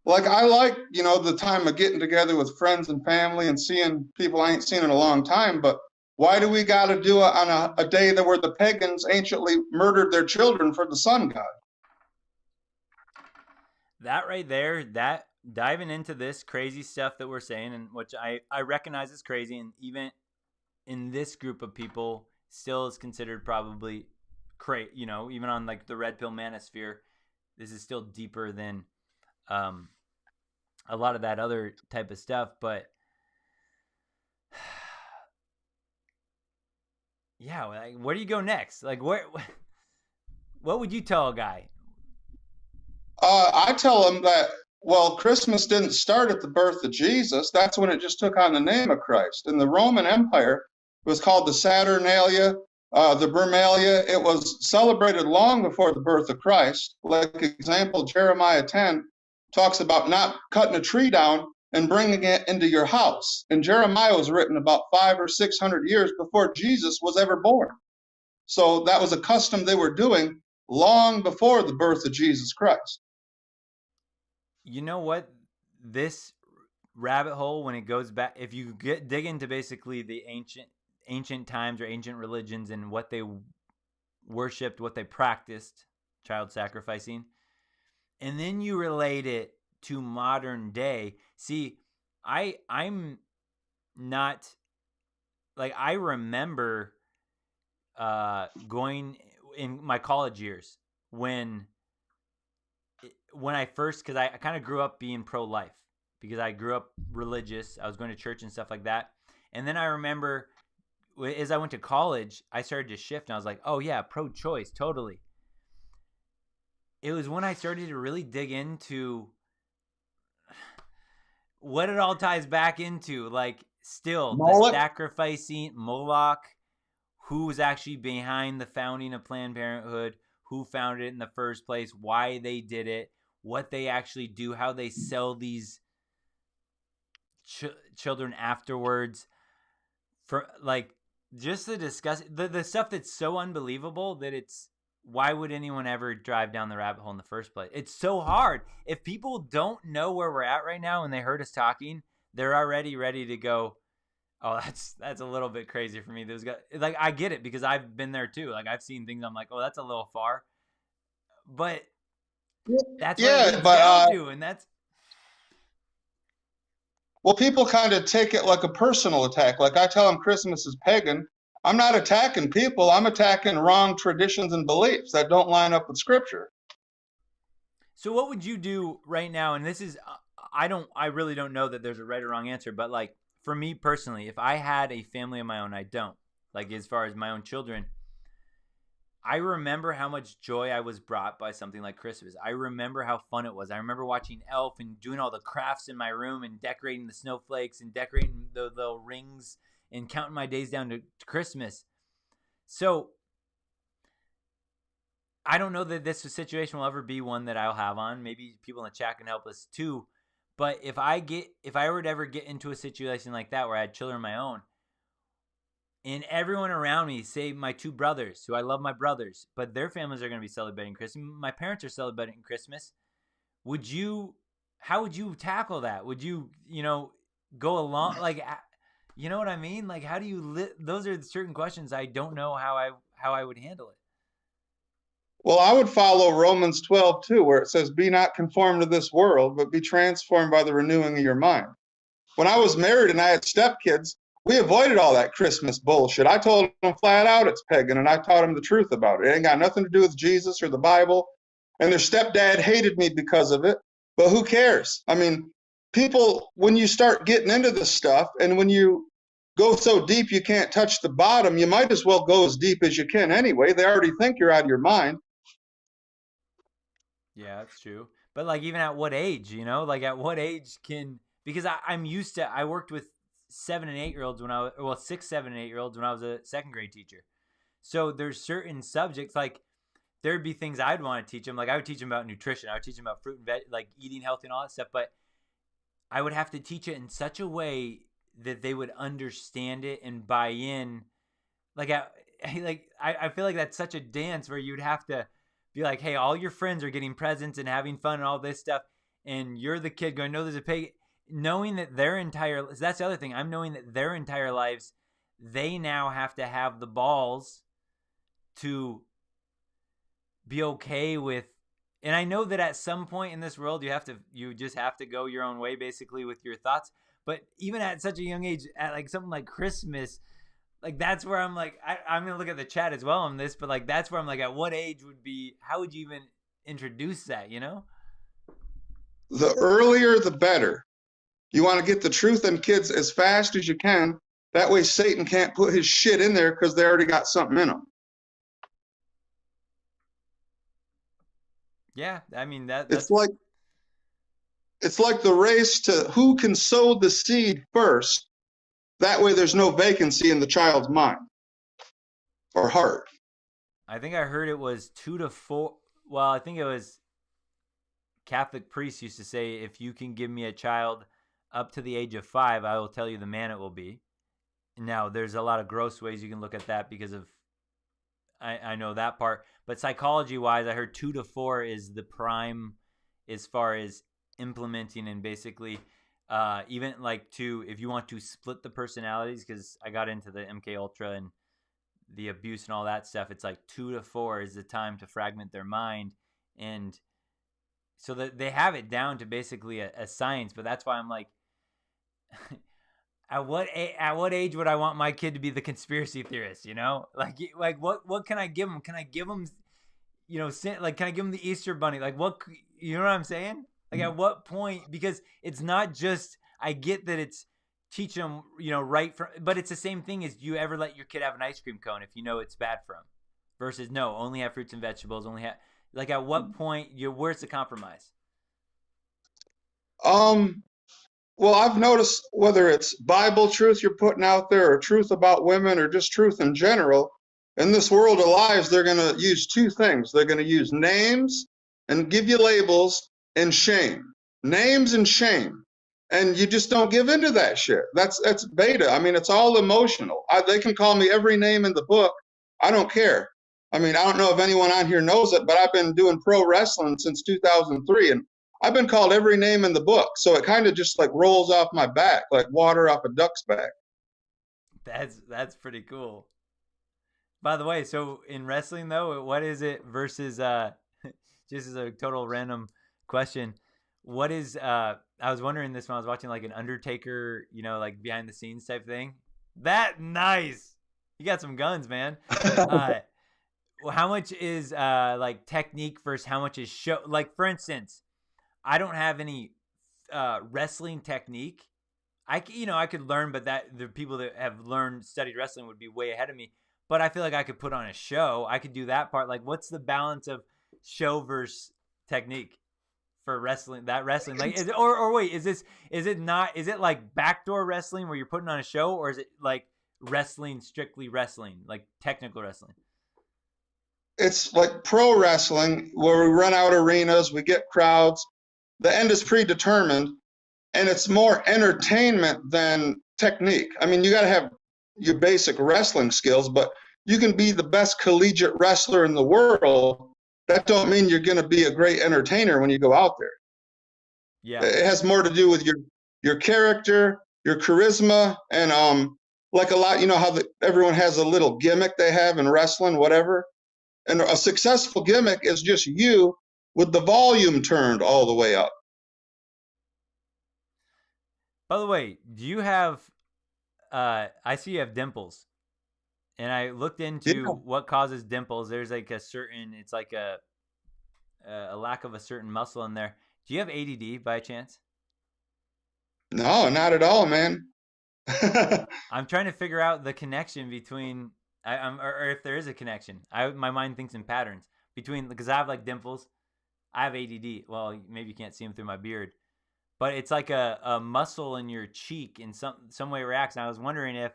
S19: Like, I like, the time of getting together with friends and family and seeing people I ain't seen in a long time, but why do we got to do it on a day where the pagans anciently murdered their children for the sun god?
S1: That right there, that diving into this crazy stuff that we're saying, and which I recognize is crazy, and even in this group of people still is considered probably crazy, even on like the red pill manosphere, this is still deeper than a lot of that other type of stuff. But yeah, like, where do you go next? Like, what would you tell a guy?
S19: I tell them that, well, Christmas didn't start at the birth of Jesus. That's when it just took on the name of Christ. In the Roman Empire, it was called the Saturnalia, the Vermalia. It was celebrated long before the birth of Christ. Like example, Jeremiah 10 talks about not cutting a tree down and bringing it into your house. And Jeremiah was written about 500 or 600 years before Jesus was ever born. So that was a custom they were doing long before the birth of Jesus Christ.
S1: You know what? This rabbit hole, when it goes back, if you dig into basically the ancient times or ancient religions and what they worshipped, what they practiced, child sacrificing, and then you relate it to modern day. See, I'm not, like, I remember going in my college years when I first, because I kind of grew up being pro-life because I grew up religious. I was going to church and stuff like that. And then I remember as I went to college, I started to shift and I was like, oh yeah, pro-choice, totally. It was when I started to really dig into what it all ties back into, like, still the sacrificing, Moloch, who's actually behind the founding of Planned Parenthood, who founded it in the first place, why they did it, what they actually do, how they sell these children afterwards. For, like, just the the stuff that's so unbelievable that it's, why would anyone ever drive down the rabbit hole in the first place? It's so hard. If people don't know where we're at right now and they heard us talking, they're already ready to go, oh, that's a little bit crazy for me. Those guys, like, I get it because I've been there too. Like, I've seen things, I'm like, oh, that's a little far. But that's what it leads down to, and that's.
S19: Well, people kind of take it like a personal attack. Like, I tell them Christmas is pagan. I'm not attacking people. I'm attacking wrong traditions and beliefs that don't line up with Scripture.
S1: So what would you do right now? And this is, I really don't know that there's a right or wrong answer, but like, for me personally, if I had a family of my own, I don't. Like as far as my own children, I remember how much joy I was brought by something like Christmas. I remember how fun it was. I remember watching Elf and doing all the crafts in my room and decorating the snowflakes and decorating the rings and counting my days down to Christmas. So I don't know that this situation will ever be one that I'll have on. Maybe people in the chat can help us too. But if I were to ever get into a situation like that where I had children of my own, and everyone around me, say my two brothers, who I love my brothers, but their families are going to be celebrating Christmas. My parents are celebrating Christmas. How would you tackle that? Would you, go along? Like, you know what I mean? Like, how do you those are certain questions I don't know how I would handle it.
S19: Well, I would follow Romans 12 too, where it says, be not conformed to this world, but be transformed by the renewing of your mind. When I was married and I had stepkids, we avoided all that Christmas bullshit. I told them flat out it's pagan, and I taught them the truth about it. It ain't got nothing to do with Jesus or the Bible. And their stepdad hated me because of it, but who cares? I mean, people, when you start getting into this stuff and when you go so deep you can't touch the bottom, you might as well go as deep as you can anyway. They already think you're out of your mind.
S1: Yeah, that's true. But like, even at what age, like at what age because I'm used to, I worked with 7 and 8 year olds 6, 7, and 8 year olds when I was a second grade teacher. So there's certain subjects, like there'd be things I'd want to teach them. Like I would teach them about nutrition. I would teach them about fruit and veg, like eating healthy and all that stuff. But I would have to teach it in such a way that they would understand it and buy in. Like, I feel like that's such a dance where you'd have to be like, hey, all your friends are getting presents and having fun and all this stuff, and you're the kid going, no, there's a pig. Knowing that that's the other thing. I'm knowing that their entire lives, they now have to have the balls to be okay with. And I know that at some point in this world, you just have to go your own way, basically, with your thoughts. But even at such a young age, at like something like Christmas, like that's where I'm like, I'm gonna look at the chat as well on this, but like that's where I'm like, at what age how would you even introduce that?
S19: The earlier, the better. You want to get the truth in kids as fast as you can. That way Satan can't put his shit in there because they already got something in them.
S1: Yeah, I mean
S19: it's like the race to who can sow the seed first. That way there's no vacancy in the child's mind or heart.
S1: I think I heard it was 2 to 4. Well, I think it was Catholic priests used to say, if you can give me a child up to the age of 5, I will tell you the man it will be. Now, there's a lot of gross ways you can look at that because of, I know that part. But psychology-wise, I heard 2 to 4 is the prime as far as implementing and basically even like if you want to split the personalities, because I got into the MK Ultra and the abuse and all that stuff, it's like 2 to 4 is the time to fragment their mind. And so that they have it down to basically a science. But that's why I'm like, at what age would I want my kid to be the conspiracy theorist? Like what can I give him? Can I give him, like, can I give him the Easter Bunny? Like what, you know what I'm saying? Like at what point? Because it's not just, I get that it's teach them, right from, but it's the same thing as, do you ever let your kid have an ice cream cone if you know it's bad for him? Versus no, only have fruits and vegetables, only have, like at what point, where's the compromise?
S19: Well, I've noticed whether it's Bible truth you're putting out there or truth about women or just truth in general, in this world of lies, they're going to use two things. They're going to use names and give you labels and shame. Names and shame. And you just don't give into that shit. That's beta. I mean, it's all emotional. They can call me every name in the book. I don't care. I mean, I don't know if anyone on here knows it, but I've been doing pro wrestling since 2003, and I've been called every name in the book. So it kind of just like rolls off my back, like water off a duck's back.
S1: That's pretty cool. By the way, so in wrestling though, what is it versus just as a total random question, what is I was wondering this when I was watching like an Undertaker, like behind the scenes type thing. That nice. You got some guns, man. How much is like technique versus how much is show? Like for instance, I don't have any wrestling technique. I could learn, but that the people that have studied wrestling would be way ahead of me. But I feel like I could put on a show. I could do that part. Like, what's the balance of show versus technique for wrestling? That wrestling, like, wait, is it like backdoor wrestling where you're putting on a show, or is it like wrestling, strictly wrestling, like technical wrestling?
S19: It's like pro wrestling where we run out arenas, we get crowds. The end is predetermined, and it's more entertainment than technique. I mean, you got to have your basic wrestling skills, but you can be the best collegiate wrestler in the world. That don't mean you're going to be a great entertainer when you go out there.
S1: Yeah.
S19: It has more to do with your character, your charisma, and like a lot, how everyone has a little gimmick they have in wrestling, whatever. And a successful gimmick is just you with the volume turned all the way up.
S1: By the way, do you have I see you have dimples. And I looked into what causes dimples. There's like it's like a lack of a certain muscle in there. Do you have ADD by chance?
S19: No, not at all, man.
S1: I'm trying to figure out the connection between or if there is a connection. My mind thinks in patterns between, because I have like dimples. I have ADD. Well, maybe you can't see them through my beard, but it's like a muscle in your cheek in some way reacts. And I was wondering if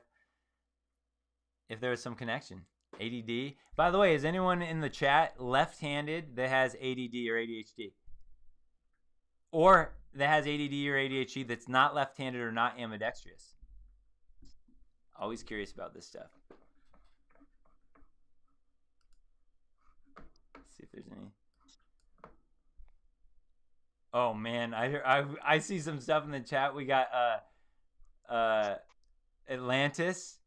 S1: there was some connection. ADD. By the way, is anyone in the chat left-handed that has ADD or ADHD? Or that has ADD or ADHD that's not left-handed or not ambidextrous? Always curious about this stuff. Let's see if there's any. Oh man, I see some stuff in the chat. We got Atlantis.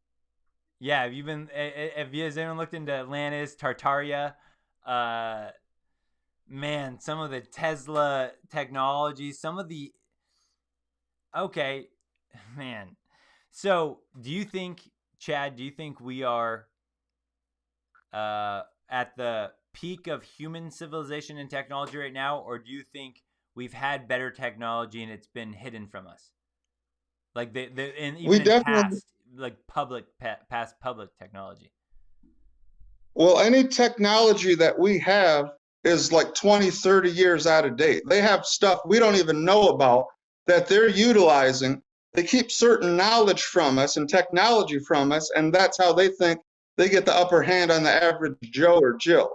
S1: Yeah, has anyone looked into Atlantis, Tartaria? Man, some of the Tesla technology, okay, man. So, Chad, do you think we are at the peak of human civilization and technology right now, or do you think we've had better technology and it's been hidden from us? Like past public technology.
S19: Well, any technology that we have is like 20, 30 years out of date. They have stuff we don't even know about that they're utilizing. They keep certain knowledge from us and technology from us, and that's how they think they get the upper hand on the average Joe or Jill.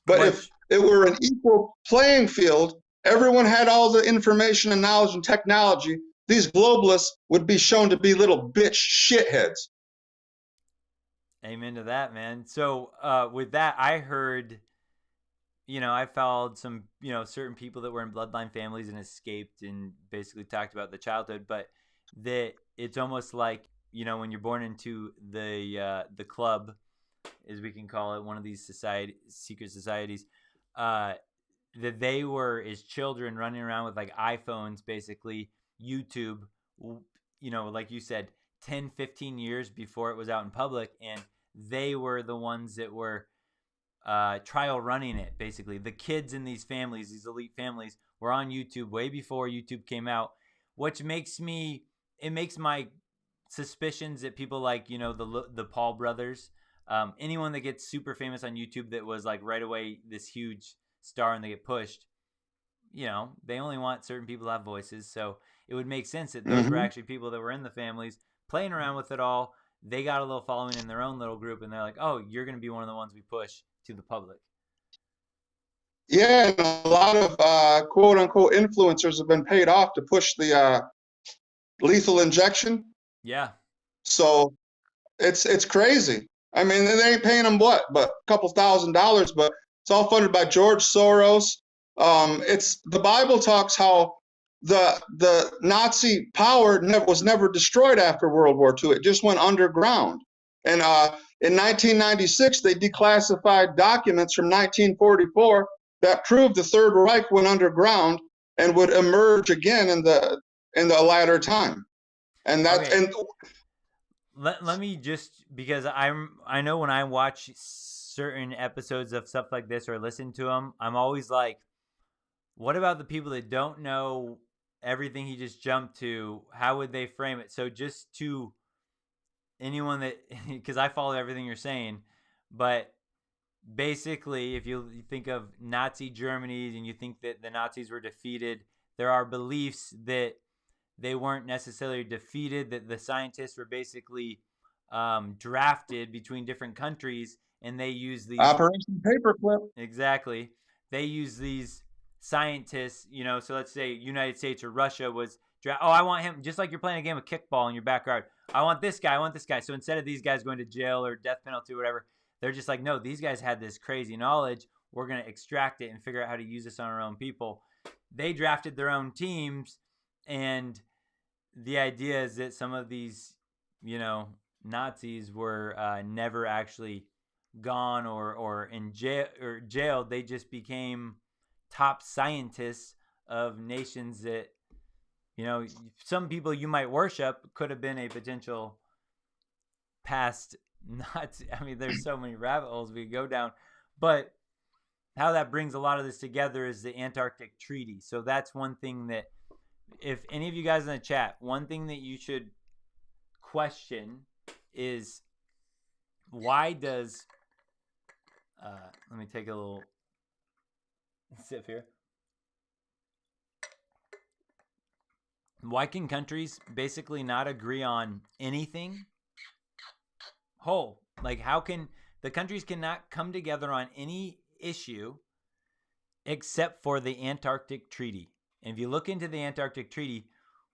S19: But if it were an equal playing field, everyone had all the information and knowledge and technology, these globalists would be shown to be little bitch shitheads.
S1: Amen to that, man. So with that, I heard, I followed some, certain people that were in bloodline families and escaped and basically talked about the childhood, but that it's almost like, when you're born into the club, as we can call it, one of these secret societies, that they were as children running around with like iPhones, basically YouTube, like you said, 10, 15 years before it was out in public, and they were the ones that were trial running it, basically. The kids in these families, these elite families, were on YouTube way before YouTube came out, which makes my suspicions that people like, the Paul brothers, anyone that gets super famous on YouTube that was like right away this huge star and they get pushed, they only want certain people to have voices. So it would make sense that those were actually people that were in the families playing around with it all. They got a little following in their own little group, and they're like, oh, you're going to be one of the ones we push to the public.
S19: Yeah, and a lot of quote-unquote influencers have been paid off to push the lethal injection.
S1: Yeah.
S19: So it's crazy. I mean, they ain't paying them but a couple $1,000s, but it's all funded by George Soros. It's the Bible talks how the Nazi power was never destroyed after World War II. It just went underground. And in 1996, they declassified documents from 1944 that proved the Third Reich went underground and would emerge again in the latter time. And that
S1: okay. Let me just, because I know when I watch certain episodes of stuff like this or listen to them, I'm always like, what about the people that don't know everything he just jumped to, how would they frame it? So just to anyone that, because I follow everything you're saying, but basically, if you think of Nazi Germany and you think that the Nazis were defeated, there are beliefs that they weren't necessarily defeated, that the scientists were basically drafted between different countries, and they use these
S19: Operation Paperclip.
S1: exactly. They use these scientists, so let's say United States or Russia was I want him, just like you're playing a game of kickball in your backyard. I want this guy. I want this guy. So instead of these guys going to jail or death penalty or whatever, they're just like, no, these guys had this crazy knowledge. We're going to extract it and figure out how to use this on our own people. They drafted their own teams, and the idea is that some of these, Nazis were never actually gone or in jail or jailed. They just became top scientists of nations that, some people you might worship could have been a potential past Nazi. I mean, there's so many rabbit holes we could go down, but how that brings a lot of this together is the Antarctic Treaty. So that's one thing that, if any of you guys in the chat, one thing that you should question is, why does let me take a little sip here. Why can countries basically not agree on anything? Like, how can the countries cannot come together on any issue except for the Antarctic Treaty? And if you look into the Antarctic Treaty,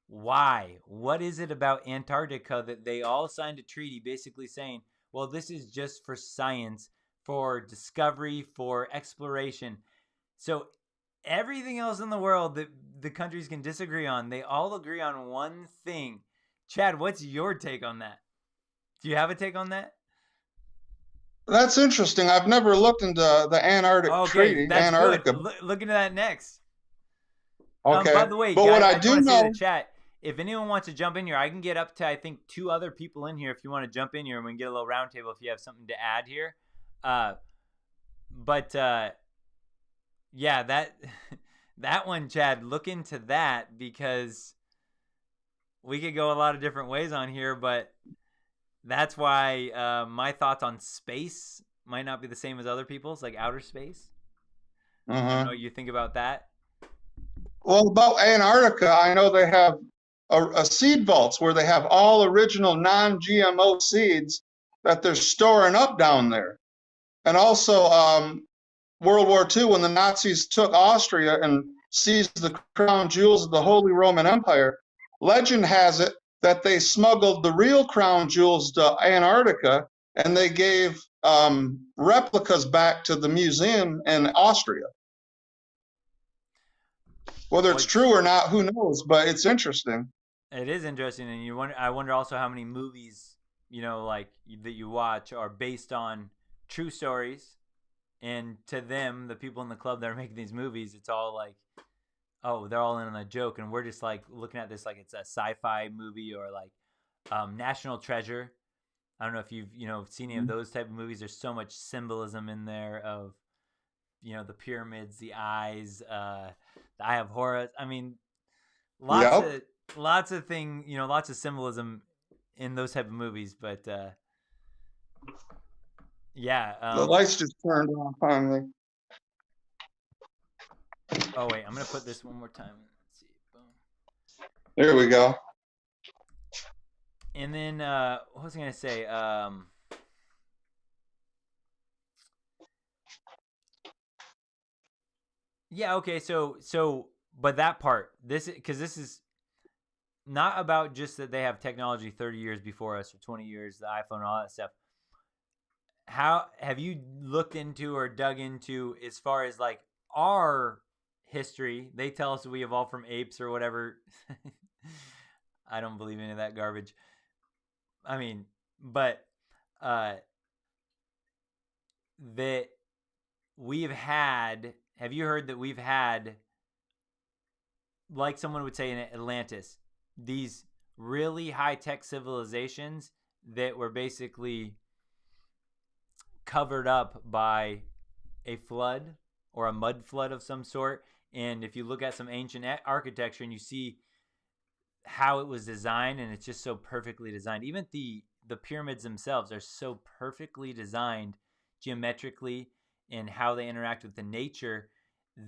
S1: why? What is it about Antarctica that they all signed a treaty basically saying, well, this is just for science, for discovery, for exploration. So everything else in the world that the countries can disagree on, they all agree on one thing. Chad, what's your take on that? Do you have a take on that?
S19: That's interesting. I've never looked into the Antarctic Treaty.
S1: That's
S19: Antarctica.
S1: good. Look into that next.
S19: Okay.
S1: By the way,
S19: but
S1: guys,
S19: what
S1: I
S19: I
S1: just
S19: do
S1: want to say
S19: know,
S1: in the chat, if anyone wants to jump in here, I can get up to, I think, 2 other people in here if you want to jump in here, and we can get a little round table if you have something to add here. Yeah, that one, Chad, look into that, because we could go a lot of different ways on here, but that's why my thoughts on space might not be the same as other people's, like outer space. I don't know what you think about that.
S19: Well, about Antarctica, I know they have a seed vaults where they have all original non-GMO seeds that they're storing up down there. And also, World War II, when the Nazis took Austria and seized the crown jewels of the Holy Roman Empire, legend has it that they smuggled the real crown jewels to Antarctica, and they gave replicas back to the museum in Austria. Whether it's true or not, who knows? But it's interesting.
S1: It is interesting, and I wonder also how many movies, like that you watch are based on true stories, and to them, the people in the club that are making these movies, it's all like, oh, they're all in on a joke, and we're just like looking at this like it's a sci-fi movie, or like National Treasure. I don't know if you've seen any of those type of movies. There's so much symbolism in there of the pyramids, the eyes, the Eye of Horus. I mean, lots of things, lots of symbolism in those type of movies. But yeah,
S19: the lights just turned off on me.
S1: Oh wait, I'm gonna put this one more time. Let's see. Boom.
S19: There we go.
S1: And then what was I gonna say? Yeah, okay, so but that part, because this is not about just that they have technology 30 years before us, or 20 years, the iPhone and all that stuff. How have you looked into or dug into as far as like our history? They tell us we evolved from apes or whatever. I don't believe any of that garbage. I mean, but that we've had, have you heard that we've had, like someone would say in Atlantis, these really high-tech civilizations that were basically covered up by a flood or a mud flood of some sort, And if you look at some ancient architecture and you see how it was designed, and it's just so perfectly designed. Even the pyramids themselves are so perfectly designed geometrically and how they interact with the nature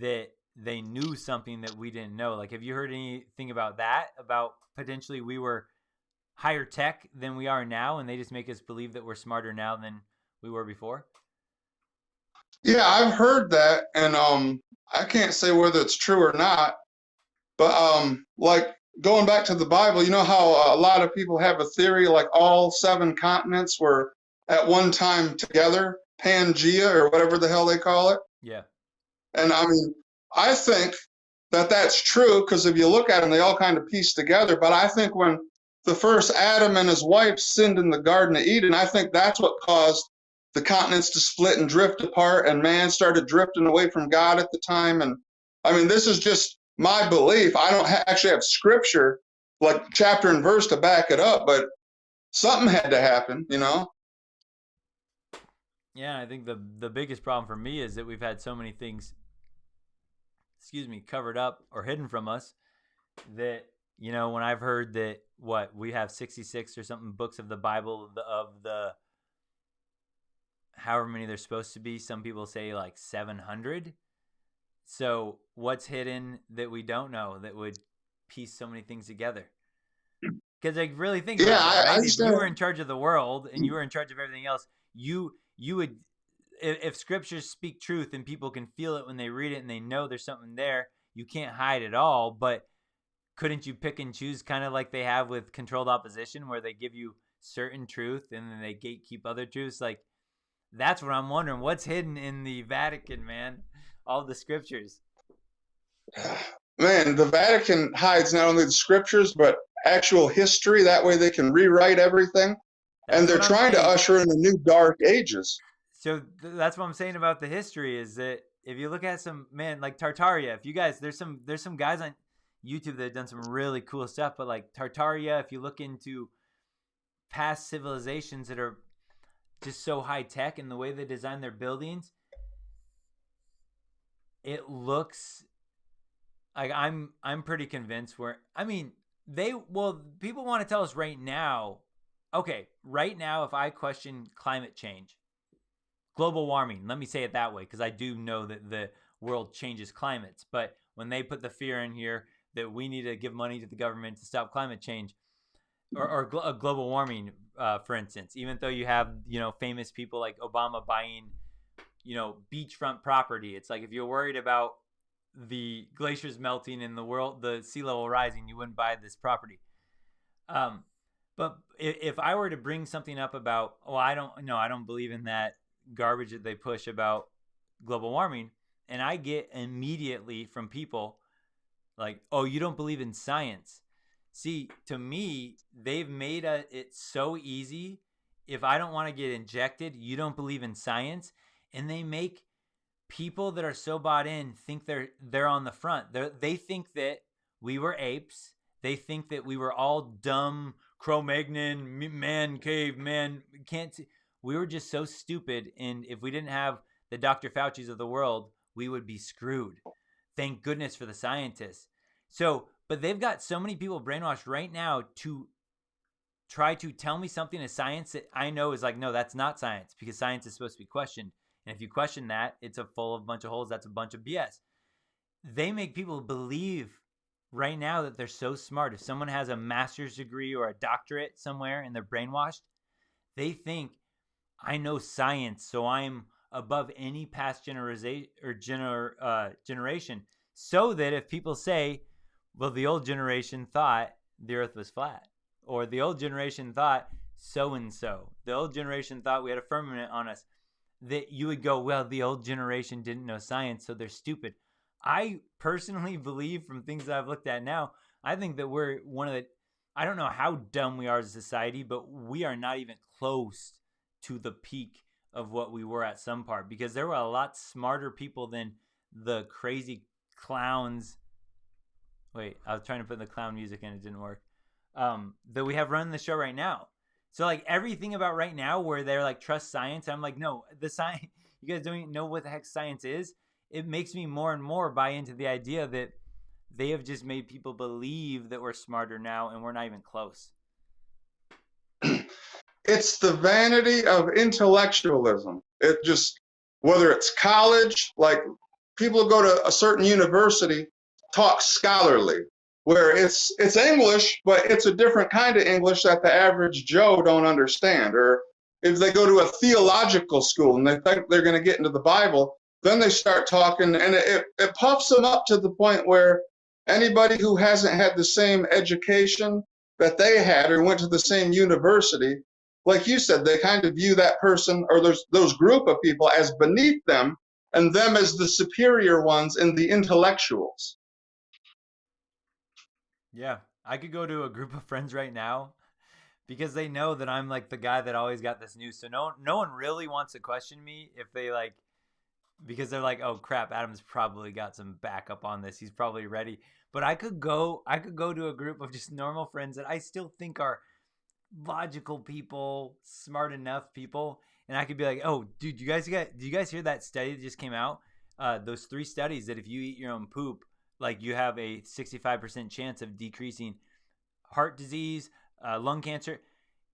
S1: that they knew something that we didn't know. Like, have you heard anything about that? About potentially we were higher tech than we are now, and they just make us believe that we're smarter now than we were before?
S19: Yeah, I've heard that, and I can't say whether it's true or not. But like going back to the Bible, you know how a lot of people have a theory like all 7 continents were at one time together, Pangea or whatever the hell they call it.
S1: Yeah.
S19: And I mean, I think that that's true because if you look at them, they all kind of piece together. But I think when the first Adam and his wife sinned in the Garden of Eden, I think that's what caused the continents to split and drift apart, and man started drifting away from God at the time. And I mean, this is just my belief. I don't actually have scripture, like chapter and verse, to back it up, but something had to happen, you know?
S1: Yeah, I think the biggest problem for me is that we've had so many things, covered up or hidden from us that, when I've heard that we have 66 or something books of the Bible of the however many there's supposed to be, some people say like 700. So what's hidden that we don't know that would piece so many things together? Because I really think about it, right? If you were in charge of the world and you were in charge of everything else, you would, if scriptures speak truth and people can feel it when they read it and they know there's something there, you can't hide it all. But couldn't you pick and choose, kind of like they have with controlled opposition, where they give you certain truth and then they gatekeep other truths? Like, that's what I'm wondering. What's hidden in the Vatican, man? All the scriptures.
S19: Man, the Vatican hides not only the scriptures, but actual history. That way they can rewrite everything. And they're trying to usher in the new dark ages.
S1: So that's what I'm saying about the history, is that if you look at some, man, like Tartaria, if you guys, there's some guys on YouTube that have done some really cool stuff, but like Tartaria, if you look into past civilizations that are just so high tech and the way they design their buildings, it looks like I'm pretty convinced people want to tell us right now, okay, right now, if I question climate change, global warming, let me say it that way, because I do know that the world changes climates, but when they put the fear in here that we need to give money to the government to stop climate change or global warming, for instance, even though you have, famous people like Obama buying, beachfront property, it's like if you're worried about the glaciers melting and the sea level rising, you wouldn't buy this property. But if I were to bring something up about, I don't believe in that garbage that they push about global warming, and I get immediately from people like, oh, you don't believe in science. See, to me, they've made it so easy. If I don't want to get injected, you don't believe in science, and they make people that are so bought in think they're on the front. They think that we were apes. They think that we were all dumb Cro-Magnon man cave man. Can't see. We were just so stupid, and if we didn't have the Dr. Fauci's of the world, we would be screwed. Thank goodness for the scientists. So, but they've got so many people brainwashed right now to try to tell me something is science that I know is like, no, that's not science, because science is supposed to be questioned. And if you question that, it's a bunch of holes. That's a bunch of BS. They make people believe right now that they're so smart. If someone has a master's degree or a doctorate somewhere and they're brainwashed, they think, I know science, so I'm above any past generation, so that if people say, well, the old generation thought the earth was flat, or the old generation thought so-and-so, the old generation thought we had a firmament on us, that you would go, well, the old generation didn't know science, so they're stupid. I personally believe, from things that I've looked at now, I think that we're I don't know how dumb we are as a society, but we are not even close to the peak of what we were at some part, because there were a lot smarter people than the crazy clowns. Wait, I was trying to put the clown music in, it didn't work. That we have running the show right now. So like everything about right now where they're like, trust science, I'm like, no, the science, you guys don't even know what the heck science is. it makes me more and more buy into the idea that they have just made people believe that we're smarter now and we're not even close.
S19: It's the vanity of intellectualism. It just, whether it's college, like people who go to a certain university talk scholarly, where it's English, but it's a different kind of English that the average Joe don't understand. Or if they go to a theological school and they think they're going to get into the Bible, then they start talking, and it puffs them up to the point where anybody who hasn't had the same education that they had or went to the same university, like you said, they kind of view that person or those group of people as beneath them and them as the superior ones and the intellectuals.
S1: Yeah, I could go to a group of friends right now because they know that I'm like the guy that always got this news. So no one really wants to question me if they like, because they're like, oh crap, Adam's probably got some backup on this. He's probably ready. But I could go to a group of just normal friends that I still think are logical people, smart enough people, and I could be like, oh dude, do you guys hear that study that just came out? Those 3 studies that if you eat your own poop, like you have a 65% chance of decreasing heart disease, lung cancer.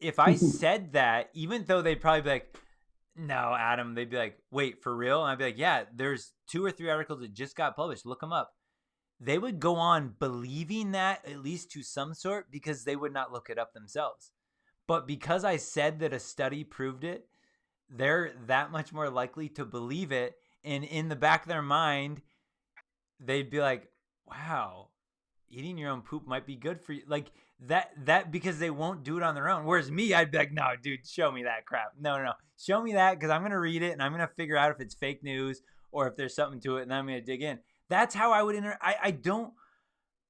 S1: If I said that, even though they'd probably be like, no, Adam, they'd be like, wait, for real? And I'd be like, yeah, there's 2 or 3 articles that just got published. Look them up. They would go on believing that, at least to some sort, because they would not look it up themselves. But because I said that a study proved it, they're that much more likely to believe it. And in the back of their mind, they'd be like, wow, eating your own poop might be good for you. Like that because they won't do it on their own. Whereas me, I'd be like, no, dude, show me that crap. No. Show me that, because I'm going to read it and I'm going to figure out if it's fake news or if there's something to it, and then I'm going to dig in. That's how I would I don't,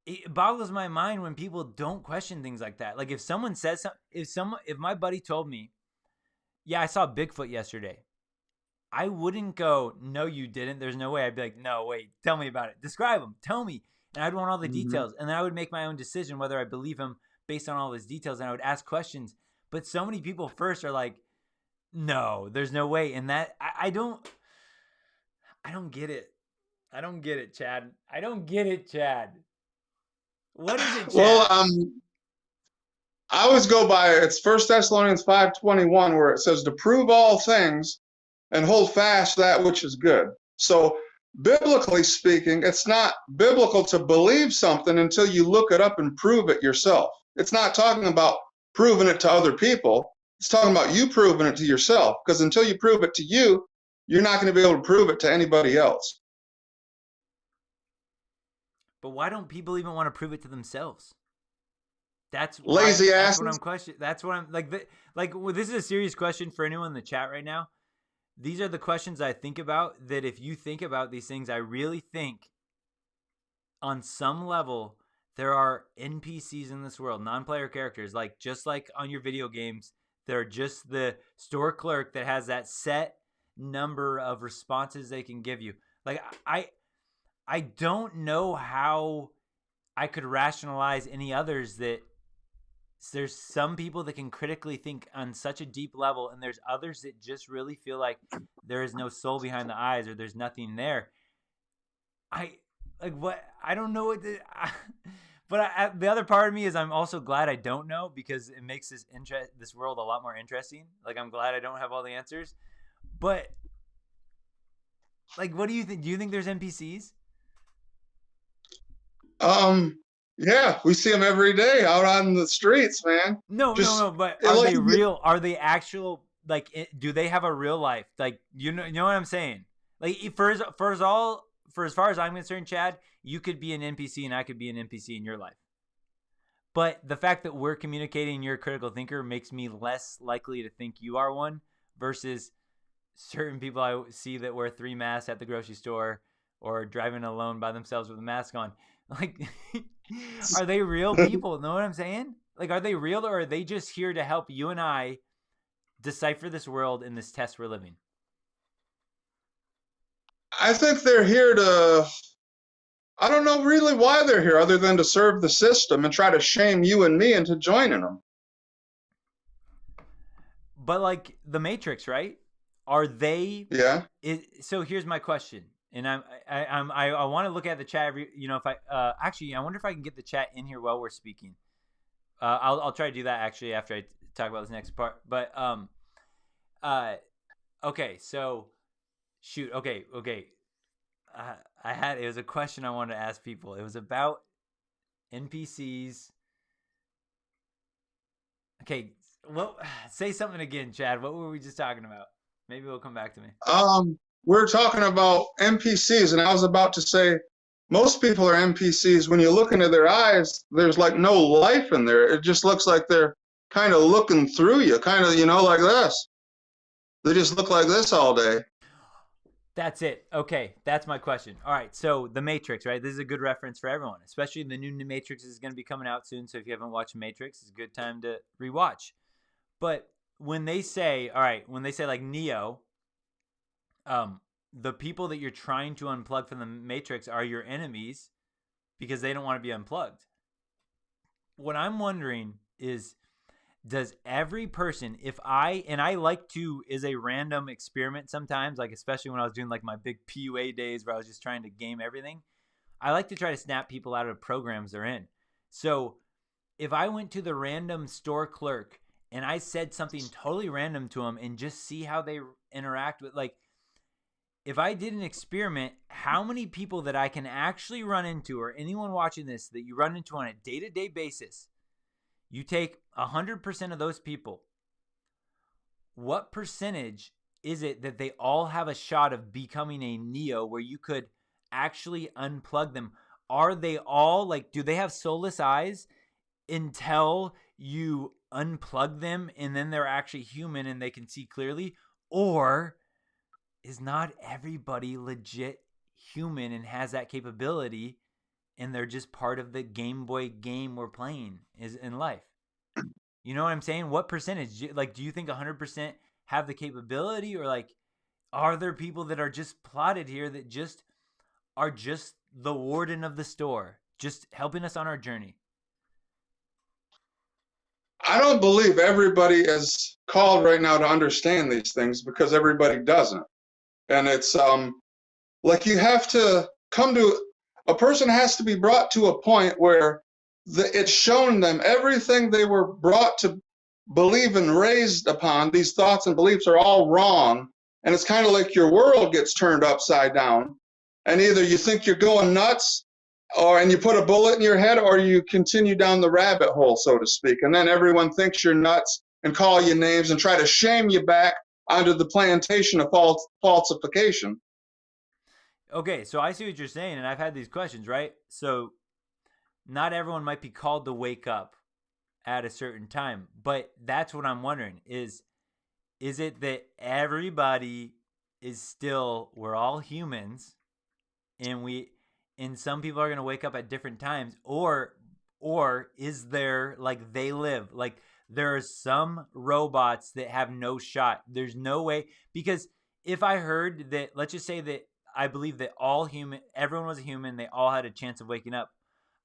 S1: it boggles my mind when people don't question things like that. Like if someone says something, if my buddy told me, yeah, I saw Bigfoot yesterday, I wouldn't go, no, you didn't. There's no way. I'd be like, no, wait, tell me about it. Describe him. Tell me. And I'd want all the details. And then I would make my own decision whether I believe him based on all his details. And I would ask questions. But so many people first are like, no, there's no way. And that, I don't get it. I don't get it, Chad. I don't get it, Chad. What is it, Chad?
S19: Well, I always go by, it's 1 Thessalonians 5:21, where it says to prove all things and hold fast that which is good. So biblically speaking, it's not biblical to believe something until you look it up and prove it yourself. It's not talking about proving it to other people. It's talking about you proving it to yourself, because until you prove it to you, you're not going to be able to prove it to anybody else.
S1: But why don't people even want to prove it to themselves? That's
S19: lazy asses.
S1: That's what I'm questioning. That's what I'm like. Well, this is a serious question for anyone in the chat right now. These are the questions I think about, that if you think about these things, I really think on some level there are NPCs in this world, non-player characters, like just like on your video games, they're just the store clerk that has that set number of responses they can give you. Like I don't know how I could rationalize any others that there's some people that can critically think on such a deep level, and there's others that just really feel like there is no soul behind the eyes or there's nothing there. I don't know what to, but the other part of me is I'm also glad I don't know, because it makes this world a lot more interesting. Like I'm glad I don't have all the answers. But like, what do you think? Do you think there's NPCs?
S19: Yeah, we see them every day out on the streets, man.
S1: No, but are they real? Are they actual, like, do they have a real life? Like, you know what I'm saying? Like, for as far as I'm concerned, Chad, you could be an NPC and I could be an NPC in your life. But the fact that we're communicating, you're a critical thinker, makes me less likely to think you are one, versus certain people I see that wear 3 masks at the grocery store or driving alone by themselves with a mask on. Like, are they real people? Know what I'm saying? Like, are they real, or are they just here to help you and I decipher this world in this test we're living?
S19: I think they're here to, I don't know really why they're here, other than to serve the system and try to shame you and me into joining them.
S1: But like the Matrix, right? Are they?
S19: Yeah.
S1: So here's my question. And I want to look at the chat every, if I actually I wonder if I can get the chat in here while we're speaking. I'll try to do that actually after I talk about this next part. But okay, so shoot, okay. It was a question I wanted to ask people. It was about NPCs. Okay, say something again, Chad. What were we just talking about? Maybe it'll come back to me.
S19: We're talking about NPCs, and I was about to say most people are NPCs. When you look into their eyes, there's like no life in there. It just looks like they're kind of looking through you, kind of, like this. They just look like this all day.
S1: That's it. Okay, that's my question. All right, so The Matrix, right? This is a good reference for everyone, especially the new Matrix is going to be coming out soon. So if you haven't watched Matrix, it's a good time to rewatch. But when they say, like Neo, the people that you're trying to unplug from the Matrix are your enemies because they don't want to be unplugged. What I'm wondering is, does every person, if I like to, is a random experiment sometimes, like especially when I was doing like my big PUA days where I was just trying to game everything, I like to try to snap people out of programs they're in. So if I went to the random store clerk and I said something totally random to them and just see how they interact with, like, if I did an experiment, how many people that I can actually run into, or anyone watching this that you run into on a day-to-day basis, you take 100% of those people, what percentage is it that they all have a shot of becoming a Neo where you could actually unplug them? Are they all like, do they have soulless eyes until you unplug them and then they're actually human and they can see clearly? Or is not everybody legit human and has that capability and they're just part of the Game Boy game we're playing is in life? You know what I'm saying? What percentage? Like, do you think 100% have the capability, or like, are there people that are just plotted here that just are just the warden of the store, just helping us on our journey?
S19: I don't believe everybody is called right now to understand these things because everybody doesn't. And it's like you have to come to, a person has to be brought to a point where it's shown them everything they were brought to believe and raised upon. These thoughts and beliefs are all wrong. And it's kind of like your world gets turned upside down. And either you think you're going nuts, and you put a bullet in your head, or you continue down the rabbit hole, so to speak. And then everyone thinks you're nuts and call you names and try to shame you back onto the plantation of falsification.
S1: Okay, so I see what you're saying, and I've had these questions, right? So not everyone might be called to wake up at a certain time, but that's what I'm wondering is it that everybody is still, we're all humans, and some people are going to wake up at different times, or is there, like, they live, like, there are some robots that have no shot? There's no way, because if I heard that, let's just say that I believe that everyone was a human, they all had a chance of waking up,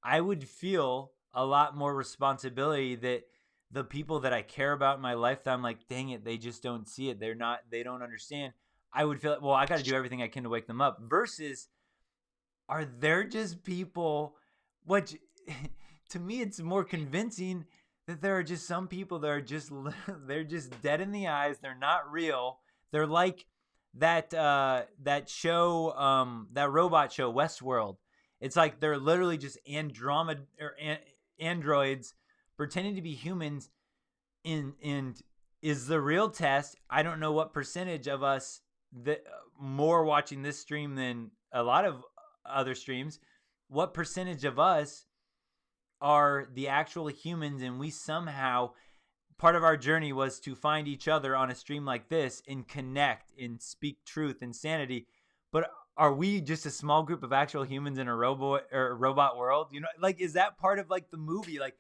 S1: I would feel a lot more responsibility that the people that I care about in my life, that I'm like, dang it, they just don't see it, they don't understand. I would feel like, well, I got to do everything I can to wake them up, versus, are there just people, what to me it's more convincing that there are just some people that are just they're just dead in the eyes, they're not real. They're like that show, that robot show Westworld. It's like they're literally just androids pretending to be humans. And is the real test, I don't know what percentage of us that more watching this stream than a lot of other streams, what percentage of us are the actual humans, and we somehow, part of our journey was to find each other on a stream like this and connect and speak truth and sanity. But are we just a small group of actual humans in a robot world? Like, is that part of like the movie, like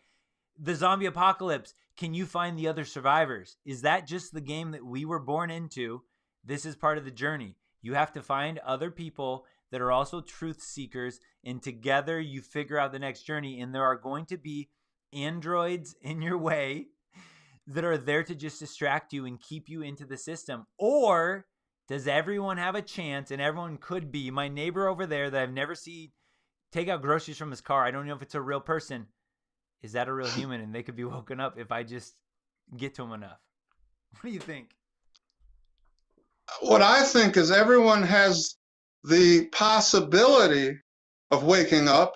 S1: the zombie apocalypse? Can you find the other survivors? Is that just the game that we were born into? This is part of the journey. You have to find other people that are also truth seekers, and together you figure out the next journey. And there are going to be androids in your way that are there to just distract you and keep you into the system. Or Does everyone have a chance? And everyone could be my neighbor over there that I've never seen take out groceries from his car. I don't know if it's a real person. Is that a real human? And they could be woken up if I just get to them enough. What do you think?
S19: What I think is everyone has the possibility of waking up,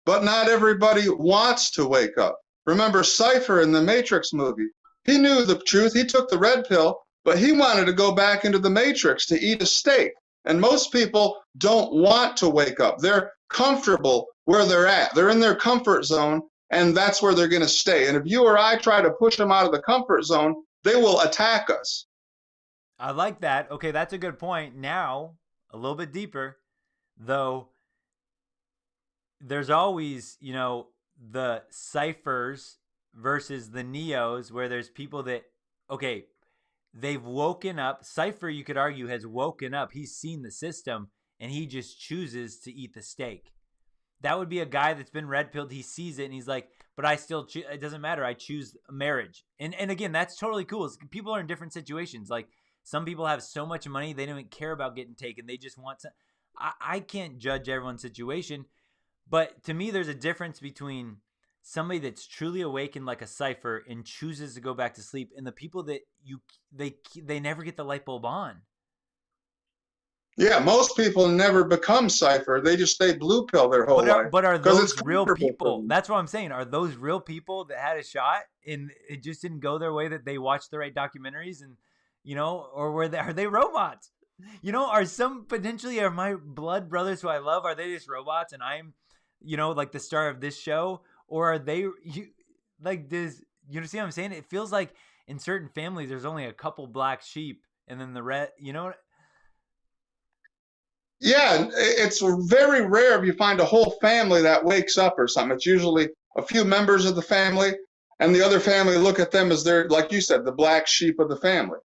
S19: but not everybody wants to wake up. Remember Cypher in the Matrix movie? He knew the truth. He took the red pill, but he wanted to go back into the Matrix to eat a steak. And most people don't want to wake up. They're comfortable where they're at. They're in their comfort zone, and that's where they're going to stay. And if you or I try to push them out of the comfort zone, they will attack us.
S1: I like that. Okay, that's a good point. Now, a little bit deeper, though, there's always, the ciphers versus the neos, where there's people that, okay, they've woken up. Cypher, you could argue, has woken up. He's seen the system, and he just chooses to eat the steak. That would be a guy that's been red pilled. He sees it, and he's like, but I still choose. It doesn't matter. I choose marriage. And again, that's totally cool. People are in different situations. Like, some people have so much money, they don't even care about getting taken. They just want to. I can't judge everyone's situation. But to me, there's a difference between somebody that's truly awakened like a cipher and chooses to go back to sleep, and the people that they never get the light bulb on.
S19: Yeah, most people never become cipher. They just stay blue pill their whole life.
S1: But are those real people? That's what I'm saying. Are those real people that had a shot and it just didn't go their way, that they watched the right documentaries and, or are they robots? Are some potentially are my blood brothers who I love, are they just robots and I'm, like the star of this show? Or are they like this? You see what I'm saying? It feels like in certain families, there's only a couple black sheep and then the red,
S19: Yeah, it's very rare if you find a whole family that wakes up or something. It's usually a few members of the family, and the other family look at them as they're, like you said, the black sheep of the family.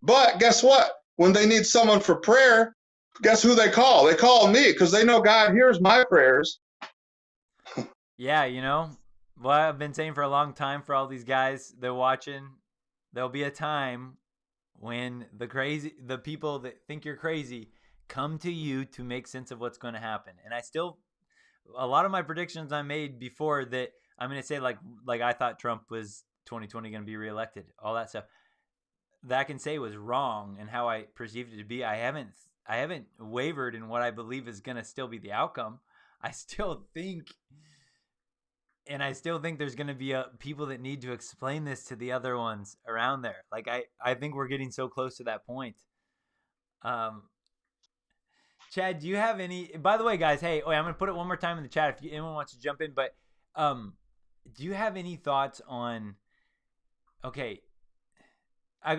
S19: But guess what? When they need someone for prayer, guess who they call? They call me because they know God hears my prayers.
S1: Yeah, what I've been saying for a long time for all these guys, they're watching, there'll be a time when the people that think you're crazy come to you to make sense of what's going to happen. And a lot of my predictions I made before that, I'm going to say like I thought Trump was 2020 going to be reelected, all that stuff that I can say was wrong and how I perceived it to be. I haven't wavered in what I believe is going to still be the outcome. I still think there's going to be people that need to explain this to the other ones around there. Like, I think we're getting so close to that point. Chad, do you have any, by the way, guys, hey, I'm going to put it one more time in the chat if anyone wants to jump in, but do you have any thoughts on, I'm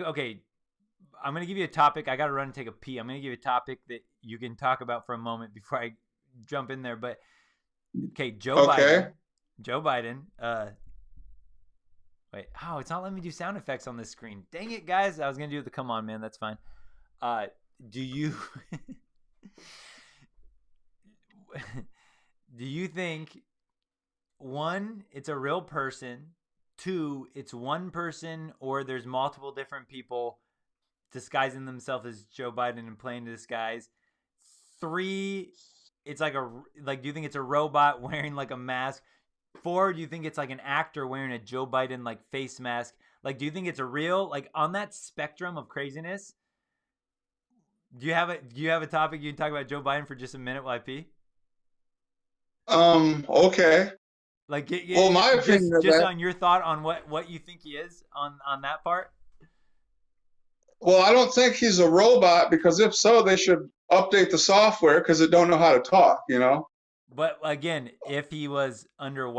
S1: going to give you a topic. I got to run and take a pee. I'm going to give you a topic that you can talk about for a moment before I jump in there. But, Joe Biden. Wait, it's not letting me do sound effects on this screen. Dang it, guys. I was going to do the come on, man. That's fine. Do you do you think, one, it's a real person, two, it's one person, or there's multiple different people disguising themselves as Joe Biden and playing disguise? Three, it's do you think it's a robot wearing like a mask? Four, do you think it's like an actor wearing a Joe Biden like face mask? Like, do you think it's a real, like, on that spectrum of craziness? Do you have a topic you can talk about Joe Biden for just a minute while I pee?
S19: Okay.
S1: Like,
S19: my opinion
S1: just on your thought on what you think he is on that part.
S19: Well, I don't think he's a robot, because if so, they should update the software because they don't know how to talk,
S1: But again, if he was under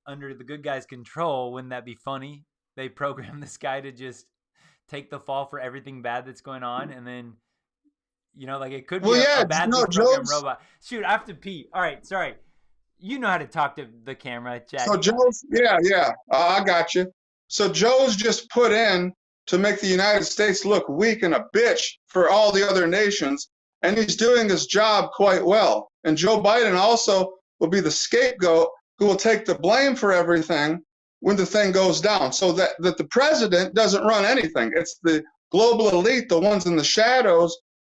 S1: under the good guy's control, wouldn't that be funny? They programmed this guy to just take the fall for everything bad that's going on, and then, it could be a badly programmed robot. Shoot, I have to pee. All right, sorry. You know how to talk to the camera, Chad.
S19: So Joe's, I got you. So Joe's just put in to make the United States look weak and a bitch for all the other nations, and he's doing his job quite well. And Joe Biden also will be the scapegoat who will take the blame for everything when the thing goes down, so that the president doesn't run anything. It's the global elite, the ones in the shadows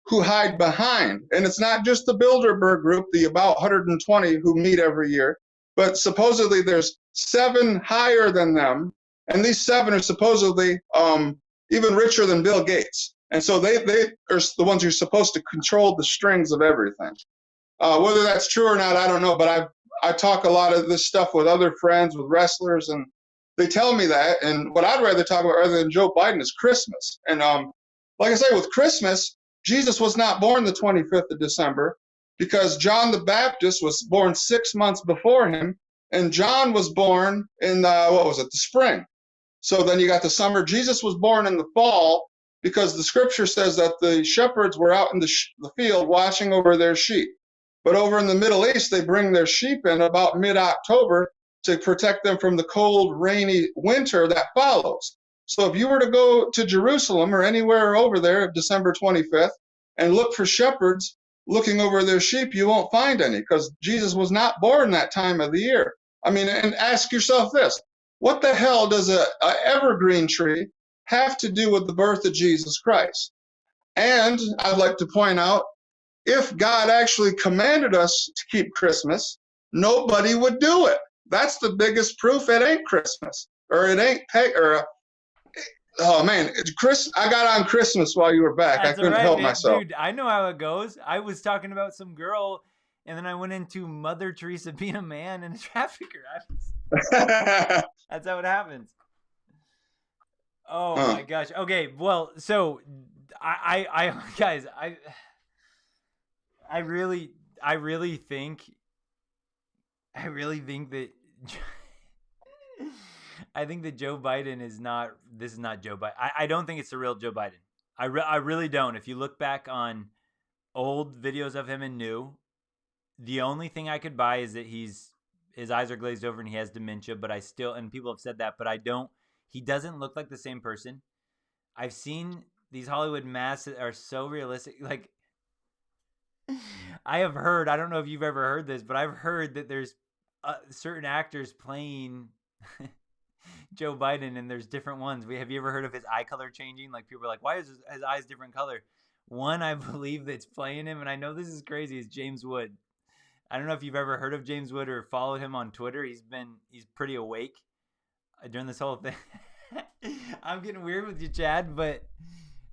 S19: who hide behind. And it's not just the Bilderberg group, the about 120 who meet every year, but supposedly there's 7 higher than them. And these 7 are supposedly even richer than Bill Gates. And so they are the ones who are supposed to control the strings of everything. Whether that's true or not, I don't know. But I talk a lot of this stuff with other friends, with wrestlers, and they tell me that. And what I'd rather talk about rather than Joe Biden is Christmas. And like I say, with Christmas, Jesus was not born the 25th of December because John the Baptist was born 6 months before him, and John was born in the spring. So then you got the summer. Jesus was born in the fall because the scripture says that the shepherds were out in the field watching over their sheep. But over in the Middle East, they bring their sheep in about mid-October to protect them from the cold, rainy winter that follows. So if you were to go to Jerusalem or anywhere over there December 25th and look for shepherds looking over their sheep, you won't find any because Jesus was not born that time of the year. I mean, and ask yourself this, what the hell does a evergreen tree have to do with the birth of Jesus Christ? And I'd like to point out, if God actually commanded us to keep Christmas, nobody would do it. That's the biggest proof it ain't Christmas, or it ain't oh man, I got on Christmas while you were back.
S1: That's
S19: I couldn't help myself.
S1: Dude, I know how it goes. I was talking about some girl, and then I went into Mother Teresa being a man and a trafficker. That's how it happens. Oh my gosh. Okay, well, so I guys, I really think that I think that Joe Biden is not. This is not Joe Biden. I don't think it's the real Joe Biden. I really don't. If you look back on old videos of him and new, the only thing I could buy is that his eyes are glazed over and he has dementia. But I still, and people have said that, but I don't. He doesn't look like the same person. I've seen these Hollywood masks that are so realistic. Like, I have heard. I don't know if you've ever heard this, but I've heard that there's certain actors playing Joe Biden, and there's different ones. Have you ever heard of his eye color changing? Like, people are like, why is his eyes different color? One, I believe, that's playing him, and I know this is crazy, is James Wood. I don't know if you've ever heard of James Wood or followed him on Twitter. He's pretty awake during this whole thing. I'm getting weird with you, Chad, but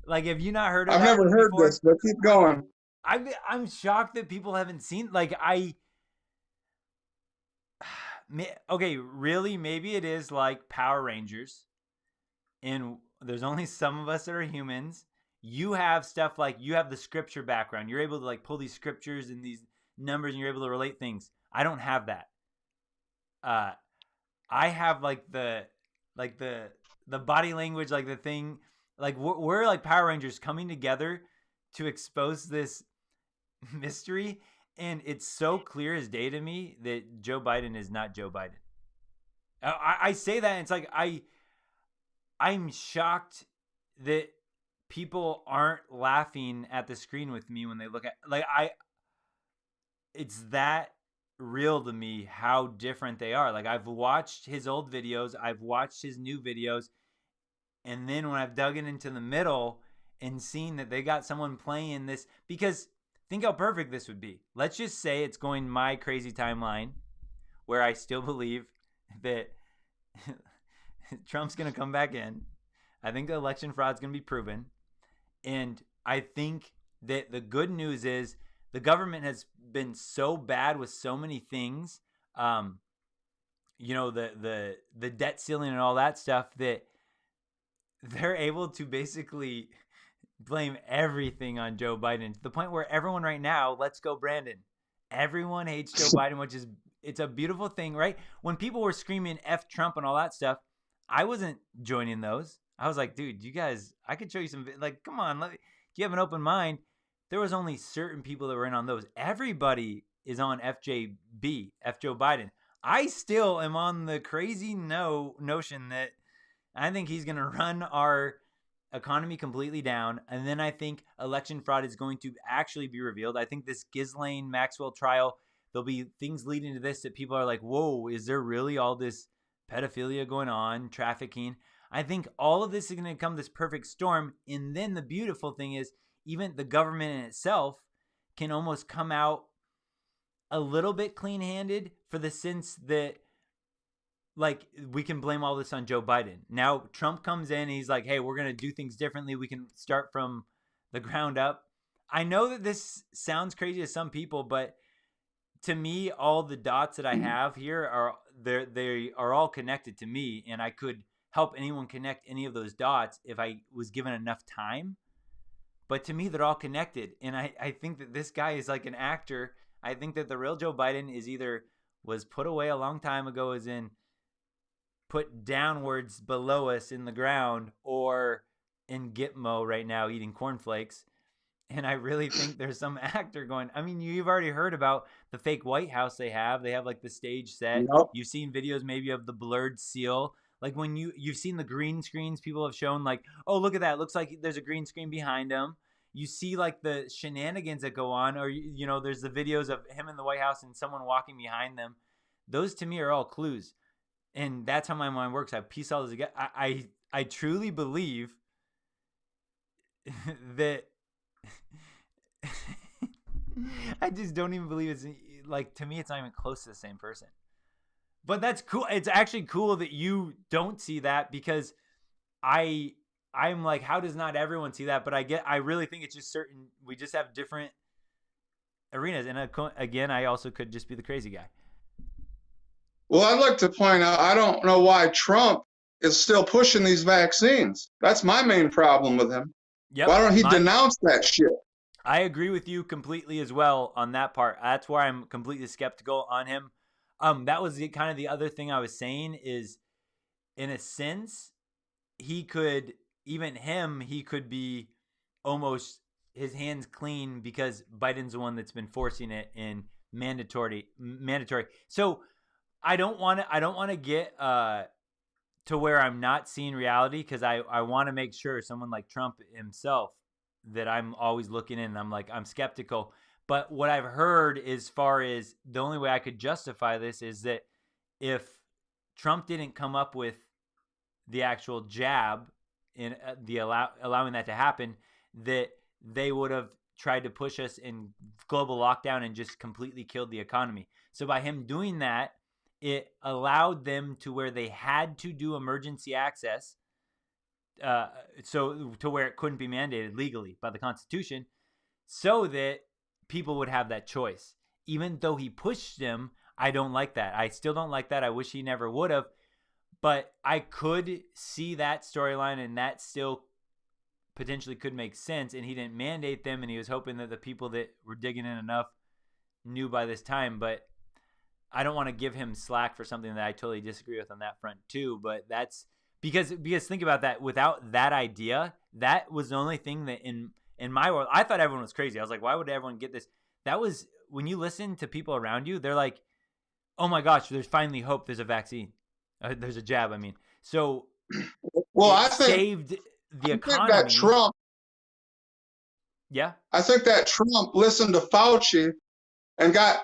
S1: like, have you not heard of
S19: I've never heard
S1: before?
S19: this, but keep going.
S1: I'm shocked that people haven't seen, like, okay, really, maybe it is like Power Rangers, and there's only some of us that are humans. You have stuff like, you have the scripture background. You're able to like pull these scriptures and these numbers, and you're able to relate things. I don't have that. I have like the body language, like the thing, like we're like Power Rangers coming together to expose this mystery. And it's so clear as day to me that Joe Biden is not Joe Biden. I say that, and it's like I'm shocked that people aren't laughing at the screen with me when they look at, like, it's that real to me how different they are. Like, I've watched his old videos, I've watched his new videos, and then when I've dug into the middle and seen that they got someone playing this, because think how perfect this would be. Let's just say it's going my crazy timeline where I still believe that Trump's going to come back in. I think the election fraud is going to be proven. And I think that the good news is the government has been so bad with so many things, you know, the debt ceiling and all that stuff, that they're able to basically blame everything on Joe Biden to the point where everyone right now, let's go Brandon, everyone hates Joe Biden, which is, it's a beautiful thing, right? When people were screaming F Trump and all that stuff, I wasn't joining those. I was like, dude, you guys, I could show you some, like, come on, if you have an open mind. There was only certain people that were in on those. Everybody is on FJB, F Joe Biden. I still am on the crazy notion that I think he's going to run our economy completely down, and then I think election fraud is going to actually be revealed. I think this Ghislaine Maxwell trial, there'll be things leading to this that people are like, whoa, is there really all this pedophilia going on, trafficking? I think all of this is going to come this perfect storm. And then the beautiful thing is, even the government in itself can almost come out a little bit clean-handed, for the sense that, like, we can blame all this on Joe Biden. Now Trump comes in, he's like, hey, we're going to do things differently. We can start from the ground up. I know that this sounds crazy to some people, but to me, all the dots that I have here they are all connected to me, and I could help anyone connect any of those dots if I was given enough time. But to me, they're all connected, and I think that this guy is like an actor. I think that the real Joe Biden is either was put away a long time ago, as in put downwards below us in the ground, or in Gitmo right now eating cornflakes. And I really think there's some actor going, I mean, you've already heard about the fake White House they have. They have like the stage set.
S19: Nope.
S1: You've seen videos maybe of the blurred seal. Like when you've seen the green screens people have shown, like, oh, look at that. It looks like there's a green screen behind him. You see like the shenanigans that go on, or, you know, there's the videos of him in the White House and someone walking behind them. Those to me are all clues. And that's how my mind works. I piece all this together. I truly believe that I just don't even believe it's, like, to me, it's not even close to the same person. But that's cool. It's actually cool that you don't see that, because I'm like, how does not everyone see that? But I really think it's just certain, we just have different arenas. And again, I also could just be the crazy guy.
S19: Well, I'd like to point out, I don't know why Trump is still pushing these vaccines. That's my main problem with him.
S1: Yep.
S19: Why don't he denounce that shit?
S1: I agree with you completely as well on that part. That's why I'm completely skeptical on him. That was kind of the other thing I was saying is, in a sense, he could be almost his hands clean, because Biden's the one that's been forcing it in mandatory. So I don't want to get to where I'm not seeing reality, because I want to make sure someone like Trump himself, that I'm always looking in, and I'm skeptical. But what I've heard, as far as the only way I could justify this, is that if Trump didn't come up with the actual jab in allowing that to happen, that they would have tried to push us in global lockdown and just completely killed the economy. So by him doing that, it allowed them to where they had to do emergency access, so to where it couldn't be mandated legally by the Constitution, so that people would have that choice. Even though he pushed them, I don't like that. I still don't like that. I wish he never would have. But I could see that storyline, and that still potentially could make sense. And he didn't mandate them, and he was hoping that the people that were digging in enough knew by this time. But I don't want to give him slack for something that I totally disagree with on that front too. But that's because think about that. Without that idea, that was the only thing that in my world, I thought everyone was crazy. I was like, why would everyone get this? That was when you listen to people around you, they're like, oh my gosh, there's finally hope. There's a vaccine. There's a jab. I mean, so
S19: well, I
S1: think saved the economy.
S19: That Trump.
S1: Yeah.
S19: I think that Trump listened to Fauci and got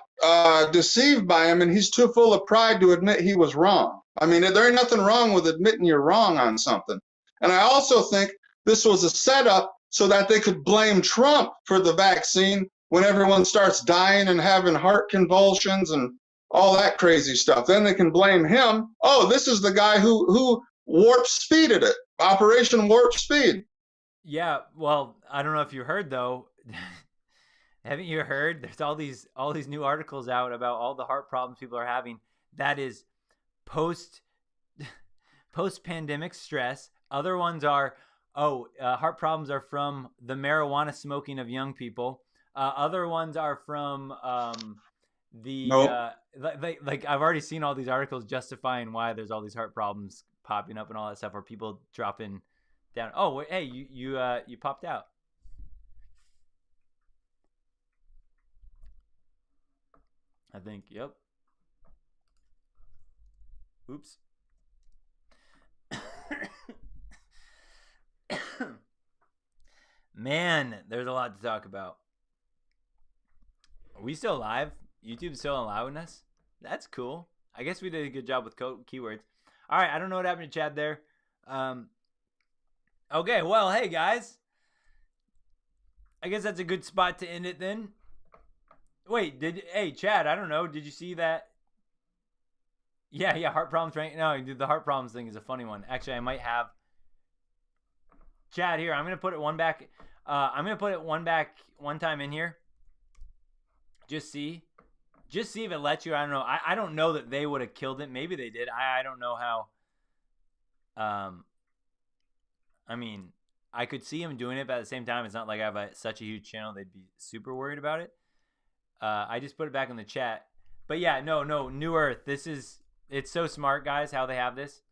S19: deceived by him, and he's too full of pride to admit he was wrong. I mean, there ain't nothing wrong with admitting you're wrong on something. And I also think this was a setup so that they could blame Trump for the vaccine when everyone starts dying and having heart convulsions and all that crazy stuff. Then they can blame him. Oh, this is the guy who warp speeded it. Operation Warp Speed.
S1: Yeah, well, I don't know if you heard though. Haven't you heard? There's all these new articles out about all the heart problems people are having. That is post-pandemic stress. Other ones are heart problems are from the marijuana smoking of young people. Other ones are from like I've already seen all these articles justifying why there's all these heart problems popping up and all that stuff, or people dropping down. Oh, wait, hey, you popped out. I think, yep. Oops. Man, there's a lot to talk about. Are we still live? YouTube's still allowing us? That's cool. I guess we did a good job with keywords. All right, I don't know what happened to Chad there. Okay, well, hey guys. I guess that's a good spot to end it then. Wait, hey Chad, I don't know, did you see that? Yeah, heart problems right now. No, the heart problems thing is a funny one. Actually, I might have Chad here. I'm gonna put it one back. I'm gonna put it one back one time in here. Just see if it lets you. I don't know. I don't know that they would have killed it. Maybe they did. I don't know how. I mean, I could see him doing it, but at the same time, it's not like I have such a huge channel. They'd be super worried about it. I just put it back in the chat. But yeah, no, New Earth. It's so smart, guys, how they have this.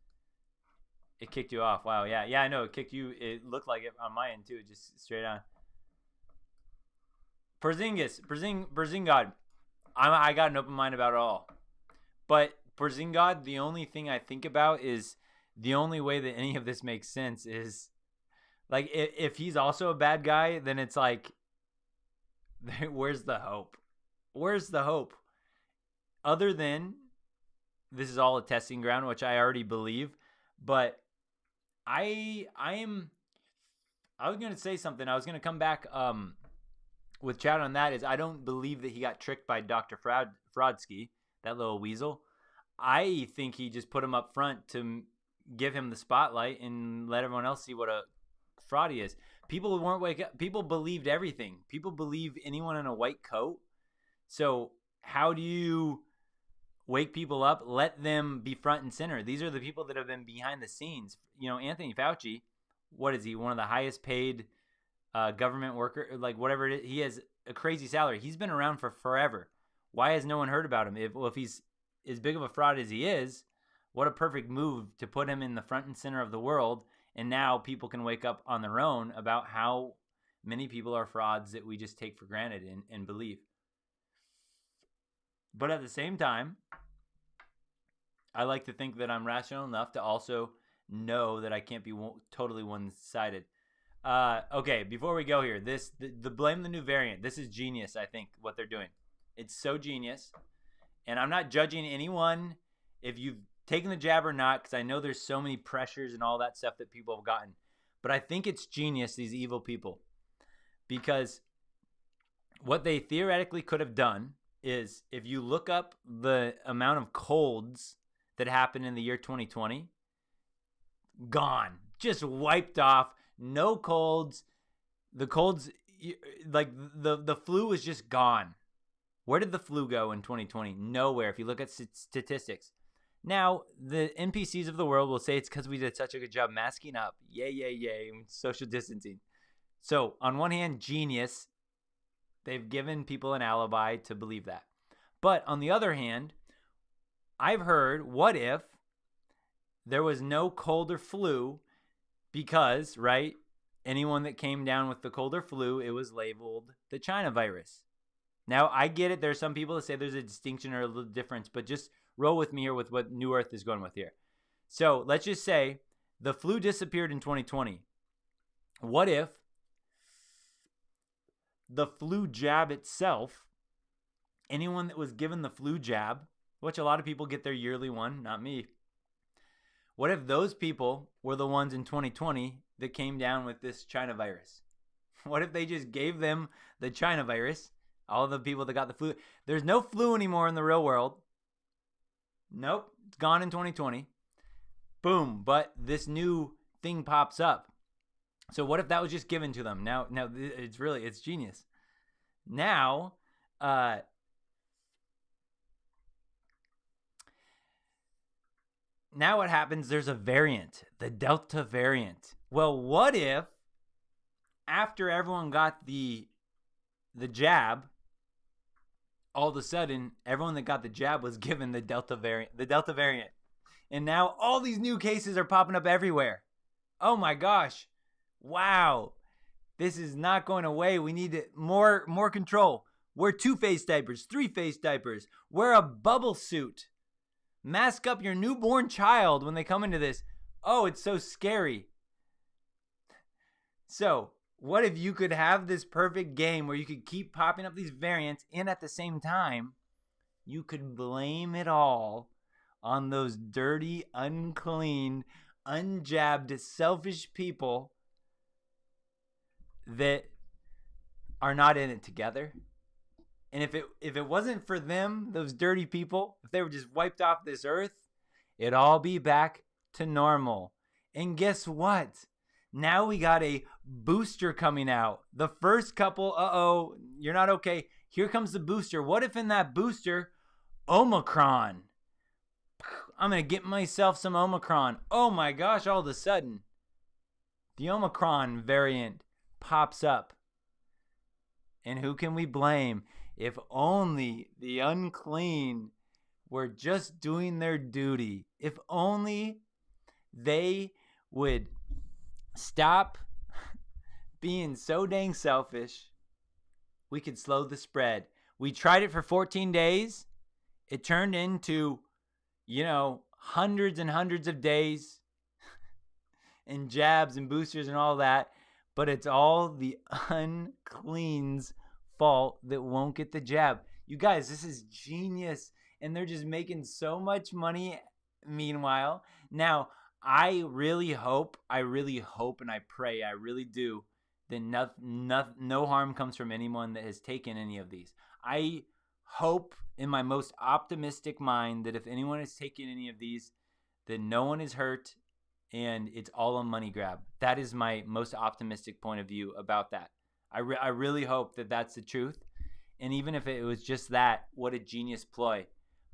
S1: It kicked you off. Wow, yeah, I know. It kicked you. It looked like it on my end, too, just straight on. Berzingod. I got an open mind about it all. But Berzingod, the only thing I think about is the only way that any of this makes sense is, like, if he's also a bad guy, then it's like, where's the hope? Where's the hope? Other than this is all a testing ground, which I already believe, but I was going to say something. I was going to come back with chat on that. Is I don't believe that he got tricked by Dr. Frodsky, that little weasel. I think he just put him up front to give him the spotlight and let everyone else see what a fraud he is. People weren't wake up. People believed everything. People believe anyone in a white coat. So how do you wake people up? Let them be front and center. These are the people that have been behind the scenes. You know, Anthony Fauci, what is he? One of the highest paid government worker, like whatever it is. He has a crazy salary. He's been around for forever. Why has no one heard about him? If he's as big of a fraud as he is, what a perfect move to put him in the front and center of the world. And now people can wake up on their own about how many people are frauds that we just take for granted and believe. But at the same time, I like to think that I'm rational enough to also know that I can't be totally one-sided. Okay, before we go here, the blame the new variant. This is genius, I think, what they're doing. It's so genius. And I'm not judging anyone if you've taken the jab or not, because I know there's so many pressures and all that stuff that people have gotten. But I think it's genius, these evil people. Because what they theoretically could have done is, if you look up the amount of colds that happened in the year 2020, gone. Just wiped off. No colds. The colds, like the flu was just gone. Where did the flu go in 2020? Nowhere, if you look at statistics. Now, the NPCs of the world will say it's because we did such a good job masking up. Yay, social distancing. So, on one hand, genius. They've given people an alibi to believe that. But on the other hand, I've heard, what if there was no cold or flu because, right, anyone that came down with the cold or flu, it was labeled the China virus. Now, I get it. There's some people that say there's a distinction or a little difference, but just roll with me here with what New Earth is going with here. So let's just say the flu disappeared in 2020. What if the flu jab itself, anyone that was given the flu jab, which a lot of people get their yearly one, not me. What if those people were the ones in 2020 that came down with this China virus? What if they just gave them the China virus? All the people that got the flu. There's no flu anymore in the real world. Nope. It's gone in 2020. Boom. But this new thing pops up. So what if that was just given to them? Now it's genius. Now, now what happens? There's a variant, the Delta variant. Well, what if after everyone got the jab, all of a sudden, everyone that got the jab was given the Delta variant. And now all these new cases are popping up everywhere. Oh my gosh. Wow. This is not going away. We need more control. Wear 2-face diapers, 3-face diapers. Wear a bubble suit. Mask up your newborn child when they come into this. Oh, it's so scary. So, what if you could have this perfect game where you could keep popping up these variants, and at the same time, you could blame it all on those dirty, unclean, unjabbed, selfish people that are not in it together. And if it wasn't for them, those dirty people, if they were just wiped off this earth, it'd all be back to normal. And guess what? Now we got a booster coming out. The first couple, you're not okay. Here comes the booster. What if in that booster, Omicron? I'm going to get myself some Omicron. Oh my gosh, all of a sudden, the Omicron variant pops up. And who can we blame? If only the unclean were just doing their duty. If only they would stop being so dang selfish, we could slow the spread. We tried it for 14 days. It turned into, hundreds and hundreds of days and jabs and boosters and all that. But it's all the unclean's fault that won't get the jab. You guys, this is genius. And they're just making so much money meanwhile. Now, I really hope, and I pray, I really do, that no harm comes from anyone that has taken any of these. I hope in my most optimistic mind that if anyone has taken any of these, that no one is hurt and it's all a money grab. That is my most optimistic point of view about that. I really hope that that's the truth. And even if it was just that, what a genius ploy.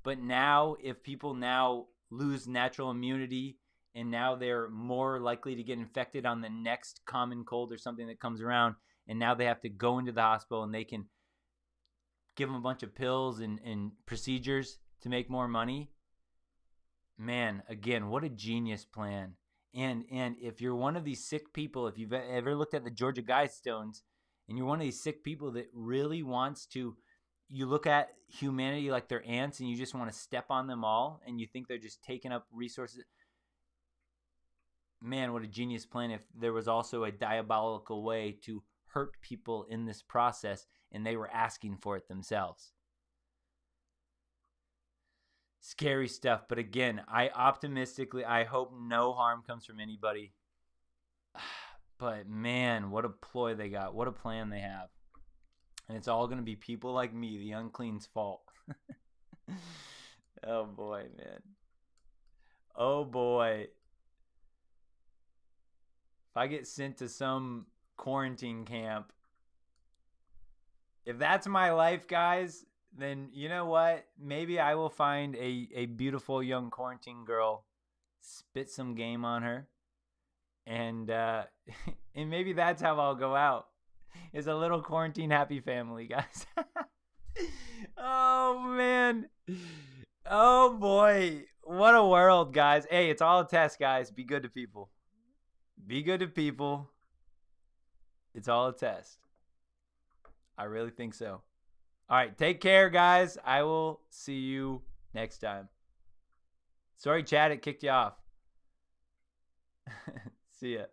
S1: But now, if people now lose natural immunity and now they're more likely to get infected on the next common cold or something that comes around, and now they have to go into the hospital and they can give them a bunch of pills and procedures to make more money. Man, again, what a genius plan. And if you're one of these sick people, if you've ever looked at the Georgia Guidestones, and you're one of these sick people that really wants to, you look at humanity like they're ants and you just want to step on them all and you think they're just taking up resources. Man, what a genius plan if there was also a diabolical way to hurt people in this process and they were asking for it themselves. Scary stuff. But again, I hope no harm comes from anybody. But man, what a ploy they got. What a plan they have. And it's all going to be people like me, the unclean's fault. Oh boy, man. Oh boy. If I get sent to some quarantine camp, if that's my life, guys, then you know what? Maybe I will find a beautiful young quarantine girl, spit some game on her, and and maybe that's how I'll go out. Is a little quarantine happy family, guys. Oh man. Oh boy. What a world, guys. Hey, it's all a test, guys. Be good to people. Be good to people. It's all a test. I really think so. All right, take care, guys. I will see you next time. Sorry, Chad, it kicked you off. See ya.